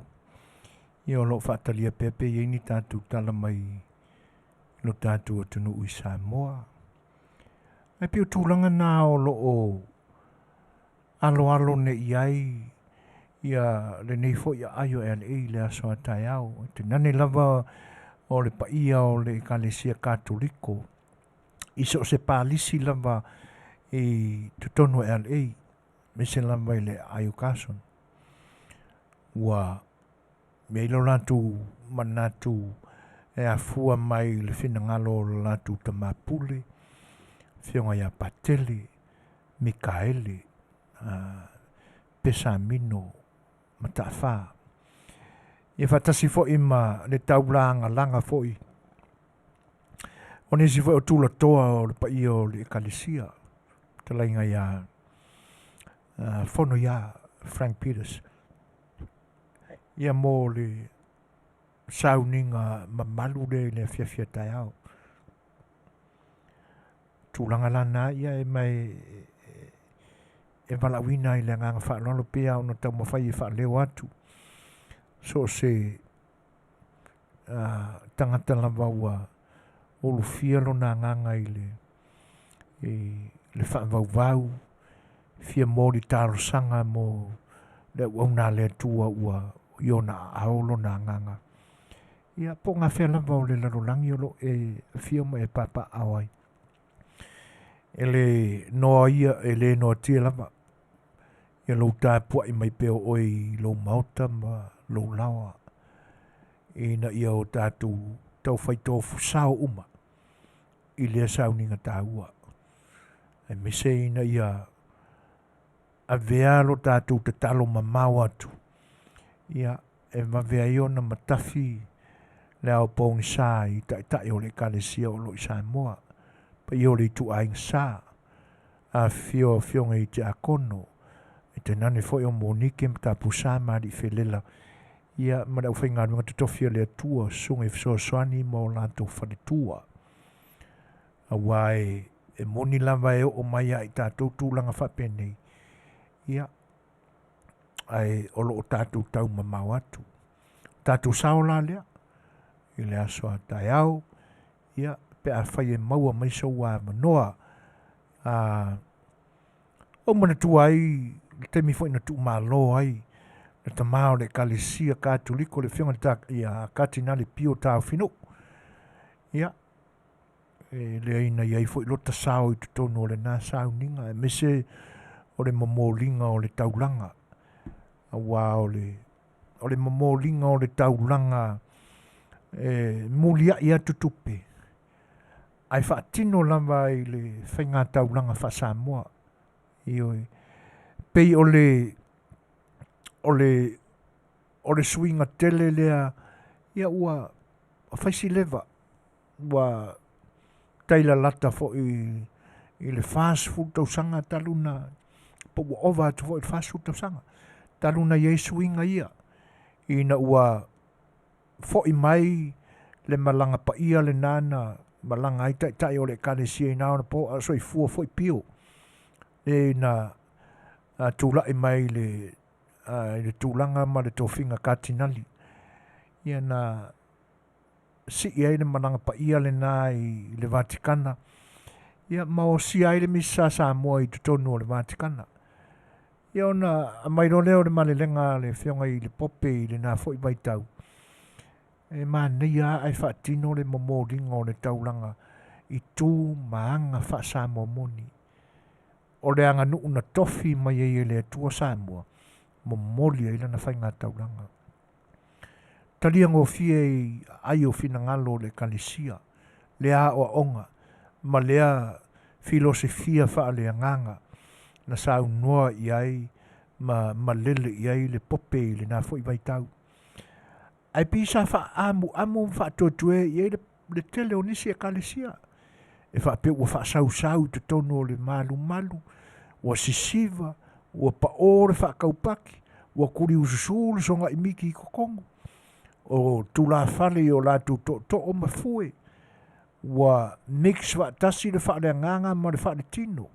I o lo whaatalia pepe i ni tātou tala mai lo tātou atunu ui Samoa. Ai pio tūlanga nā o lo o alo ne iai ia le nei fo ia aio e le le aso atai au. Te nane lava o le paia o le Garcia Katoliko. Iso se pālisi lava i tutono e le me se lava i le aio Carson. Ua me ilo latu manatu e a fua mai le finangalo o latu tamapule, fionga ia patele, Mikaele, Pesamino, Matafa. Ia fatasi fo ima le taulanga langa fo i. O nesi fo o tula toa o le pai o le Garcia. Talainga ia fono ia Frank Peters. Ia mo le sauninga mamalu le Afiafi tai au. Tūlanga lana ia e mai e walawina i le nganga whaalolo pia o na tau mawhai e whaaleo atu. So se tangata lava ua olu fia lo na nganga i le whaavau fia mo li taro sanga mo le wauna le tua ua iona aolo na nganga. Ia po ngā whea lava o le larolangi o lo e fia mo e papa awai. E le noa ia e le noa tia lava. Ia lo tāpua i mai peo oi lo mauta ma lo lawa. E na ia o tātou tau whaitofu sao uma. I lea sauninga tāua. E me se ina ia a vea lo tātou te talo mamau atu. Ia e mawea iona matafi le au pōngi sā i tai o le Garcia o lo i Samoa. Pa i o le tu aing sā. A fionga i te akono. E te nane fo i o monike mta pusā mari whelela. Ia mana u whainga runga te tofia le atua sunga i Suasua mo lantou wharetua. A wae e moni lava e o mai a i tātou tūlanga whapenei. Ia ai o lo o tātou tau mamau atu. Tātou saola lea. I le aso a tai au. Ia pe a whai e maua mai sa ua manoa. O mana tu ai, te mi fwoi na tu malo ai. Na ta mao le Garcia Katoliko le whionga tak ia katina le pio tau whino. Ia. Le aina iai fwoi lota sao i tutono le nā sao ninga. E mese o le mamolinga o le taulanga. A wā o le mamolinga o le taulanga. Mulia ia tutupe. Ai whaatino lava i le whainga taulanga wha Samoa. Ioi. Pei o le swinga tele lea. Ia ua whaisi leva. Ua taila lata fo i le fast food tausanga taluna. Po ua ova atu fo i fast food tausanga. Taluna iei swinga ia. Ina ua fo'i mai le malanga pa ia le nana malanga ai tai o le kalesia ina ona po a soifua fo'i pio e na tūlai mai le tūlanga ma le tōwhinga katinali ia na si ai le malanga pa ia le nā i le Vatikana ia mao si ai le misa Samoa i tutonu o le Vatikana ia ona mairo leo le malelenga le whionga i le pope i le nā fo'i baitau e nei a ai whaatino le momoringa o le taulanga i tū maanga wha Samoa moni o le anga nuu na tofi mai e le atua Samoa momoli ai lana whainga taulanga talia ngō fie i ai o fina ngalo le kalesia le a o onga ma lea filosofia wha le nganga na sa unua i ai ma lele i ai le pope i le nā fo'i baitau ai pisa wha amu wha totue i ai le tele o nisi e kalesia e wha pe ua wha sau te tono o le malu ua sisiva ua paore wha kaupaki ua kuri ususulu songa i miki i kokongo o tula fale o la tu to o mafue ua mix wha tasi le wha le nganga ma le wha le tino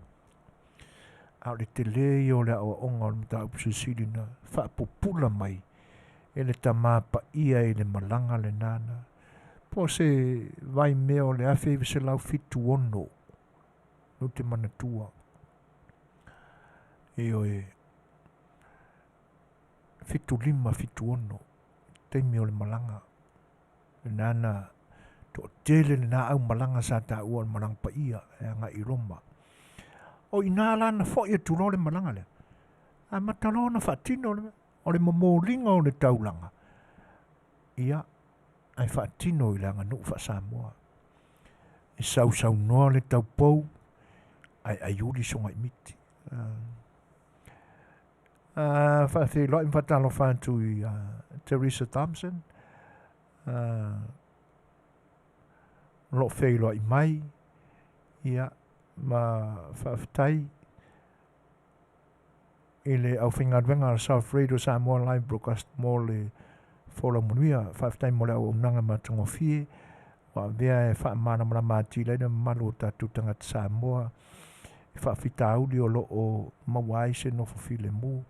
au le tele i o le o onga o le mta upsisili na wha popula mai e le tamapa ia e le malanga le nana po se vai meo le Afiafi se lau fitu ono no te manatua e o e fitu lima fitu ono te meo le malanga le nana to tele le na au malanga sa ta ua le malanga pa ia e anga i Roma o ina lana fo ia tulo le malanga le a matalona fatino le o le momolinga o le taulanga ia ai fatino i langa nu fa Samoa e sau noa le taupou ai ayuri songa i miti fa te lo in fatalo fantu i Teresa Thompson lo feilo i mai ia ma faafetai i le aufaigaluega a le South Radio Samoa Live Broadcast mo le fola Manuia faafetai mo le auaunaga ma tagofie ua avea e faamanamalama atili ai le mamalu o tatou tagata Samoa e faafitauli o loo maua ai se nofo filemu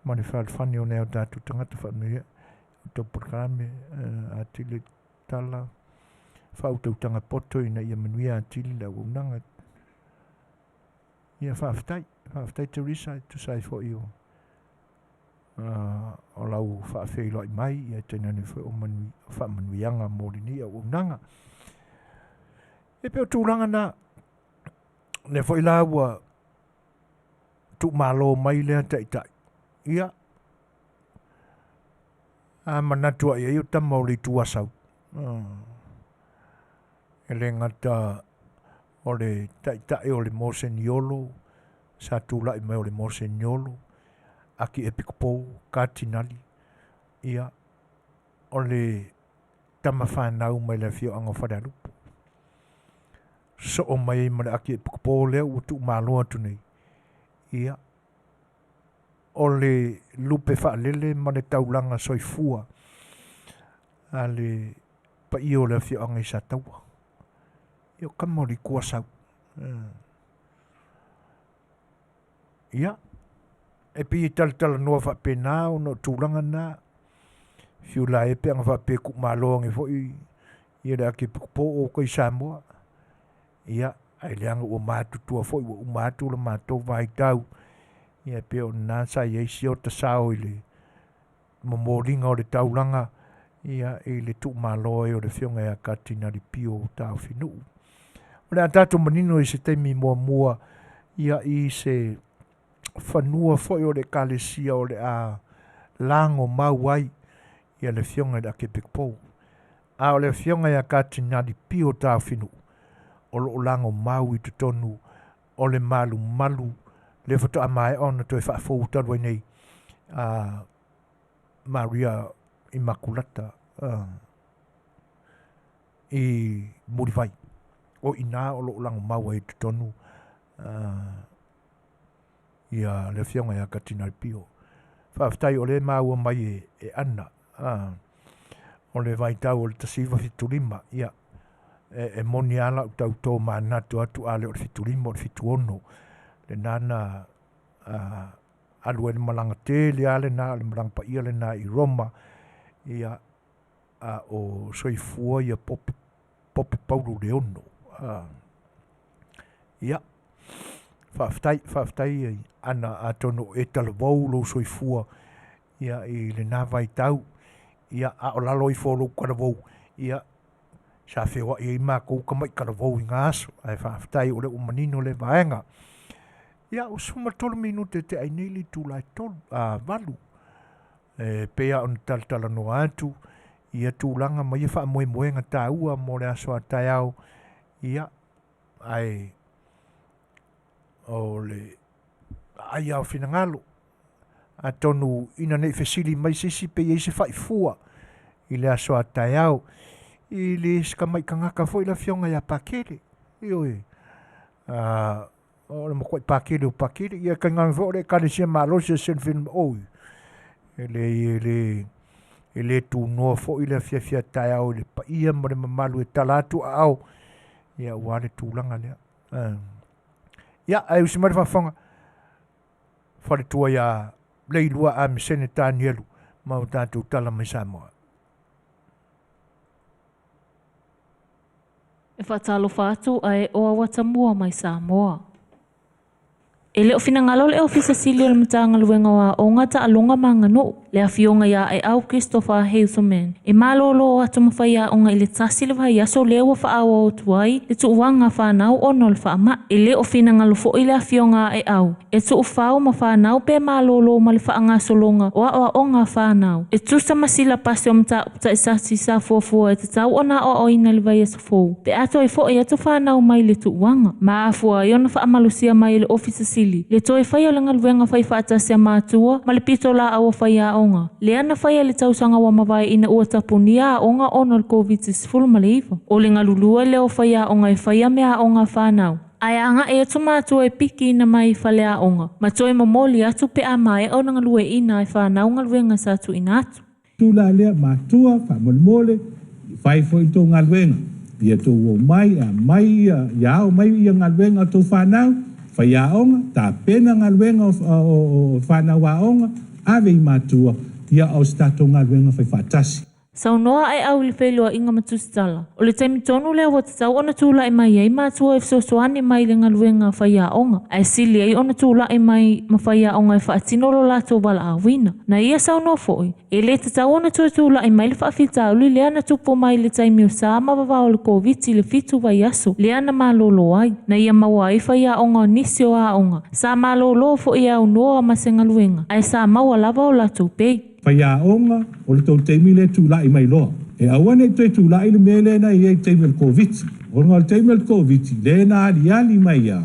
ma le falefani o lea o tatou tagata faamanuia o topokalame atili tala fautautaga poto ina ia manuia atili le auaunaga ia faafetai Teresa tusai fo'i o lau faafeiloa'i mai ia tainani foi o faamanuiaga mo lini auaunaga e pe o tulaga na le fo'i la ua tu'umālō mai lea taʻitaʻi ia manatu ai ai o tama o le ituasau e le gata o le taʻitaʻi o le moseniolo sa tulaʻi mai o le moseniolo aki e pikopou katinali ia o le tama fanau mai le afioaga o falealupu so'o mai ai ma le aki e pikopou lea ua tu'umālo atu nei ia o le lupe fa'alele ma le taulaga soifua a le paia o le afioaga i sa taua ia o kama o le ikuasau ia e pi talatala fa'apena ona o tulaga na fiula e pe anga fa'ape ku'umāloagi fo'i ia le ake pikopou o kai Samoa ia ai leanga ua mātutua fo'i ua uma atu le mātou vaitau ia pe o nā sa i eisi o tasao i le momolinga o le taulaga ia i le tu'umālo ai o le fionga e akatina li pio o tāo finuu o le a tātou manino i se taimi muamua ia i se fanua fo'i o le kalesia o le a lango mau ai ia le fionga i le ake pikopou a o le fionga i akatina li pio o tāo finuu o lo lango mau i tutonu o le malu le foto amae ona toi whaafou ai nei Maria Immaculata i Muriwai o ina o lo lango mau i tutonu ia le fionga ia katina pio whaafetai o le maua mai e ana o o le vaitau o le tasiva fitulima ia e moni ala o tautō manatu atu ale o le fitulima o le fituono le nana alu e le malanga te le ale na le malanga pa ia le na i Roma ia o soifua ia popi paulu le ono ia whaftai ana atono e talavou lo soifua ia i le nā vaitau ia o lalo i fōlou karavou ia sa whewa i mākou kamai karavou i ngā aso ai whaftai o le umanino le vaenga ia o suma 3 minute te ai nili tūlai valu pea on talatala no atu ia tūlanga mai e wha moenga tā ua mo le aso a tai au ia ai o le ai au finangalo a tonu ina nei fesili mai sisi pe i se whaifua i le aso a tai au i le skamai kangaka fo i la fionga ia pakere ioi o le makwai pakere o pakere ia ka ngang fo le kare sia malosia sen film oi e le tu noa fo i le fia tai au le pa ia mo le mamalu e talatu au ia ua le tūlanga lea ia ai usi mare whafonga whare tua ia leilua a mesene tānielu mau tātou tala mai Samoa. E whatalo whātu ai o awatamua mai Samoa. E leo finangalo le ofisa silio le matanga luenga wa o ngata alonga mangano le afionga ya ai au Christopher Hazelman. E malolo atu mawhaia o nga ile tasi le whai aso leo wa awa o tuai le tu uanga whanau o nol whaama. E leo finangalo fo ile afionga ai au. E tu ufau ma whanau pe malolo ma le whaanga solonga o awa o nga whanau. E tu samasila pasi o mta upta isasi sa fuafua e te tau ona o ina le vai aso fou. Pe ato e fo e atu whanau mai le tu uanga. Ma afua iona whaamalusia mai le ofisa silio. Le toe whaia le ngaluenga whai whaatasia mātua, ma le pito la awa whaia aonga. Le ana whaia le tausanga wa mawai ina ua tapuni a aonga ono le COVID-19 ma le iwa. O le ngalulua leo whaia aonga e whaia mea aonga whanau. Ai anga e atu mātua e piki ina mai whale aonga. Ma toe mamoli atu pe a mai au na ngalue ina e whanau ngaluenga sa atu ina atu. Tula lea mātua, whamolmole, whai fo i tō ngaluenga. Ia tō o mai, a mai, ia o mai i ngaluenga tō whanau. Whaia onga, tā pena ngaluenga o whanau a onga, ave i mātua, ia au stato ngaluenga whai whatasi. Sau noa ai au Le Fai'oa inga matusitala. O le taimi tonu lea wa tatau ona tūla i mai ei mātua e fsosoani mai le ngaluenga whaia onga. Ai sili ei ona tūla i mai ma whaia onga e whaatino lo lato wala awina. Na ia sau noa foi. E le tatau ona tūla i mai le whaafita uli lea na tupo mai le taimi o saa mawawao le COVID le fitu vai aso. Lea na malolo ai. Na ia maua i whaia onga nisi o a onga. Sa malolo fo ia au noa ma se ngaluenga. Ai sa maua lava o lato pei. Whaia onga, o le tau teimi le tūla i mai loa. E awane toi tūla i le mele na i e teimi le COVID. O ngā le teimi le COVID, le na ali mai ia.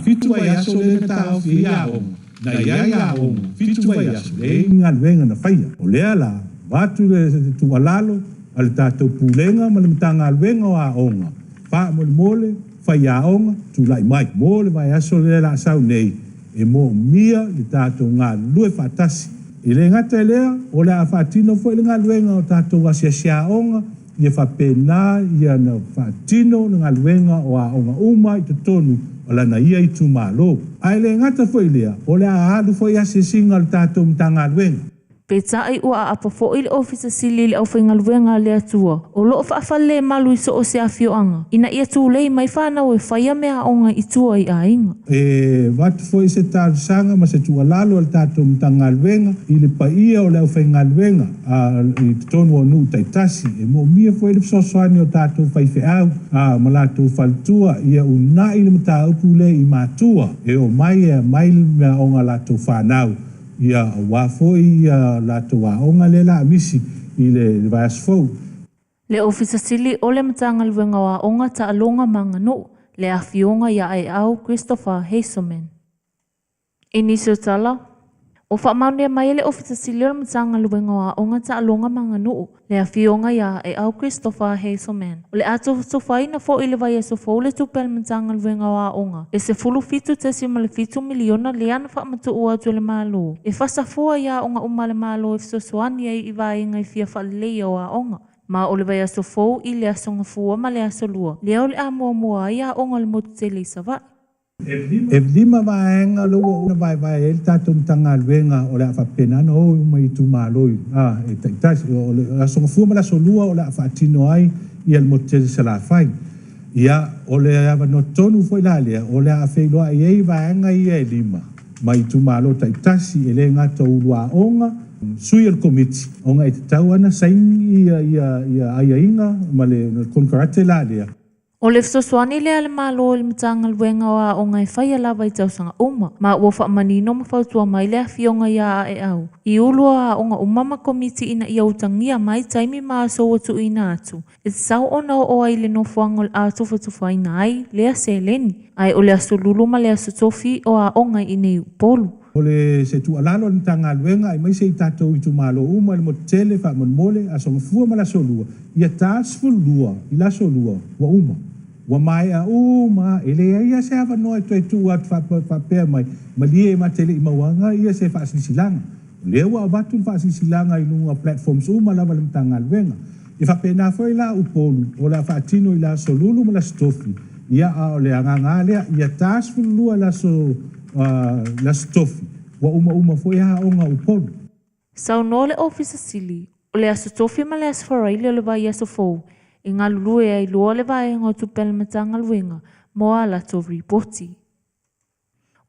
Fitu vai aso le tau fi ia onga. Na ia onga, fitu vai aso. E ngā luenga na whaia. O lea la, watu le tu alalo, ale tātou pūlenga, ma le mtanga luenga o a onga. Wha mole, whaia onga, tūla i mai. Mole vai aso le la sau nei. E mo mia le tātou ngā lue whatasi. I le ngata lea, o le a whaatino fo i le ngā luenga o tātou asia onga, ia whapena, ia na whaatino le ngā luenga o a onga uma i te tonu, o la na ia i tu malo. Ai le ngata fo i lea, o le a alu fo i asia singa le tātou mta ngā luenga. Peta ai ua apa fo i le ofisa sili le au whainga luenga le atua. O loo whaafale malu i so o se afioanga. Ina ia tū lei mai whanau e whaia mea onga i tua i a inga. Watu fo i se tātou sanga ma se tua lalo al tātou mta ngā luenga. I le paia o le au whainga luenga. I tonu o nu taitasi. E mo mia fo i le psosoani o tātou whaife au. Ma lātou whaltua ia una i le mta upu le i mātua. E o mai e mai mea onga lātou whanau. Ia wafo i lato wa onga le la misi i le vas fo. Le ofisa sili o le matanga luenga wa onga ta alonga manga no le afionga ia ai au Christopher Hazelman. Inisio tala. O whaamaunia mai le ofisa sili o le matanga luenga wa onga ta alonga manga no le afionga ia ai au Christopher Hazelman. O le ato sofaina fo i le vai aso fo le tupel matanga luenga wa onga. E se fulu fitu tesi ma le fitu miliona le ana whaamatu ua tu le malo. E fasafua ia onga uma le malo e fsosoani ai i vai ngai fia whalileia o a onga. Ma o le vai aso fou I le aso ngafua ma le aso lua. Lea o le a mua ia o ngale motu te le savai. E lima vaenga lua una vai el tato tanga luenga o le whapena no mai tu maloi. E taitasi o le aso ngafua ma le aso lua o le whaatino ai I al motu te se la fai. Ia o le ava no tonu foi la lea o le a whailoa I ei vaenga I e lima. Mai tu malo taitasi e le ngata ulua onga sui al komiti. Onga e te tau ana sain ia inga ma le contractors la lea. O le fsoswani le ale malo le mtanga luenga wa o ngai whaia lava I tausanga uma. Ma ua wha manino ma whautua mai le awhionga ia e au. I ulua o nga umama komiti ina ia utangia mai taimi maa so watu ina atu. E sau ona o ai le nofuanga le atu whatuwha ina ai lea se leni. Ai o le aso lulu ma le aso tofi o a o ngai ine upolu. O le Setu alalo ni tanga luenga I mai se I tatou I tu malo uma le motele wha mole aso ngafua ma la solua. Ia taasfu lua I la solua wa uma. Wa mai a uma ele ia se ava no tu tu at fa pe mai malie ma tele I mawanga ia se fa sisilanga. Le wa watu fa sisilanga I nunga platforms uma la le tanga luenga. I fa pena foi la upolu o la fa tino I la solulu ma la stofi. Ia a le anga le ia taasfu lua la so la stofi. Wa uma foi ha onga upolu. Sau no le office sili, o le aso tofi ma le aso wharaili o le vai aso fou. I ngā lulu e ai lua le vai ngā tupele matanga luenga, moa la to ripoti.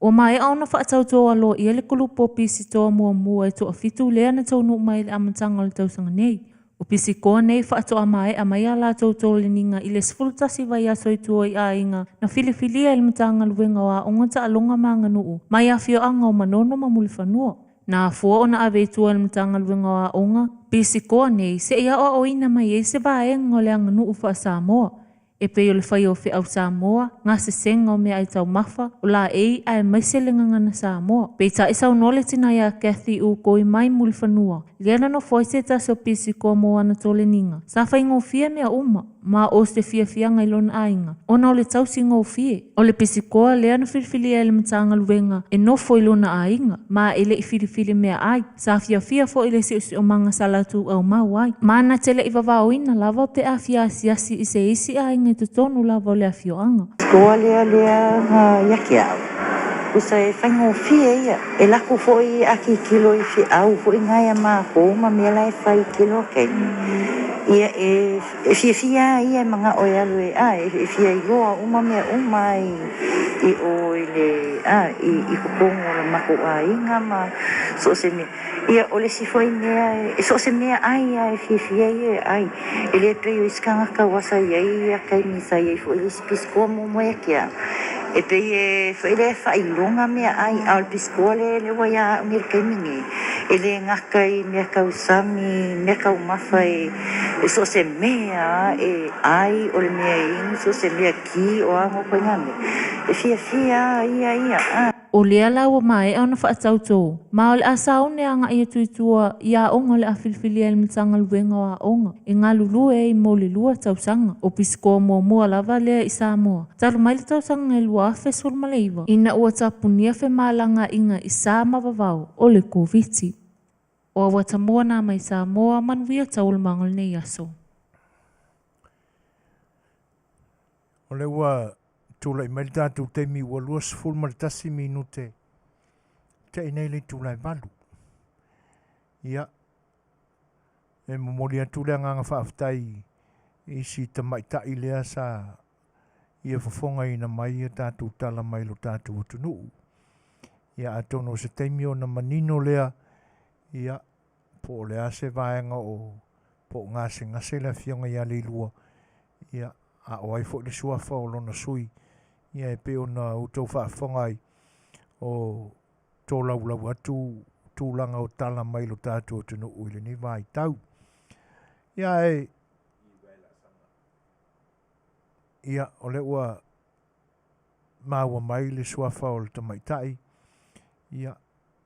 O mai au na whaatau toa alo I ele kulupo pisi toa mua e toa fitu lea na tau nuk mai le amatanga le tausanga nei. O pisi koa nei whaatoa mai a mai ala tau tau le ninga I le sfultasi vai aso I tua I a inga na filifilia ele matanga luenga wa o ngata alonga maanga nuu. Mai a fio anga o manono ma muli whanua. Na fua o na ave tua ele matanga luenga wa onga. Pisi koa nei se ia o ina mai e se vaenga o le anga nuu wha Samoa. E pe o le whai o whi au Samoa, ngā se senga o mea ai tau mawha, o la ei ai maise le ngangana Samoa. Pe ta isa unole tina ia Kathy u koi mai muli whanua. Liana no foi se ta so pisi koa mo ana tole ninga. Sa whai ngō fia mea uma, ma o se fia ngai lona ainga. Ona o le tausi ngō fie. O le pisi koa lea na whirwhili ele matanga luenga, e no foi lona ainga, ma ele I whirwhili mea ai. Sa fia fo ele si o manga salatu au mau ai. Ma na tele I vavao ina lava pe a fia siasi I se isi ainga te tonu lava o le afioanga. Koa lea yaki au. Usa e whaingo fia ia. E lako foi aki kilo I fi au. Foi ngai ma ko ma mela e whai kilo kei. Ia e fia ia mga oia lue. E fia I loa uma mea uma I o le I kupongo la mako a inga ma so se me. Ia ole si foi mea so se mea ai fia ia ai. Ele preo iskanga kawasa ia kai misa ia foi ispisko mo moia kia. E pe e foi le failonga mea ai al piskole le waya mirkemini. Ele ngakai mea kausami mea kaumafa e so se mea e ai o le mea ing so se mea ki o ango koingame. E fia ia. O lea la wa mai au na whaatau tō. Ma o le asau ne anga ia tuitua ia onga le awhilwhili ele mitanga luenga wa onga. E ngā lulu e I mole lua tausanga. O pisikoa mua lava lea I Samoa. Taru mai le tausanga e lua awhe sul maleiva. Ina ua tapunia whe malanga inga I Sama vavau o le koviti. O awa tamoa nā mai Samoa Manuia taul mangol nei aso. O le ua tula I mai tātou teimi ua lua sifuru ma le tasi minute. Te I nei le tula I malu. Ia. E momoli atu lea nganga whaaftai I si tamaitai lea sa ia Fofogaina mai ia tātou tala mai lo tātou atunuu. Ia atono se teimi o na manino lea. Ia. Po lea se vaenga o po ngase lea fionga ia le lua. Ia. A oai fo le suafa o lona sui. Ia e pe ona utou whaafongai o tō lau atu tūlanga o tala mai lo tātou tunu uile ni vai tau. Ia e ia o le ua maua mai le suafa o le tamaitai. Ia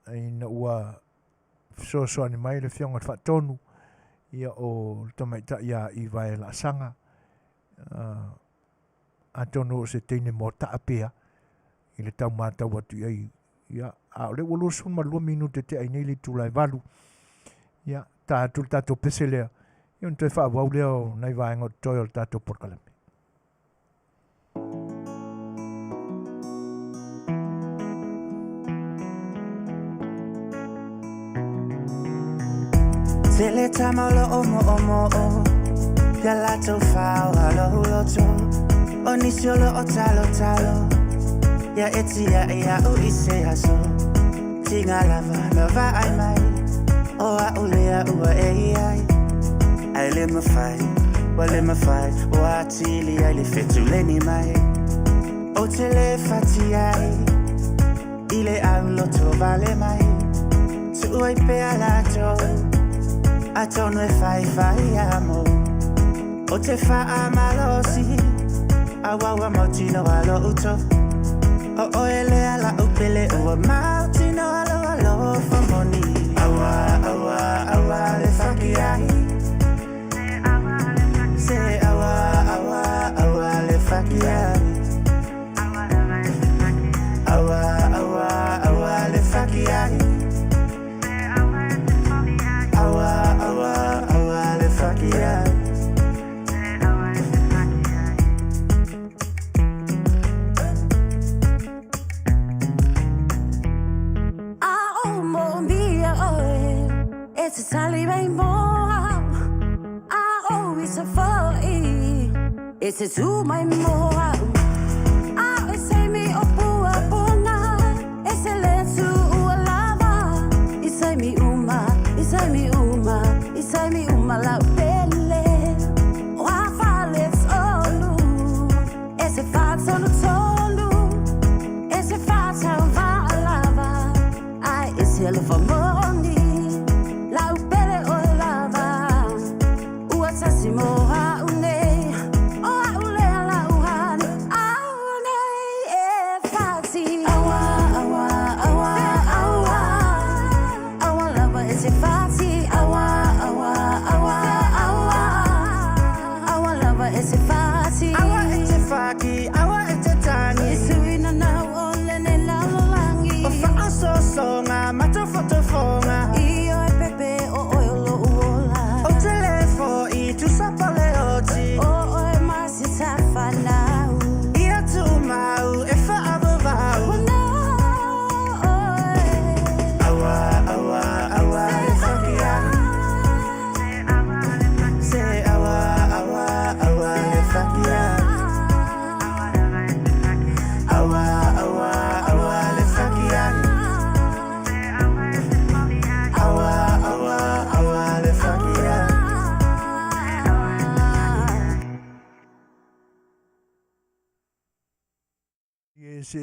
e na ua Suasua ni mai le fionga whaatonu. Ia o le tamaitai ia I vai la sanga. Atono se teine mo taapea I le tau mātau atu ai. Ia, a ole ua losun ma 2 minute te ai nei le tūlai walu. Ia, tātou pese lea. Ion te whaawau leo nei vaenga toi o tātou porkalame. Tele tamalo omo ya lato fao alo loto onisiolo otalo ya etia ya uise aso tinga lava ai mai o a ulea ua ai ai le mafai o atili ai le fetuleni mai o tele fatiai ile au loto vale mai tu ai pe alato Atono e fai amo O te fa amalosi Awawa mautino alo uto O ele ala upele Ua mautino alo famoni Awa le fakiai Se awa le fakiai Awa le fakiai Awa le fakiai It's a Taliban more. It's a 4E. It's a 2 my more. It's a me opuna. It's a letu lava. It's a me uma. It's a me uma. It's a me uma la pelle. Wafa let's all. It's a fat on the tolu. It's a fat on lava. It's a for money.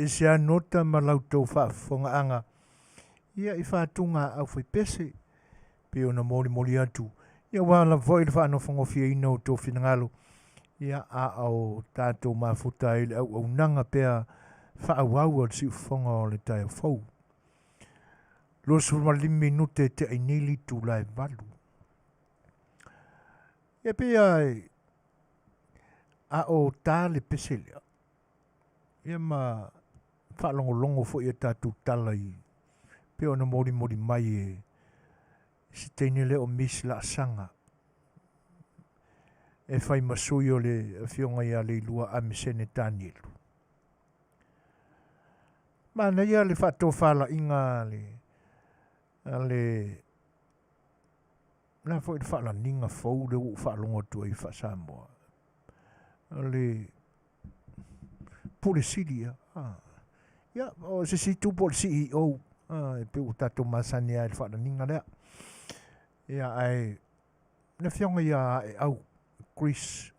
Se anota ma lautou whaafonganga. Ia I whātunga au whai pese. Pe ona mori atu. Ia wala voi le whaanofongo fia ino tō whinangalo. Ia au tātou mafuta ele au nanga pea whaawau al si ufonga o le tai fau. Losu malimi nute te ainili tu lai valu. Ia pea o tā le pese lea. Ia ma whaalongolongo fo ia tātou tala I. Pe ona mori mai si teine leo mis la sanga. E whai masui o le whionga ia le lua a mesene Danielu. Mana ia le whato whala inga le la fo I whala ninga fau le u whalongo tu I wha Samoa. Le polisilia. Ia, o se si tu pol CEO. E pe u tato masani ai whana ninga lea. Ia ai, na whionga ia au Chris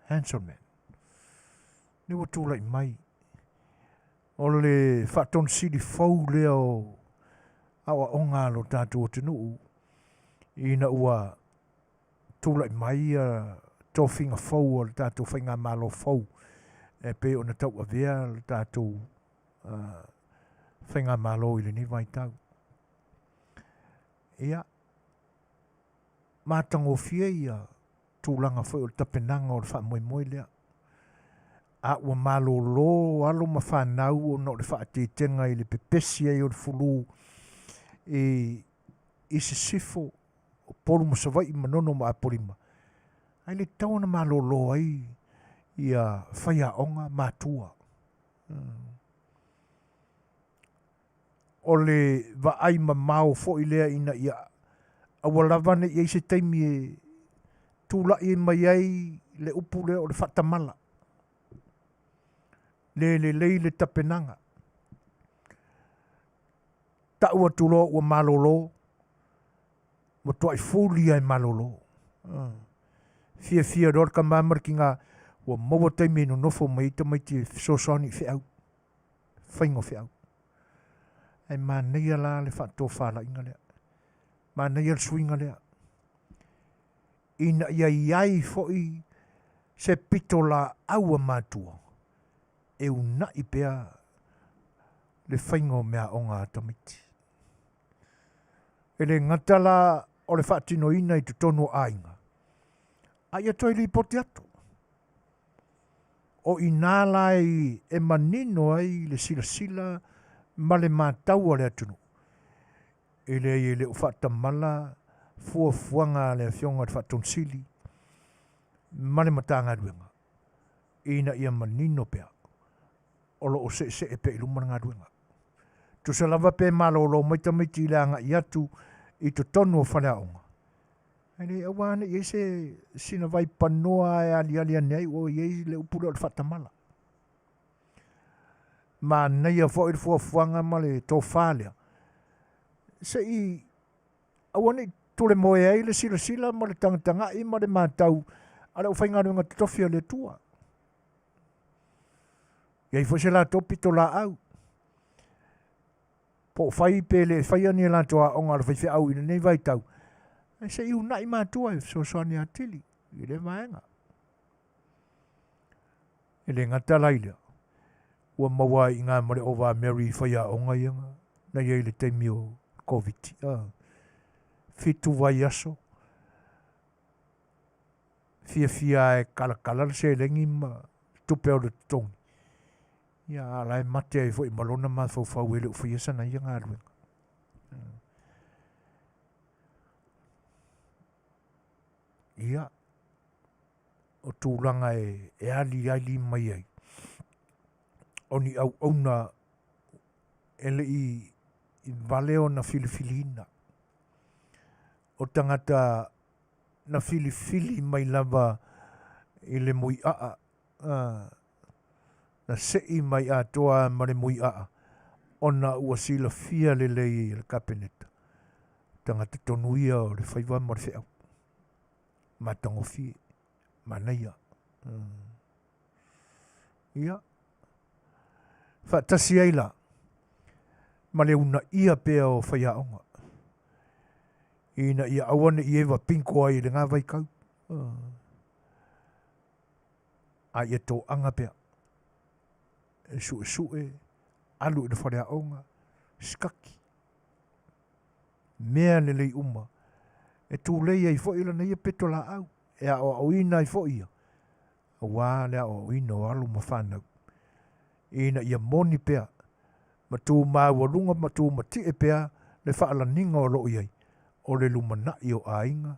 Hanselman. Ni wa tūlai mai. O le whaton sili fau leo awa onga lo tato o tenu. Ina ua tūlai mai tō whinga fau o le tato whinga malo fau. E pe ona tau a vea le tātou whainga malo I le ni vai tau. Ia, mātango fia ia tūlanga whai o le tapenanga o le wha moe lea. A ua malo lo alo ma whanau o no le wha te tenga I le pepesi ai o le fulu I se sifo o polu ma savai manono ma aporima. Ai le tau na malolo ai ia whaiaonga mātua. O le va ai ma mau fo i lea ina ia awalawane i eise taimi e tūla i mai ai le upu lea o le whatamala. Le le tapenanga. Ta ua tulo ua malolo mo toa i fuli ai malolo. Fia ror ka mamar ki ngā ua maua taimi no nofo mai ta mai te sosoni whiau. Whaingo whiau. Ai māneia la le whato whala inga lea. Māneia le suinga lea. Ina ia iai foi se pito la aua mātua. E una i pea le whaingo mea o ngā tamiti. E le ngatala o le whaatino ina i tutono ainga. Ai atoi li poti atu. O inala e manino ai le sila ma le mātau le atunu. E le whaatamala fuafuanga le fionga le whaatonsili. Ma le matanga ruenga. Ina ia manino pea. Olo o se e pe iluma ngā ruenga. Tu se lava pe malolo maita maiti le anga i atu i to tonu o whaleaonga. Ele awane i se sina vai panoa e ali anei o i le upura o le whatamala. Ma nei a fo i fuafuanga ma le tō whalea. Se i awane tole moe ai le sila ma le tangatanga i ma le mātau ale o whaingaruenga tofia le tua. Iai fo se la topi to la au. Po whai pe le whai ani la toa o ngā whai au ina nei vai tau. E se iu nai mātua e so soani atili. I le maenga. E le ngata laila. Ua maua i ngā mare ova Mary whai a onga ianga. Na iei le teimi o COVID. Fitu vai aso. Fia e kala se lengi ma tupe o le tongi. Ia lai mate ai fo i malona ma fau ele o fiesa na ia ngā ruenga. Ia o tūlanga e ali mai ai. Oni au auna ele i valeo na filifilina. O tangata na filifili mai lava i le mui aa. Na sei mai a toa ma le mui aa. Ona ua sila fia le lei le kapeneta. Tangata tonuia o le whaiwa ma le whiau. Ma tango fie. Ma neia. Ia. Whaatasi eila. Ma le una ia pea o whaiaonga. Ina ia awane i ewa pinko ai le ngā waikau. A ia tō anga pea. E sue, alu i le whareaonga, skaki. Mea le lei uma. E tū lei ai fo ila nei peto la au. E a o ina ai fo ia. A wā lea o ina o alu ma whanau. Ina ia moni pea. Ma tū māualunga ma tū mati e pea le whaala ninga o loo iai. O le lumana i o ainga,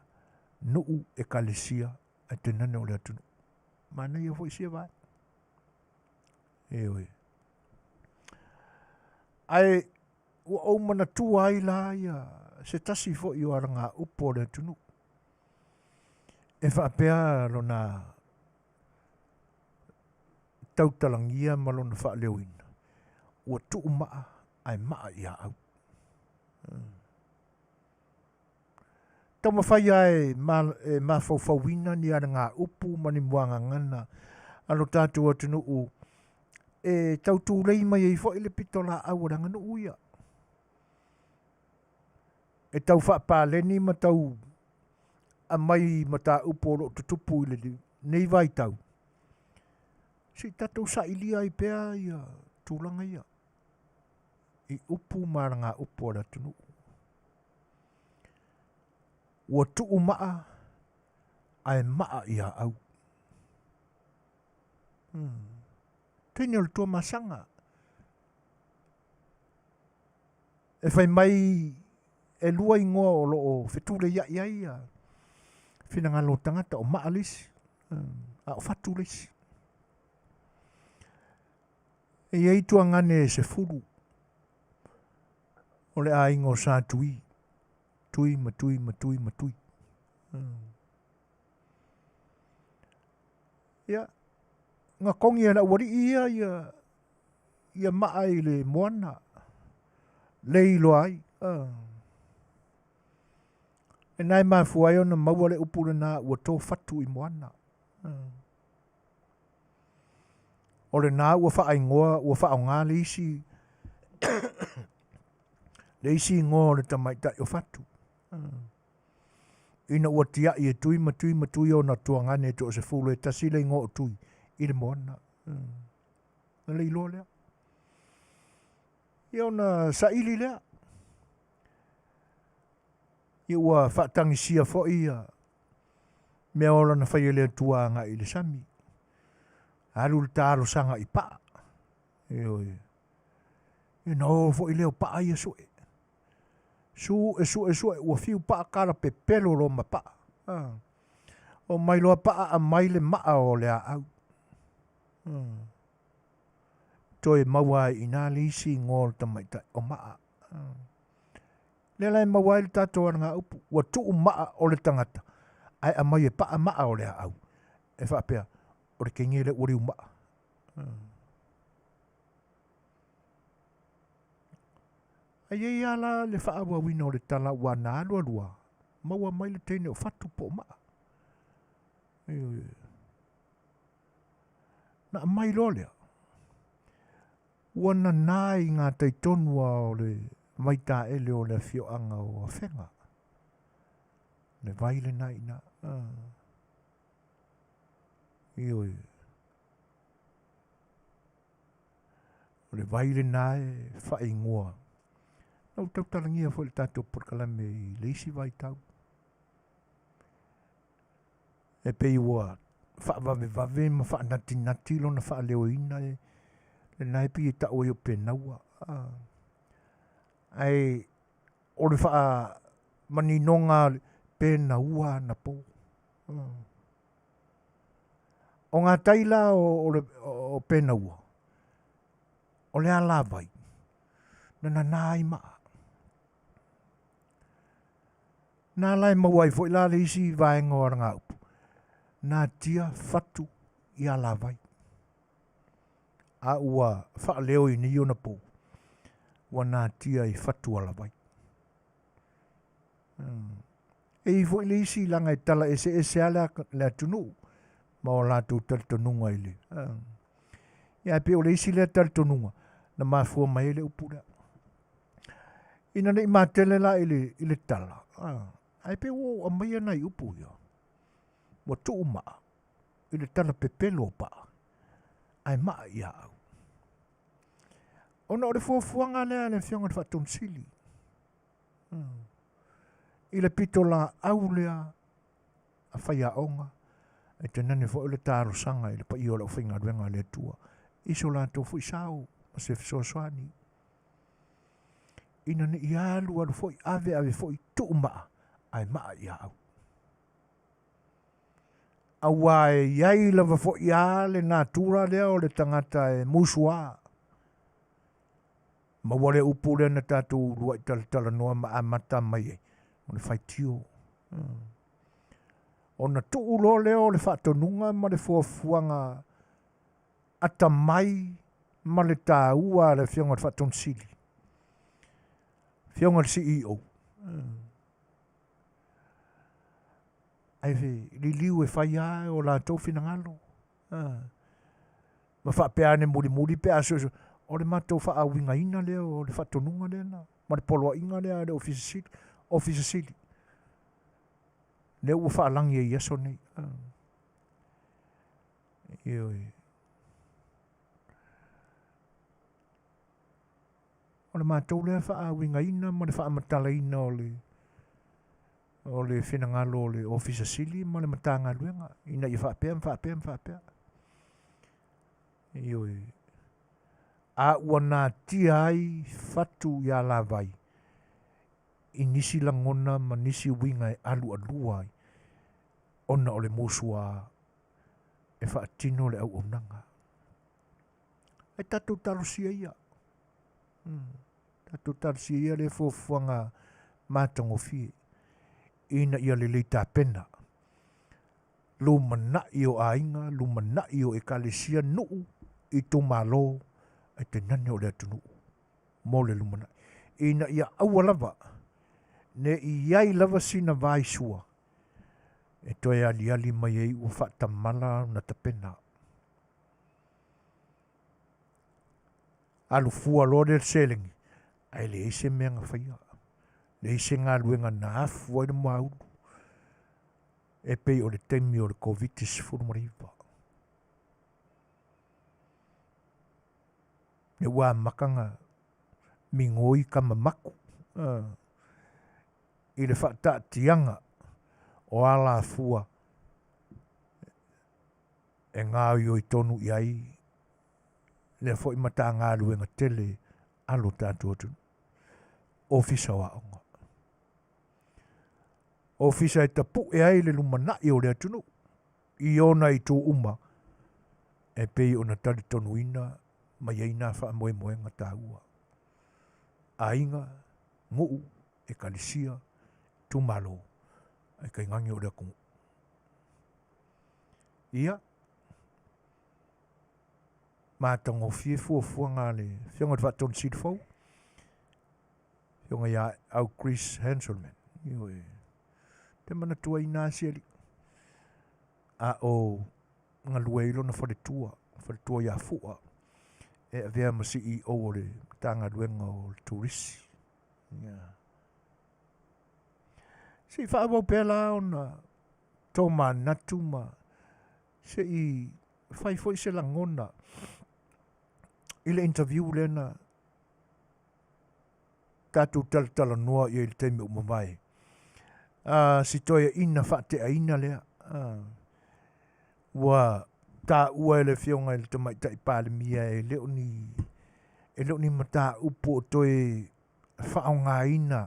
nuu e kalesia e te nane o le atunu. Ma nei a fo isia vai. Ewe. Ai, ua o mana tua ai la ia, se tasi fo i o aranga upo le tunu. E whaapea lo na tautalangia ma lo na wha leuina. Ua tuu maa, ai maa ia au. Tau mawhai ai ma fawina ni aranga upu mani muanga ngana. Alo tātua tunu u. E tau tūrei mai e fo ile pitola au ranga no uia. E tau whaapaleni ma tau a mai ma tā uporo tutupu ile nei vai tau. Si tatou sa ilia i pea ia tūlanga ia. I upu maranga upo ra tunu. Ua tuu maa ai maa ia au. Tēne o le tua masanga. E whai mai e lua ingoa o loo fetule ia ia. Finangalo tangata o maalisi. A o fatu lisi. E iei tuangane se furu. O le a ingo sa tui. Tui, matui, matui, matui. Ia. Ngā kongi ana wari ia maa i le moana. Leilo ai. E nai mafuai ona maua le upule na ua tō fatu i moana. O le nā ua wha ingoa, ua wha o ngā le isi. Le isi ingoa le tamaitai o fatu. Ina ua tia i e tui matui o na tuangane to se fulu e tasile ingoa o tui. I le moana. Na le ilo lea. Ia ona saili lea. Ia ua whaatangi sia fo ia. Mea ola na whaia lea tuanga i le sami. Alu le tālo sanga i paa. Ia na o fo i leo paa ia sue. Sue, ua fiu paa kala pe pelo lo ma paa. O mai loa paa a mai le maa o lea au. Toi mawai ina lisi ngol tamaita o maa. Le lai mawai le tato nga upu. Ua tuu maa o le tangata. Ai a mai e paa maa o lea au. E whaapea. O le kengi le uri umaa. Ai ei ala le whaawa wina o le tala ua nā alua. Maua mai le teine o fatu po maa. Na mai lo lea. Ua na nai ngā taitonua o le maita ele o le fioanga o whenga. Le vaile nai na. Ioi. O le vaile nai whaingoa. Nau tau tarangia fo le tātou porkalame i le isi vai tau. E pei ua whaavave ma whaanati lo na whaaleo ina e le naipi e tau e o penaua. Ai o le wha maninonga penaua na po. O ngā taila o penaua. O le ala vai. Na nai maa. Nā lai mawai fo ila le isi vaenga o ranga upu. Nā tia fatu i ala vai. A ua wha leo i ni ona po. Wa nā tia i fatu ala vai. E i fo ila isi langa i tala ese ala le atunu. Ma o lātou talitonunga i le. Ia pe o le isi le talitonunga. Na mafua mai le upu lea. Ina nei mātele la i le tala. Ai pe o amai ana i upu ia. Wa tuu maa. I le tala pepelo pa. Ai maa ia au. Ona o le fuafuanga lea le fionga le whatonsili. I le pitola au lea a whaia onga. E te nane fo le tāro sanga i le pa i o la whainga ruenga le tua. Iso la tō fui sao. Ma se Suasua. Ina ni ialu alu foi ave foi tu maa. Ai maa ia au. Awa e iai lava foi ia le natura lea o le tangata e musua. Ma wale upu le na tatu rua i tala noa ma amata mai e. O le whaitio. O na tuu lo leo le whatonunga ma le fuafuanga ata mai ma le tāua le fionga le whatonsili. Fionga le CEO. Ai fe, li liu e whai ae o la tau finangalo. Ma whapeane muri pe aso. O le matou whaawinga ina leo, o le whatonunga lea na. Ma le poloa inga lea, le ofisa sili. Leo ua whaalangi e iaso nei. Ioi. O le mātou lea whaawinga ina, ma le whaamatala ina o le whenangalo o le ofisa sili, ma le matanga luenga. Ina i whaapea. Ioi. A ua nā tia ai whatu i a la vai. I nisi langona ma nisi winga e alu alua ona o le mosua e whaatino le au onanga. E tatu tarusia ia. Tatu tarusia ia le fofuanga mātango fie. Ina ia le leita pena. Lumana i o ainga, lumana i o ekalesia nuu i tō malo e te nane o le atunu. Mo le lumana. Ina ia aua lava. Ne i iai lava sina vai sua. E toi ali mai ei ua whaatamala na ta pena. Alu fua lore selingi. Ai le eise mea nga whaia. Le eise ngā luenga na afu ai na mauru. E pei o le temi o le COVID-19 mariwa. Ne wā makanga mingoi ka mamaku. I le whaata tianga o ala fua. E ngā io i tonu i ai. Le fo i mata ngā luenga tele alo tātua tunu. Ofisa wa onga. Ofisa e tapu e ai le lumana i o le atunu. I ona i tō uma. E pei ona tali tonu ina. Ma ieina wha moe moe ngata ua. Ainga, nguu, e kalisia, tumalo. E kai ngangi o rea kungu. Ia. Mātango fie fua ngā le. Whionga te whaton sidi fau. Whionga ia au Chris Hanselman. Io e. Te mana tua i nā siali. A o ngā lueilo na whare tua ia fua. E avea ma CEO o le tanga luenga o le turisi. Si whaabau pēla o na tō mā natu ma se i whaifoi se langona. I le interview le na tātou tala noa i le teime umawai. Si toia ina whaate a ina lea. Wa tā ua e le whionga i le tamai tai pālemia e leo ni mata upo o toi whao ngā ina.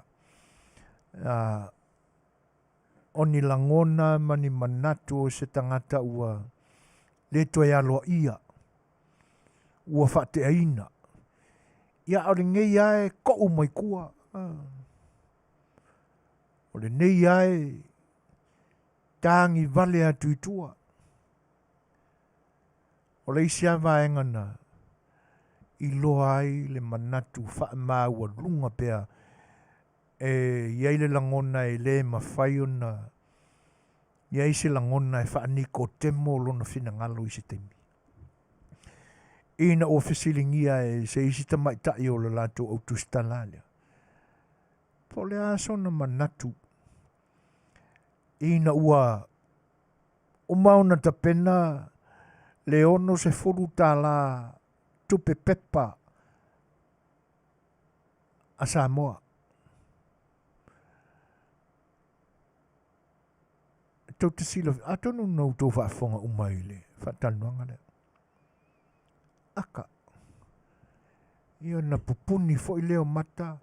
O ni langona mani manatu o se tangata ua le toi aloa ia. Ua whaate a ina. Ia ore ngei ae kou mai kua. Ore nei ae tāngi vale atu i tua. O le isi avaenga na i loa ai le manatu wha maua lunga pea e iei le langona e le mawhai o na iei se langona e wha niko temo lona whina ngalo i se temi. Ina o whisilingia e se isi tamai tai o le lato au tustalalia. Po le aso na manatu ina ua o mauna ta pena le ono se furu tala tupe pepa a Samoa. Tau te sila, atonu nau tau whaafonga umaile, whaatanuanga le. Aka. Ia na pupuni fo i leo mata,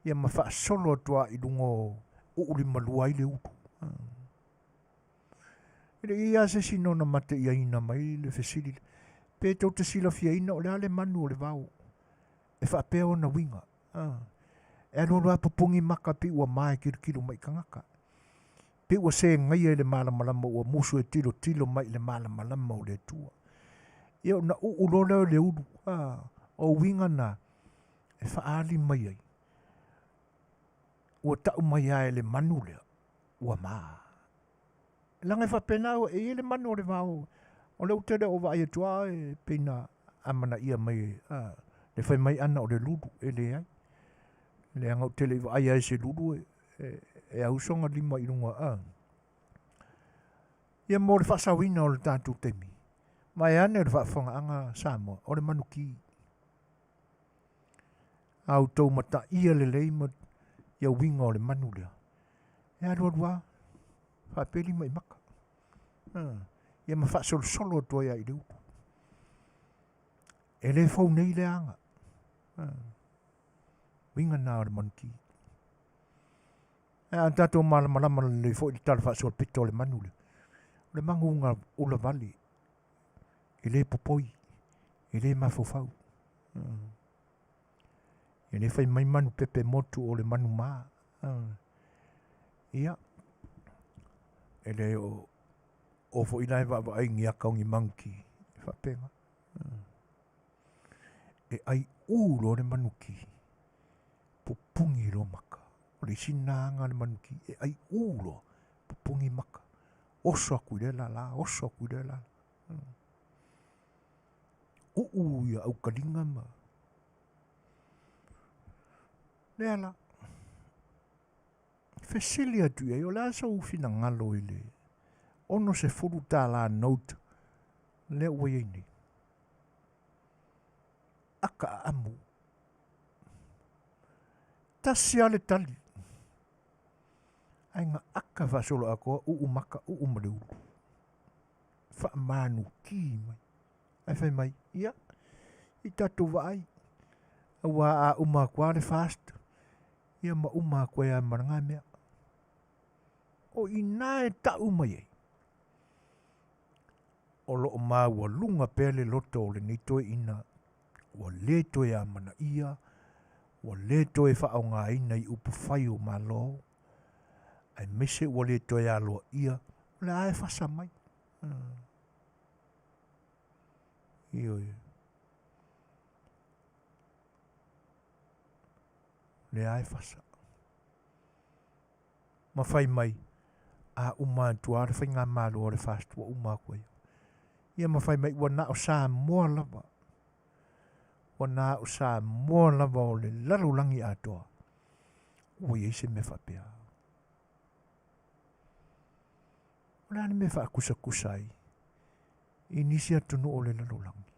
ia ma whaasolo atua i dungo uuri malua i le utu. Ere ia se sino na mate ia ina mai le fesili. Pe tau te sila fia ina o le ale manu o le vau. E whaapea na winga. E anu rua pupungi maka pi ua mai kilo mai kangaka. Pe ua se ngai e le malamalama ua musu e tilo mai le malamalama o le tua. Ia na uulole o le uru. O winga na e whaali mai ai. Ua tau mai ai le manu lea. Ua maa. Langa e whapena o e le manu o le vau. O le utere o vai atua e peina amana ia mai. Le whai mai ana o le lulu e le ai. Le anga o tele i vai ai se lulu e ausonga lima i runga. Ia mo le whasawina o le tātou temi. Mai ane le whaafonga anga Samoa o le manu ki. Au tau mata ia le leima ia winga o le manu lea. E aluarua. Whaapeli mai maka. Ia ma whaasolo atua ia i reu. E le fau nei le anga. Winga nā o le manuki. An tatou malama le fo i tala whaasol pito le manu le. Le mangunga ula vali. I le popoi. I le mafofau. I le whai mai manu pepe motu o le manu maa. Ia. E le o fo ilai wa ai ngia kaungi manki. Whapenga. E ai lo le manuki. Pupungi lo maka. O le sinanga le manuki. E ai lo pupungi maka. Oso aku la. Oso aku la. Ia au kalinga ma. Lea la. Fesilia tu e o la sa ufina ngalo ile. Ono se furu tā la note. Le ue ni. Aka amu. Tasia le tali. Ainga aka vasolo ako maka mareu. Fa manu ki mai. Ai fai mai. Ia. I tatu vai. Awa a kwa le fast. Ia ma kwa ya maranga mea. O inae ta mai. O lo wa lunga pele loto o le nito ina. Wa leto ya Manuia. Wa leto e whaonga ina i upu whai o malo. Ai mese wa leto ya loa ia. Le ae whasa mai. Io. Le ae whasa. Ma whai mai. A tuare whai ngā malo o le fast wa koe. Ia ma whai mai wana o Samoa lava. Wana o Samoa lava o le larulangi atoa. Ua iei se me whapea. Wana ane me whaakusa ai. I nisi atunu o le larulangi.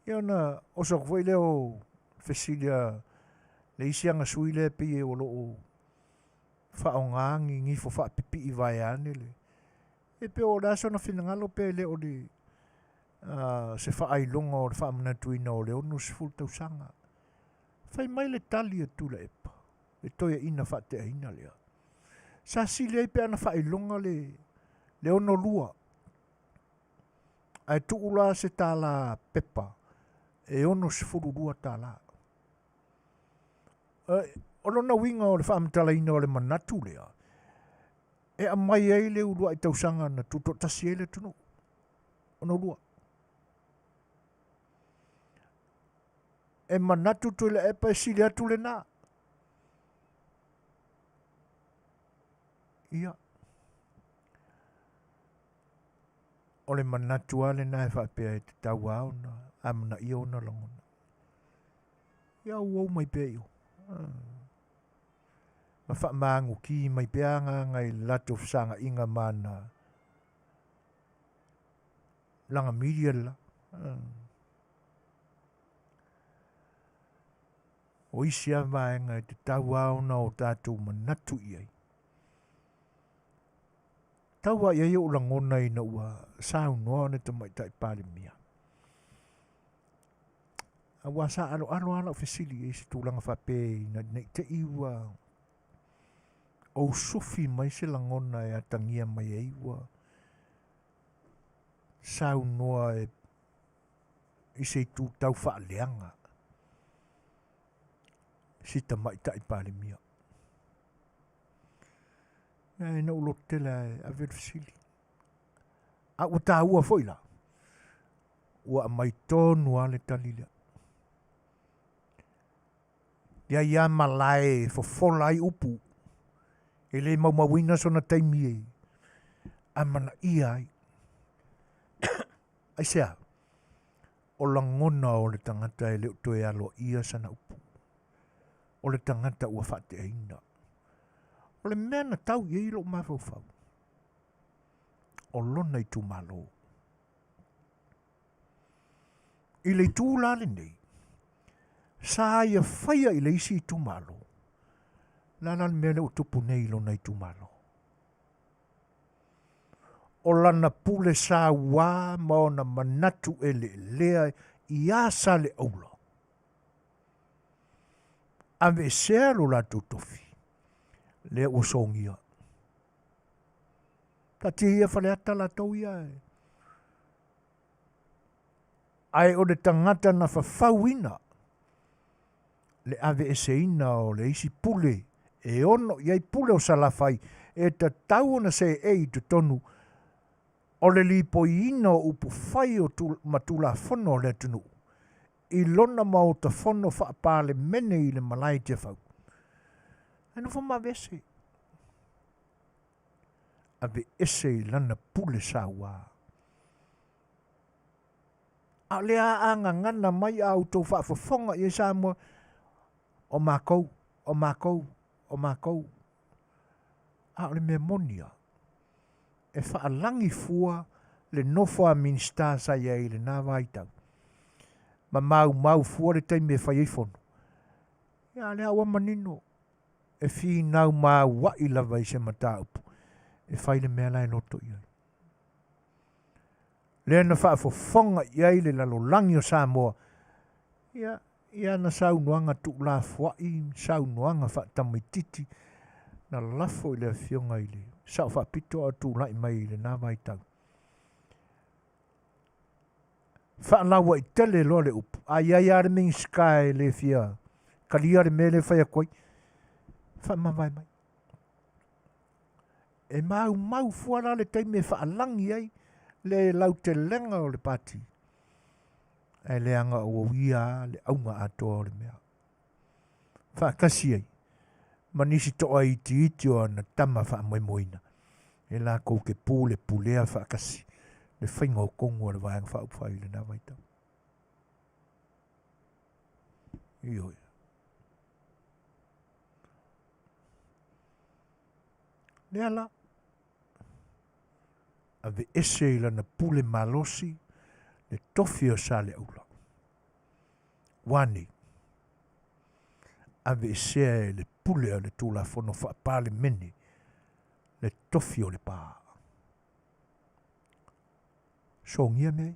Ia na osok foi leo fesilia le isianga sui le pie o loo whaongangi ngifo whaapipi i vai ane le. E pe o raso na whinangalo pe le o le se whaailonga o le whaamanatuina o le onu se fultausanga. Whai mai le tali atu le epa. E toia ina whaatea ina lea. Sa sile pe ana whaailonga le ono lua. Ai tuula se tala pepa. E ono se fururua tala. Ono na winga o le whaamtala ina o le manatu lea. E a mai ei le urua i tausanga na tuto tasi ele tunu. Ono lua. E manatu tu le epa e sile atu le na. Ia. O le manatu ale na e whaapea e te tau au na amna i ona langona. Ia uau mai pea iu. Ma whaamangu ki mai peanga ngai lato sanga inga mana. Langa media la. O isi a vaenga te tau au na o tātou manatu iai. Taua iai o langona ina ua sao noa ne te mai tai pāle mia. A wasa alo fesili e se tūlanga whape na nei te iwa o sufi mai se langona e atangia mai e iwa. Sao noa e i se tū tau whaaleanga. Si ta mai tai pāle mia. E na ulo tela e a ver fesili. A ua tā ua foila. Ua mai tonu ale talila. Ia malai fofolai upu. E le maumawina sona taimi e. A Manuia ai. Ai sea. O langona o le tangata e leo toe alo ia sana upu. O le tangata ua whate aina. O le mea tau i ilo mawhauwhau. O lona i tu malo. I le tū lale nei. Sa ia whaia i le isi i tu malo. Lana mea le utupu nei lona i tu malo. O lana pule sa wā maona manatu e le lea i asa le aula. ave sea lo la tofi. Le o songia. Ta tia fale ata la tau ia e. Ai o le tangata na whawhauina. Le ave eseina o le isi pule. E ono iai pule o salafai. E ta tau na se e i te tonu. O le li po ina o upu whai o matula fono le tunu. I lona mau ta fono whaapale mene i le malai te whau. Anu wha vese. Ave ese i lana pule sawa. A lea anga ngana mai au tau whaafafonga i Samoa. O mākou, o mākou, o mākou. A le mea monia. E whaalangi fua le nofo a minsta sa ia i le nā waitau. Ma mau fua le taime e whai eifono. Ia le awa manino. E whi nau mau wa i lava i se mata upu. E whai le mea lai noto ia. Le na whaafofonga iai le lalolangi o Samoa. Ia na saunuanga tu la fuai, saunuanga whaatamaititi. Na lafo i le fionga i le. Sao whaapito a tu lai mai i le nā waitau. Whaalawa i tele loa le upu. Ai are ming sky le fia. Kalia le mele whai a koi. Whaamawai mai. E mau fuara le teime whaalangi ai. Le lau te lenga o le pati. E le anga o ia le aunga atoa o le mea. Whaakasi ai. Manisi toa iti o na tama whaamoimoina. E la kou ke pule pulea whaakasi. Le whainga o kongo le vayang whaupwhai le nā waitau. Ioi. Le ala. Ave ese ila na pule malosi. Le tofi o sa le aula. Wani. Ave ese le pule o le tula fono whaapale mene. Le tofi o le paa. Songia me.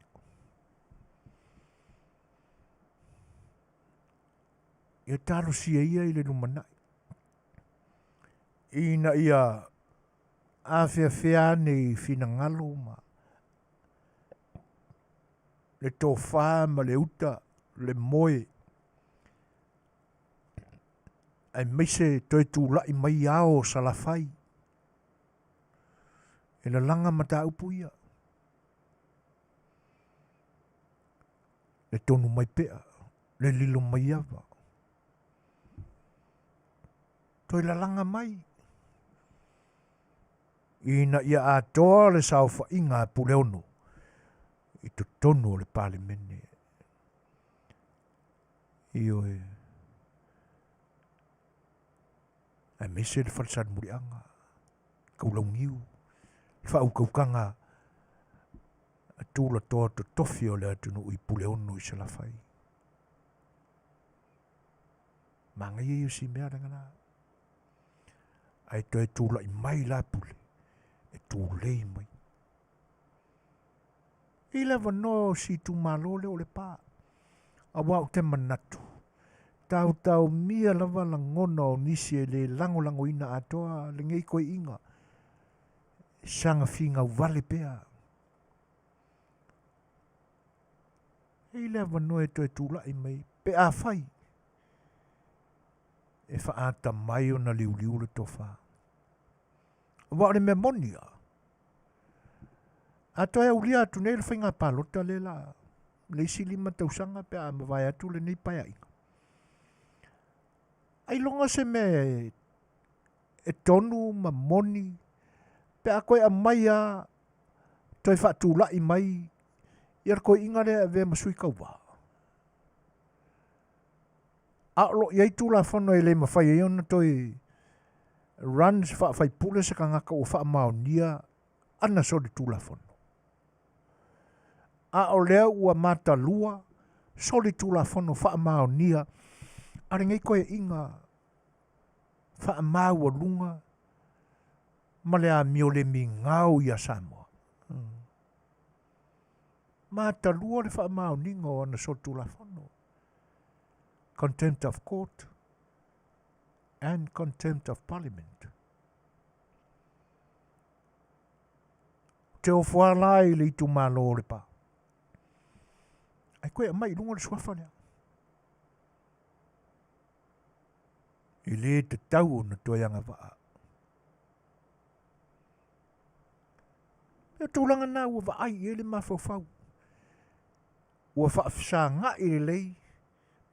Ia taro sia ia i le numanai. Ina ia Afiafi nei fina ngalo ma. Le tofa ma le uta, le moe. Ai meise toi tu lai mai ao salafai. E la langa mata upu ia. Le tonu mai pea, le lilo mai ava. Toi la langa mai. Ina ia atoa le saufa inga pule ono. I tu tonu le pale mene. Io e. Ai mese le falsad murianga. Kaulau ngiu. Whau kaukanga. Tula toa to tofi o le atunu i pule ono i salafai. Manga i si mea rangana. Ai toi tula i mai la pule. E tūlei mai. I lewa no si tu malole o le pā. A wau te manatu. Tau mia lawa la ngona o nisi e le lango ina atoa le ngei koe inga. Sanga finga wale pea. I lewa no e toi tūlai mai. Pe a fai. E whaata mai o na liu le tofa. Wa le me monia. Ato e ulia atu nei le whainga palota le la. Le isi lima tausanga pe a mawai atu le nei pai ainga. Ai longa se me e tonu ma moni. Pe a koe a mai a toi whatu lai mai. Iar koe inga le a vea masui kauwa. A lo iai tu la whano e le mawhai e ona toi runs whai pule se ka ngaka o wha maonia ana so le tula fono. A o lea ua mata lua so le tula fono wha maonia are ngai koe inga wha mau lunga ma lea mio le mi ngau ia Samoa. Mata lua le wha maoninga o ana so tula fono. Contempt of court. and contempt of parliament. Te o whala i le tu malo le pa. Ai koe a mai lunga le suafa lea. I le te tau na toianga waa. Pea tūlanga nā ua wa ai e le mawhauwhau. Ua whaafisa ngā i le lei,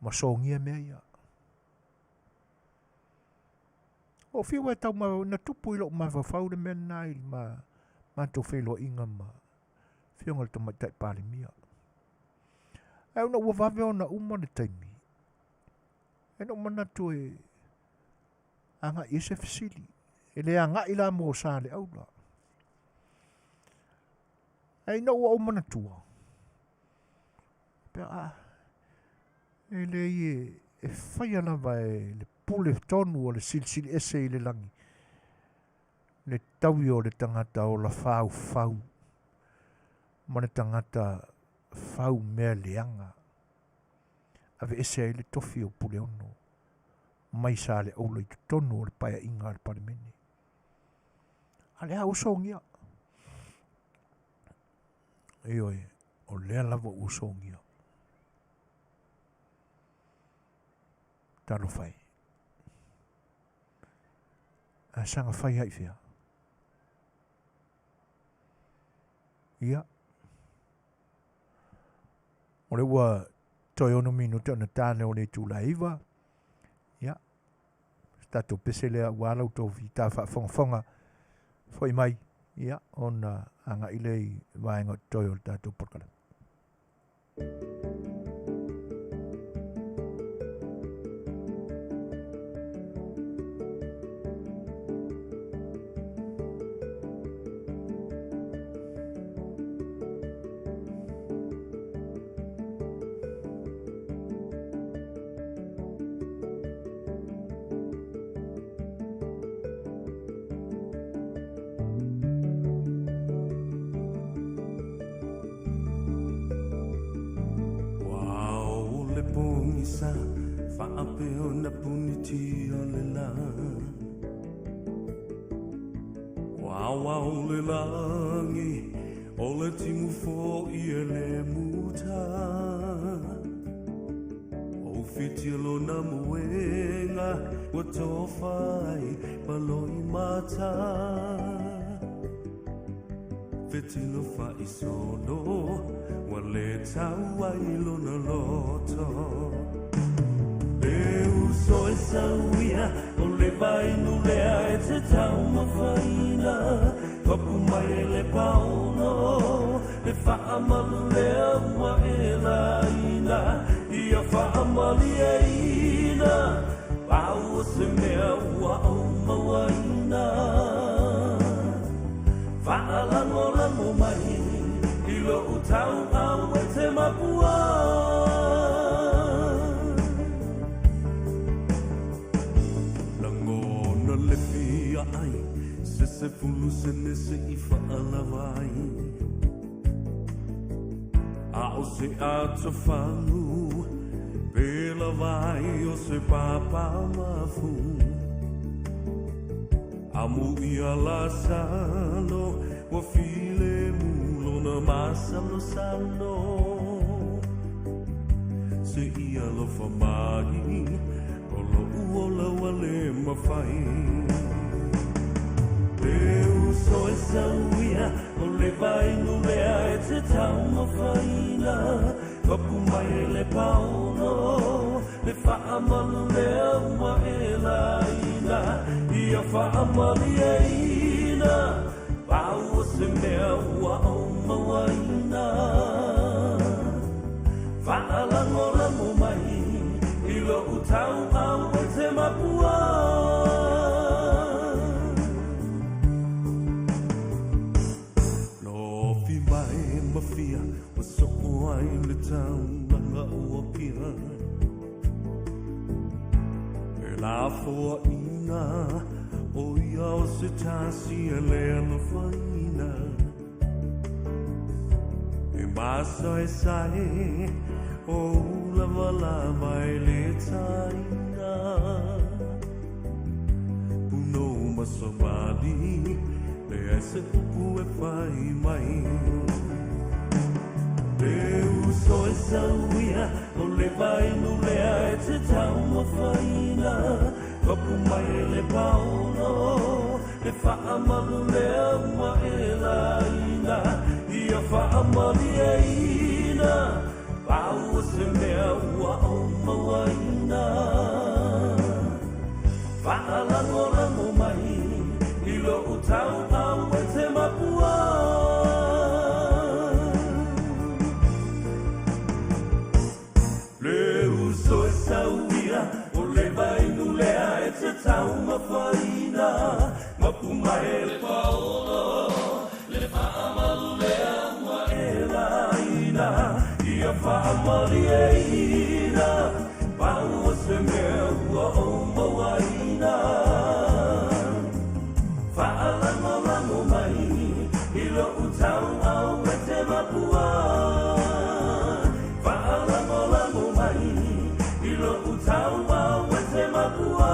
ma songia mea ia. O whiwa tau na tupu i lo mawhauwhau le mea nā i ma tō whelo inga ma whionga le tamaitai pāle mia. Ai una ua wawe o na umane taimi. E no mana tu e anga i se fasili. E le anga i la mo sa le aula. Ai no ua umana tua. Pea e le e whaiana vai le pule tonu o le silsili ese i le langi. Le taui o le tangata o la whau. Ma le tangata whau mea leanga. Ave ese ai le tofi o pule ono. Mai sa le aula i tonu o le paia inga le parimene. Ale ha usongia. Eoi, o lea lava usongia. Talo fai. A sanga fai hai fia. Ia. O le ua toi ono minuta na tāne o le tūlaiva. Ia. Stato pese lea ua alau tō vita whafonga. Foi mai. Ia. Ona anga ilei vaenga toi o le tātou porkala. Fetilo fa isono, wale tawa ilona loto. Eu sou essa uia, o levai no lea e te tau mawhaina. Papu mai e le pauno, le wha amalu lea ua e la ina. Ia wha amali e ina, pau se mea ua au mawaina. Whaalango mai, I lo utau au e te mapua. Langona le fia ai, se fulu se nese I whaalawai. Ao se ato whanu, pela vai o se papa mafu. Amu ia la sano, wa file mulo na masano sano. Se ia lo famai, o lo uola wale mawhai. Eu sou essa uia, o le vai no lea e te tau mawhaina. Papu mai e le pauno, le wha amalu lea ua e la ina. Ia wha amali e ina, pau se mea ua au mawaina. Whaalango mai, I lo utau au e te mapua. No fi mai mawhia, wa soko ai le tau langa ua pia. E la fua ina, o ia o se tasi e lea no whaina. E masa e sae, o lava lava e le taina. masomali le ese upu e fai mai le uso e sauia o le vai no le a te tau ma faina kapu mai le pauno le fa amalu le ma elaina ia fa amali e ina pau se mea ua o mawaina fa ala no mai i lo utau au e te mapua le uso e sauia o le vai no le a e te tau ma faina mapu mai le paolo le fa amalu le ama e laina ia fa amali e ina pau se mea ua o mawaina fa ala no mai i lo utau au e te mapua fa ala no mai i lo utau au e te mapua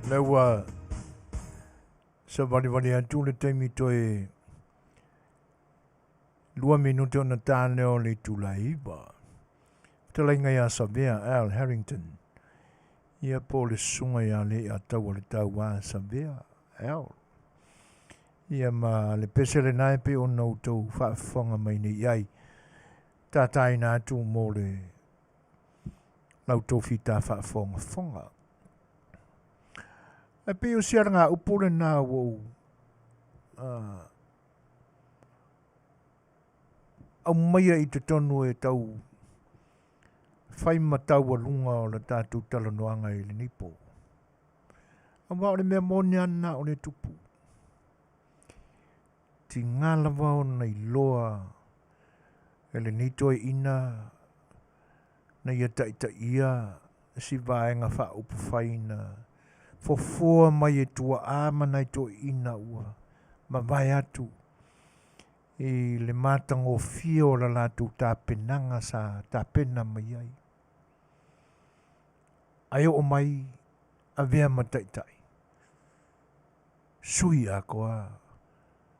lewa sa vani atu le taimi toi 2 minuto na tāne o le tulaiba. Fetalaiga ia savea Al Harrington. Ia po le sunga ia le a tau le tau wā savea Al. Ia ma le pesele nai pe o nau tau whaafonga mai ni iai. Tātai nā tu mō le lau tau whita whaafonga fonga. E pe o siaranga upole nā wau au maia i te tonu e tau whai matau a lunga o le tātou talanoanga i le nipo. A wā o le mea mōni ana o le tupu. Ti ngāla wao nei loa e le nito e ina na ia taita ia si vaenga wha upu whaina. Fofoa mai e tua āmana i to ina ua. Ma vai atu. I le matang o fio la latu tā penanga sa tā pena mai ai. Ai o mai a vea mataitai. Sui a koa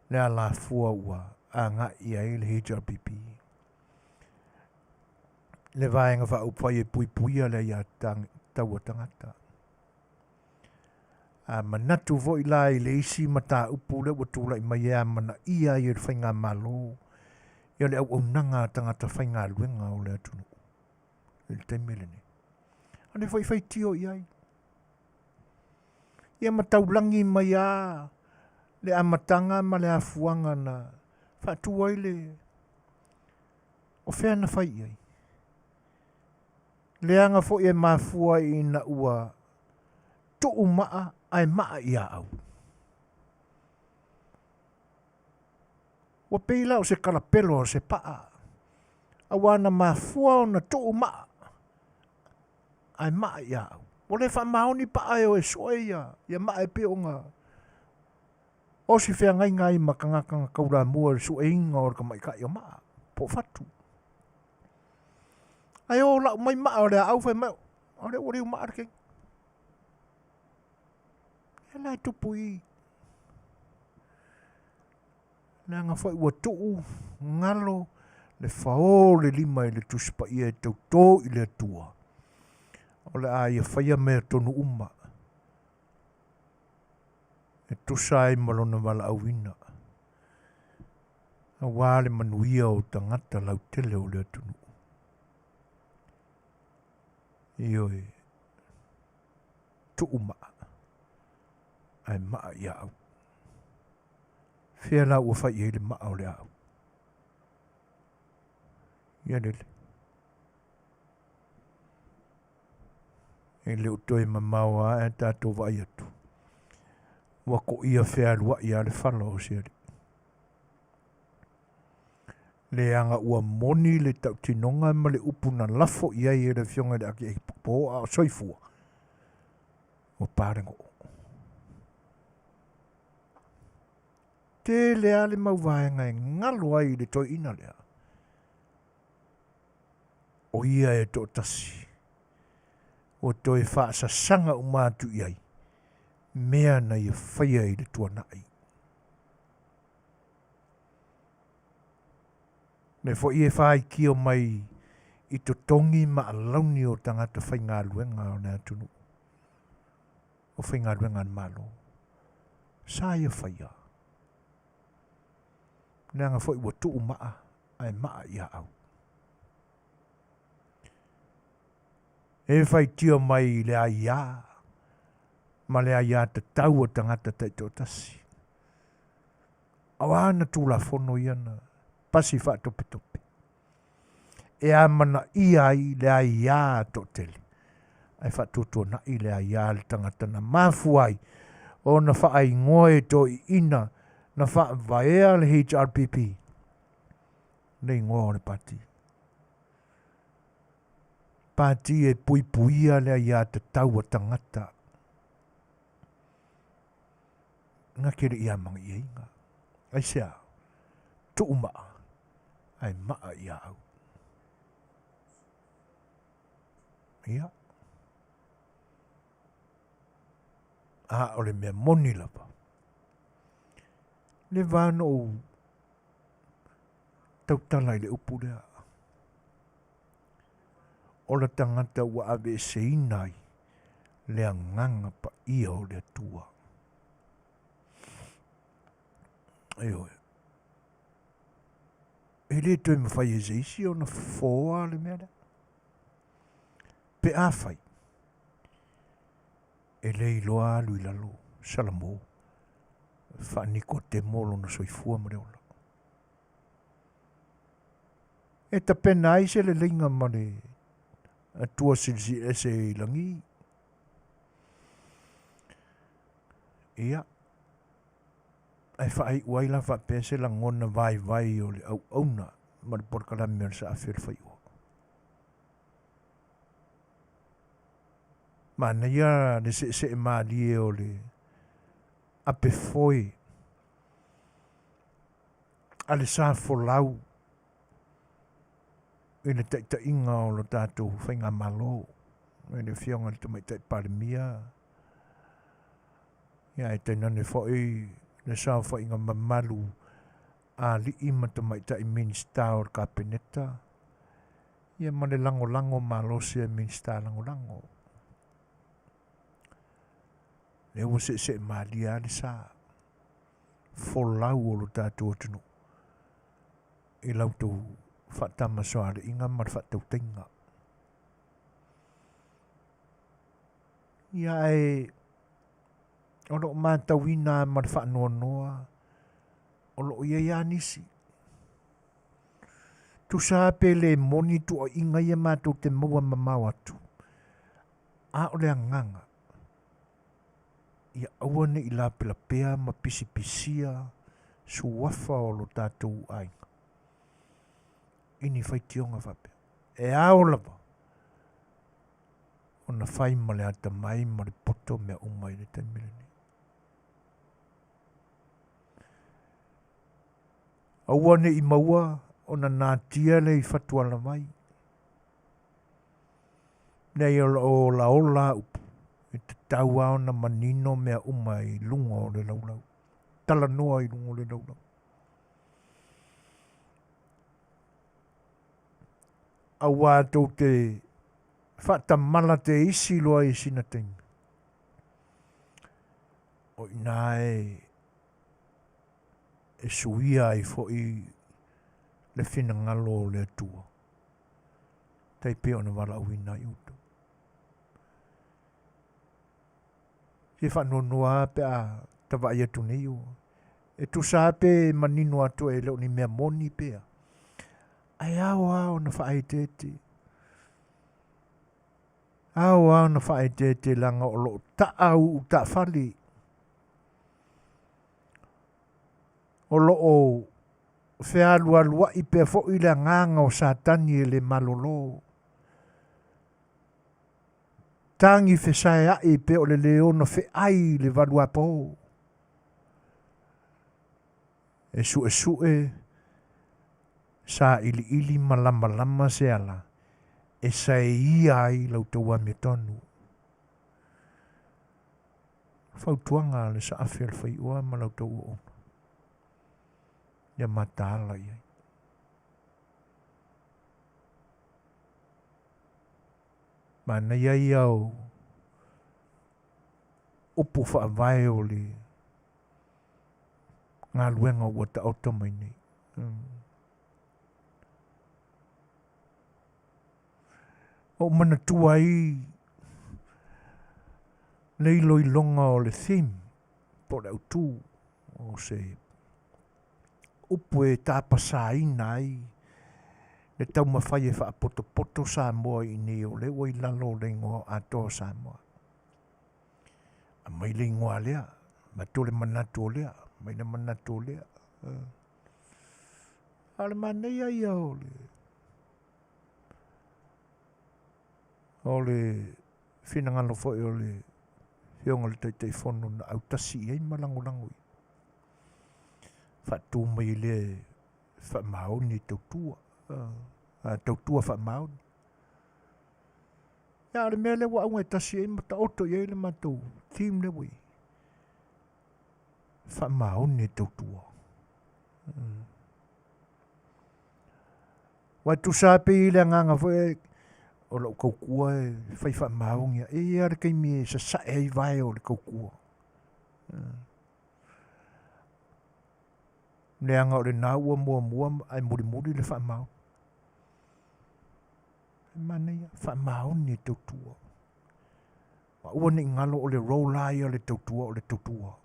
le a la fua ua a ngā i ai le HRPP. Le vaenga wha upai e pui pui a le ia taua tangata. A manatu vo i lai le isi mata upu le watula i mai a mana ia i le whainga malo. Ia le au nanga tangata whainga luenga o le atunu. Le temelene. Ane whai tio i ai. Ia mataulangi mai a le amatanga ma le afuanga na whatua i le o whea na whai i ai. Le anga fo i e mafua i na ua to maa ai maa ia au. Wa peila o se kalapelo o se paa. Awana mafua o na to maa ai maa ia au. O le wha maoni paa e o e soe ia. Ia maa e peonga. O si whea ngai ngai makangakanga kaura mua le soe inga o ka mai kai o maa. Po fatu. Ai o la mai maa o le au whai mai. O le ori o maa rake. Lai tupu i. Nā ngā whai ua tuu, ngalo, le whao le lima i le tuspa i e tau tō i le atua. O le a ia whaia mea tonu uma. E tusai malona wala awina. A wale manuia o tangata lau tele o le atunu. Ioi. Tu uma. Ai maa ia au. Whia la ua whai e le maa o le au. Ia lele. E leo toi mamaua e tātou vai atu. Wako ia whia lua ia le whala o siari. Le anga ua moni le tau tinonga ma le upuna lafo ia i e le fionga le aki e po a soifua. O pārengo. Te lea le mauvaenga e ngalo ai le toi ina lea. O ia e tō tasi. o toi whaasasanga o mātu iai, mea na ia whaia i le tua nai. Me fo i e whai ki o mai i to tongi ma alauni o tangata whainga luenga o nea tunu. O whainga luenga an malo. Sa ia whaia. Nanga fo i wa tuu maa, ai maa ia au. E whai tio mai le a ia, ma le a ia te tau o tangata te to tasi. Awana tūla fono iana, pasi wha tope tope. E a mana ia i le a ia to tele. Ai wha tutua na i le a ia le tangata na mafuai, o na wha ai ngoe to i ina, na wha vaea le HRPP. Nei ngoe le pati. Pati e pui puia le a ia te tau o tangata. Nga kere ia mga ia inga. Ai sea, tu maa, ai maa ia au. Ia. A ole mea moni lapa. Le vano o tautala i le upu lea. Ola tangata ua ave se inai lea nganga pa ia o lea tua. Eo e. E le toi mawhai e zeisi o na foa le mea lea. Pe a whai. E le iloa alu i lalo. Salamo. Whaniko te molo na soifua mareola. E ta pena ai se le linga mare. A tua silsi e se langi. Ia. Ai whaai uaila wha pese la ngona vai vai o le au auna. Ma le porkalami mea sa A Le Fai'oa. Mana ia le se e maalie o le ape foi. Ale sa folau. E le taita inga o lo tātou whainga malo. E le whionga le tamai tai parimia. Ia e tainane foi le sa whainga mamalu a li ima tamai tai minsta o ka peneta. Ia ma le lango lango malo se minsta lango lango. Le ua se maalia le sa. Folau o lo tātou atunu. I lautou whatama soare inga mar whatau tinga. Ia e o lo mātau ina mar whanua noa. O lo ia nisi. Tu sa pe le moni tu o inga ia mātou te maua mamau atu. A o le anganga. Ia awane i la pelapea ma pisi pisia suafa o lo tātou ainga. Ini whai tionga whape. E ao lava. O na whai ma le ata mai ma le poto mea umai le taimileni. Awane i maua o na nātia le i whatuala mai. Nei o la ola upu. E te tau ao na manino mea umai lunga o le laulau. Tala noa i lunga o le laulau. A wātou te whatamala te isi loa i sina teimi. O ina e suia i fo i le whina ngalo o le atua. Tei peo na wala uina i uto. Se whanonua pe a tawai atu nei o. E tu sa pe manino atu e leo ni mea moni pea. Ai ao na whaai tete. Ao na whaai tete langa o lo ta au ta whali. O lo o whealua lua i pe fo i le nganga o satani e le malolo. Tangi whesai ai pe o le leono whe ai le valua po. E sue. Sa ili malama se ala. E sa ia ai lau taua me tonu. Fautuanga le sa A Le Fai'oa ma lau tau o. Ia matala iai. Mana iai au upu whaavai o le ngā luenga ua ta auta mai nei. O mana tua i leilo i longa o le theme po le autu o se upu e tāpasa ina ai le tau mawhai e whaapoto Samoa i nei o le ua i lalo le ingoa ato Samoa. A mai le ingoa lea, ma tole manatu o lea, mai le manatu o lea. Ale manei ai o le whinangalo foi o le whionga le teitei whono na au tasi ei malangolango i. Whatu mai le whamaoni tautua. Tautua whamaoni. Ia le mea le wa unga tasi ei mata oto i le matou. Team le wei. Whamaoni tautua. Wai tu sape i le nganga foi o lau kaukua e whai whamaongia. E are kei mi sa sae ai vai o le kaukua. Leanga o le naua mua ai muri le whamao. Manea whamao ni tautua. Wa ua ni ngalo o le rolai o le tautua.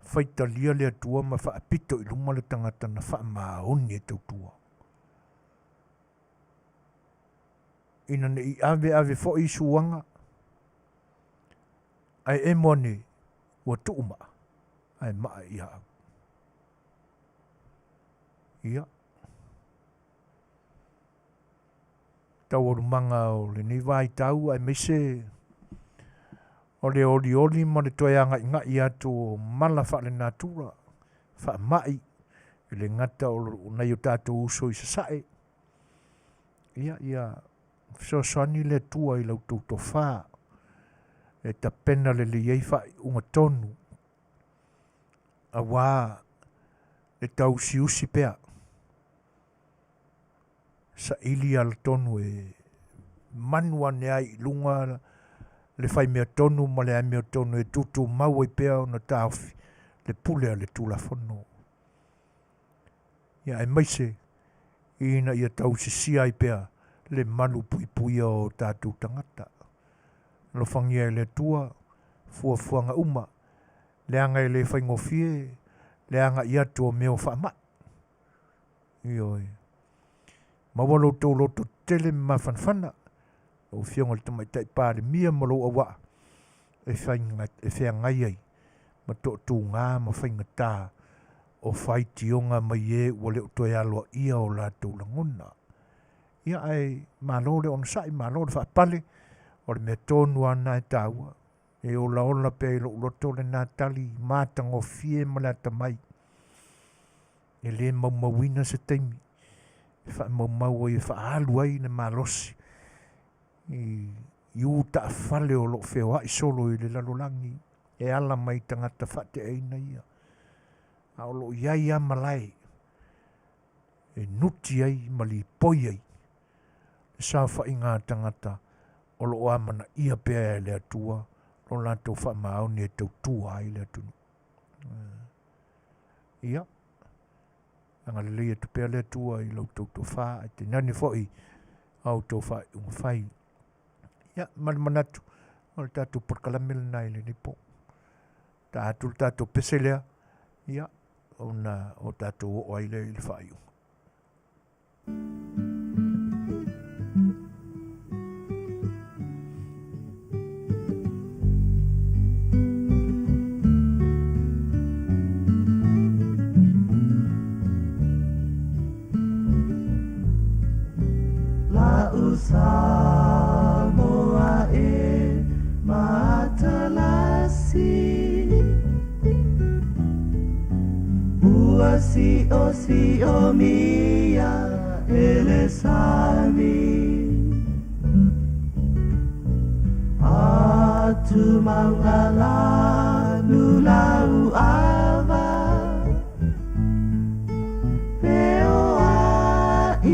Faitalia le atua ma whaapito i lunga le tangata na whamao ni tautua. Ina ne i ave fo i suanga. Ai e mone ua tuuma. Ai maa i hau. Ia. Tau oru manga o le ni vai tau ai meise o le oli ma le toeanga inga i atu mala wha le natura. Wha mai i le ngata o nei o tātou uso i sasae. Ia. Soasani le tua i lau tauto wha. E ta pena le iei wha unga tonu. A wā le tau siusi pea. Sa ili ala tonu e manua ne ai lunga le whai mea tonu ma le ai mea tonu e tutu mau i pea na tauwhi le pulea le tula whono. Ia e maise ina ia tau sisia i pea le manu pui o tātou tangata. Lo whangia le tua fuafuanga uma le anga i le whaingofie le anga i atu o meo whaama. Ioi. Mawalo tau loto tele ma whanwhana. O whionga le tamaitai pāre mia malo awa. E whaingai ai. Ma tō ngā ma whainga tā. O whaitionga mai e ua leo toi aloa ia o lātou langona. Ia ai malo le on sai, malo le whaapale. O le mea tōnu ana e tāua. E o laola pe i loto le nā tali. Mātango fie ma le atamai. E le maumawina se teimi. Fa mau e fa alu ai na malosi i uta fale o lo feo ai solo i le lalolangi e ala mai tangata fate aina ia a o lo iai a malai e nuti ai mali poi ai e sa fa inga tangata o lo amana ia pea e le atua lo lato fa maoni e tautua ai le atunu ia anga le leia tu pea le tua i lau tau wha, te nani foi au tau wha i unga whai. Ia, manatu, o le tātou porkalamela nai le nipo. Tātou peselea, ia, o tātou o aile i le whai unga. Samoa e matalasi Ua si o mia ele sami tu mangala nulau ava Fai'oa I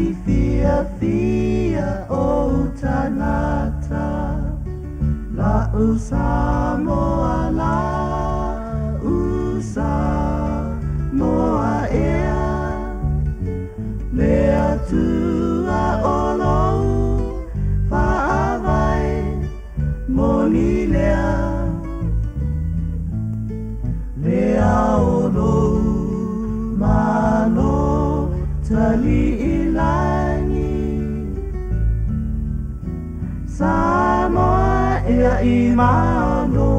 Afiafi o tanata La Samoa la Samoa ea Lea tua olo Whaavai Moni lea Lea olo Malo Tali ilangi Samoa ea imano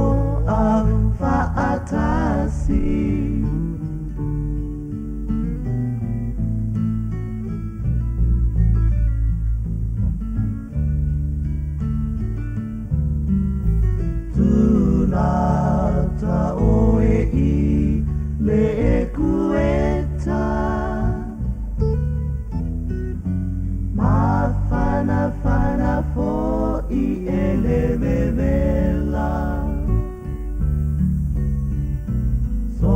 Au whaatasi Tunata oe I le kueta Mafana fana fo I ele vevela So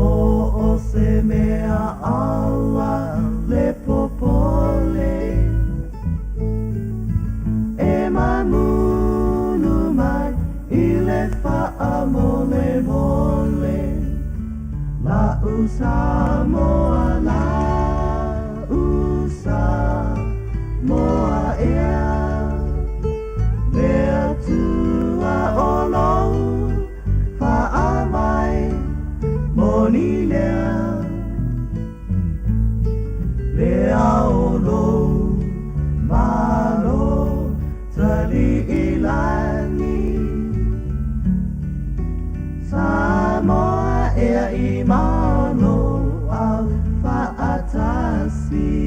o se mea awa le popole E mamunu mai I le fa'a mole mole La Samoa la Samoa ea Lea tua olo Whaamai Moni lea Lea olo Malo Tali ilangi Samoa ea imano Au whaatasi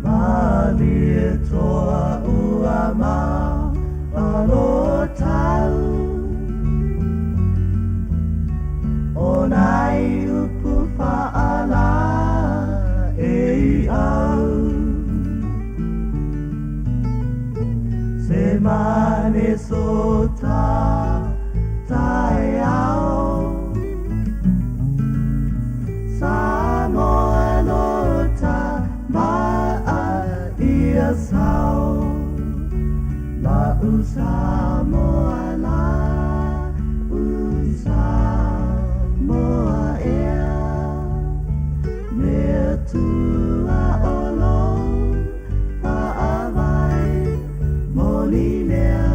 Mali toa uama alo tau Onai upu fa'ala e au Se mane sota tai au Samoa nota ma'a ia sao La Samoa la Samoa ea Mea tua olo Whaavai Moni lea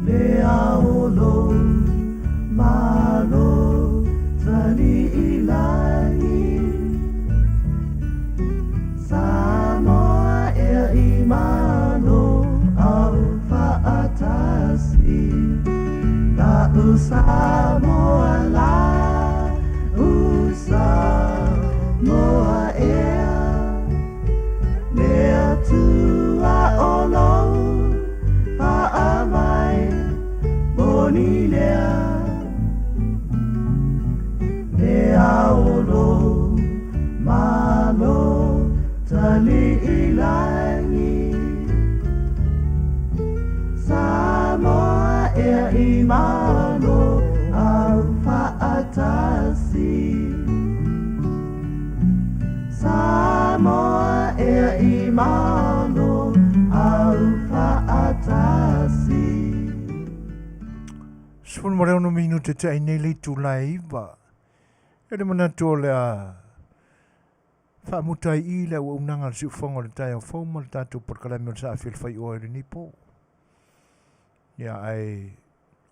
Lea olo Malo Tani ilangi Samoa ea imano Au whaatasi La Samoa la Samoa ea Lea tua olo Whaamai Moni lea Lea olo Malo Tali ilangi Samoa ea imano Au whaatasi Samoa ea imano Au whaatasi Sifunu mareo no minu te te nei le tu laiva. Ere mana tō lea whaamutai I lea ua unanga le siufonga le tai au fōma le tātou porkalami o sa A Le Fai'oa le nipo. Ia ai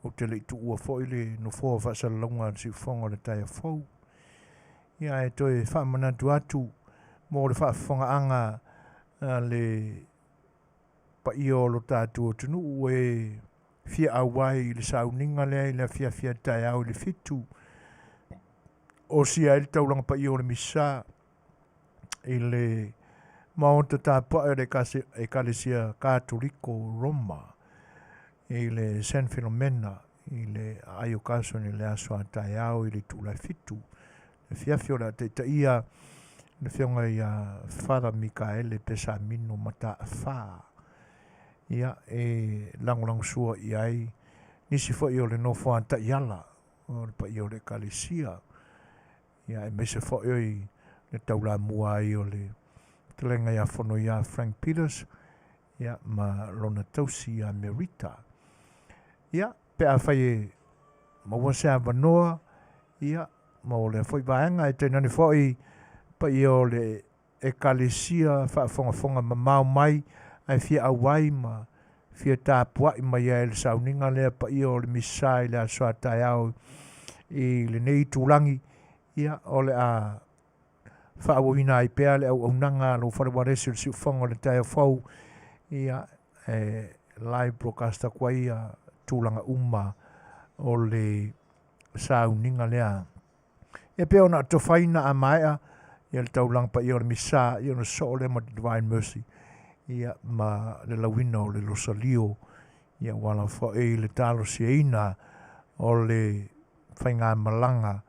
o te le tu ua fo le no fo whaasalalonga le siufonga le tai au fō. Ia ai toi whaamanatu atu mo le whaafonga anga le pa io lo tātou tunu ue fia awai le sauninga lea I le fia tai au le fitu. O sia il taulanga pa io le misa I le maonta tāpua e Ecclesia Katoliko Roma I le San Filomena i le ai o Carson i le aso a tai au i le tūlai fitu. Le Afiafi o la te ia le whionga i a Father Mikaele pe sa mino mata a wha. Ia e langolang sua i ai nisi fo i o le nofo anta i ala o le pa i o le Garcia. Ia e mese fo i le taula mua i o le telenga i a whono i a Frank Peters. Ia ma lona tausi i a Merita. Ia pe a whai e maua se a wanoa. Ia ma o le fwoi vaenga e teinani fo i pa i o le e Garcia whaafonga ma mau mai ai fia awai ma fia tāpua i mai e le sauninga lea pa i o le misai le asoa tai au i le nei tūlangi ia o le a whaawina i pēa le au nanga lo wharewaresi le siufonga le tai au ia live broadcaster kwa ia tūlanga uma o le sauninga lea e pēo na tofaiina a maea ia le taulang pa i o le misa i o le so le ma Divine Mercy ia ma le lawina o le losalio ia wala fo e le talo sieina o le whainga malanga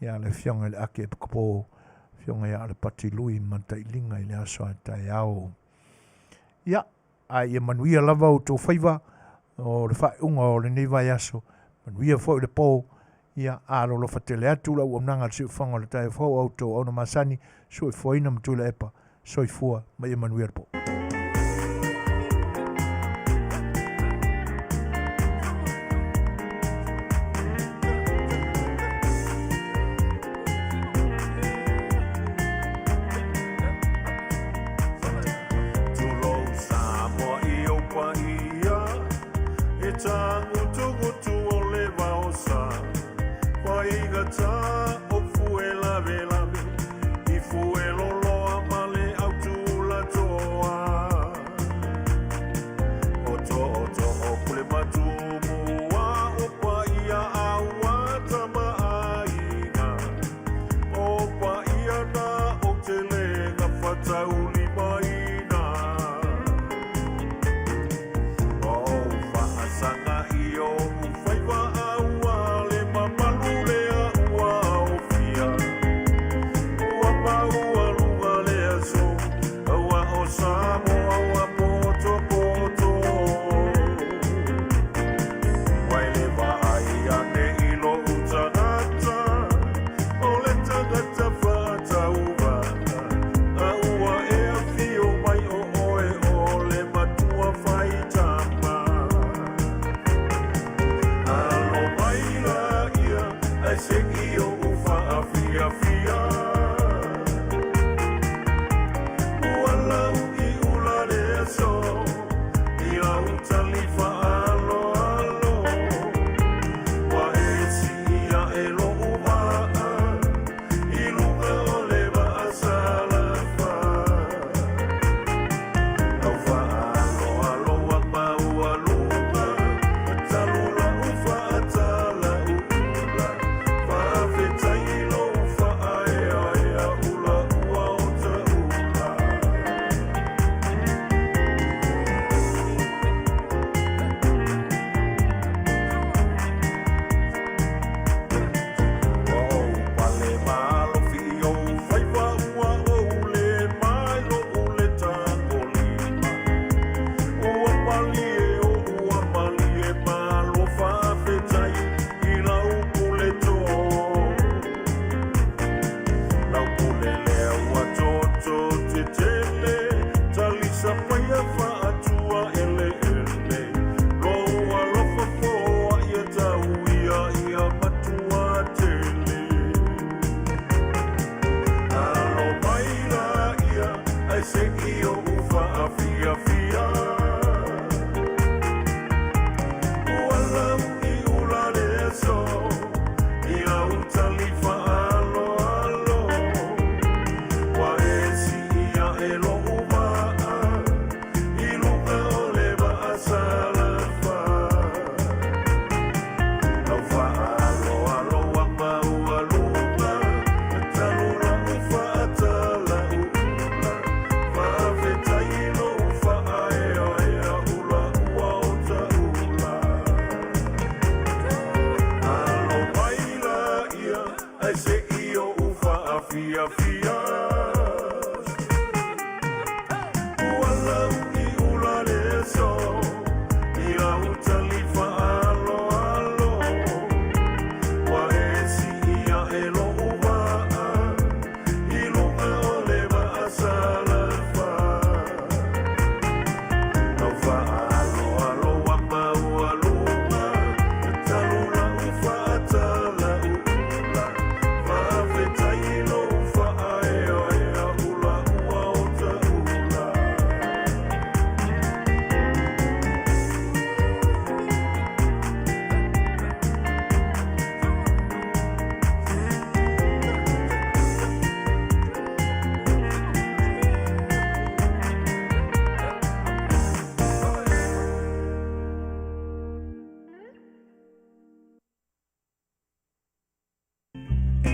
ia le fionga le ake kapo fionga ia le patilui ma tailinga i le asoa tai au ia ai e Manuia lava o tō whaiva o le whaunga o le neiva aso Manuia fo i le pō ia alo lo fatele atu la uamnanga le siufonga le tai fo au tō au na masani so i foina mtula epa so i fua ma i Manuia le pō. Fuelo lo amale au tu la toa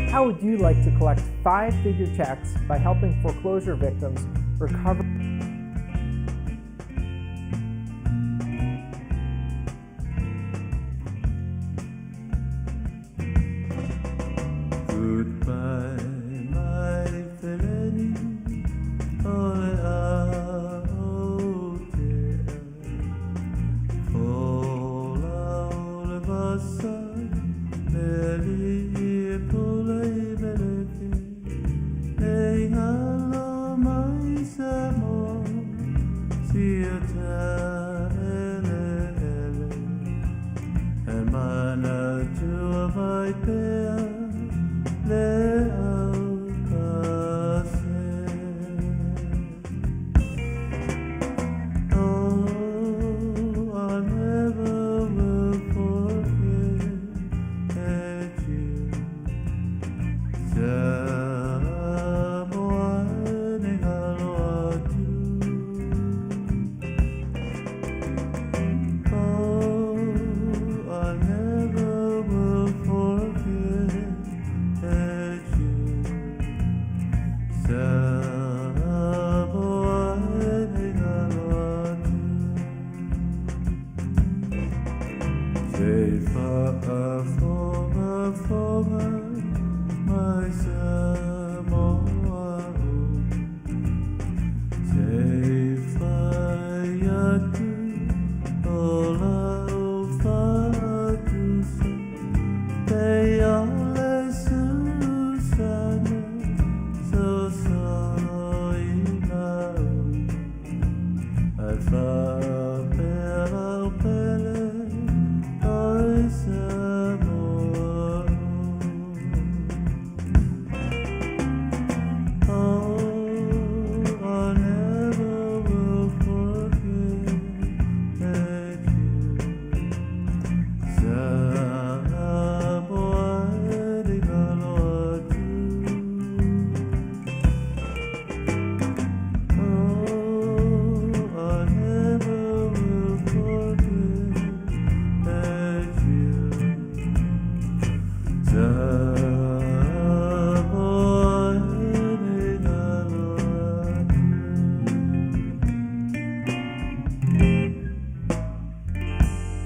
How would you like to collect 5-figure checks by helping foreclosure victims recover? Goodbye, my felony. Ole aotea. Ola ole basa. Meli pulei meleke. Ei halo mai Samoa. Siota ele ele. E mana tua mai pea. Le au kase. Oh, I never will forget you. Samoa ni halo atu. Oh, I never will forget you. Samoa ni halo atu. Say for my myself.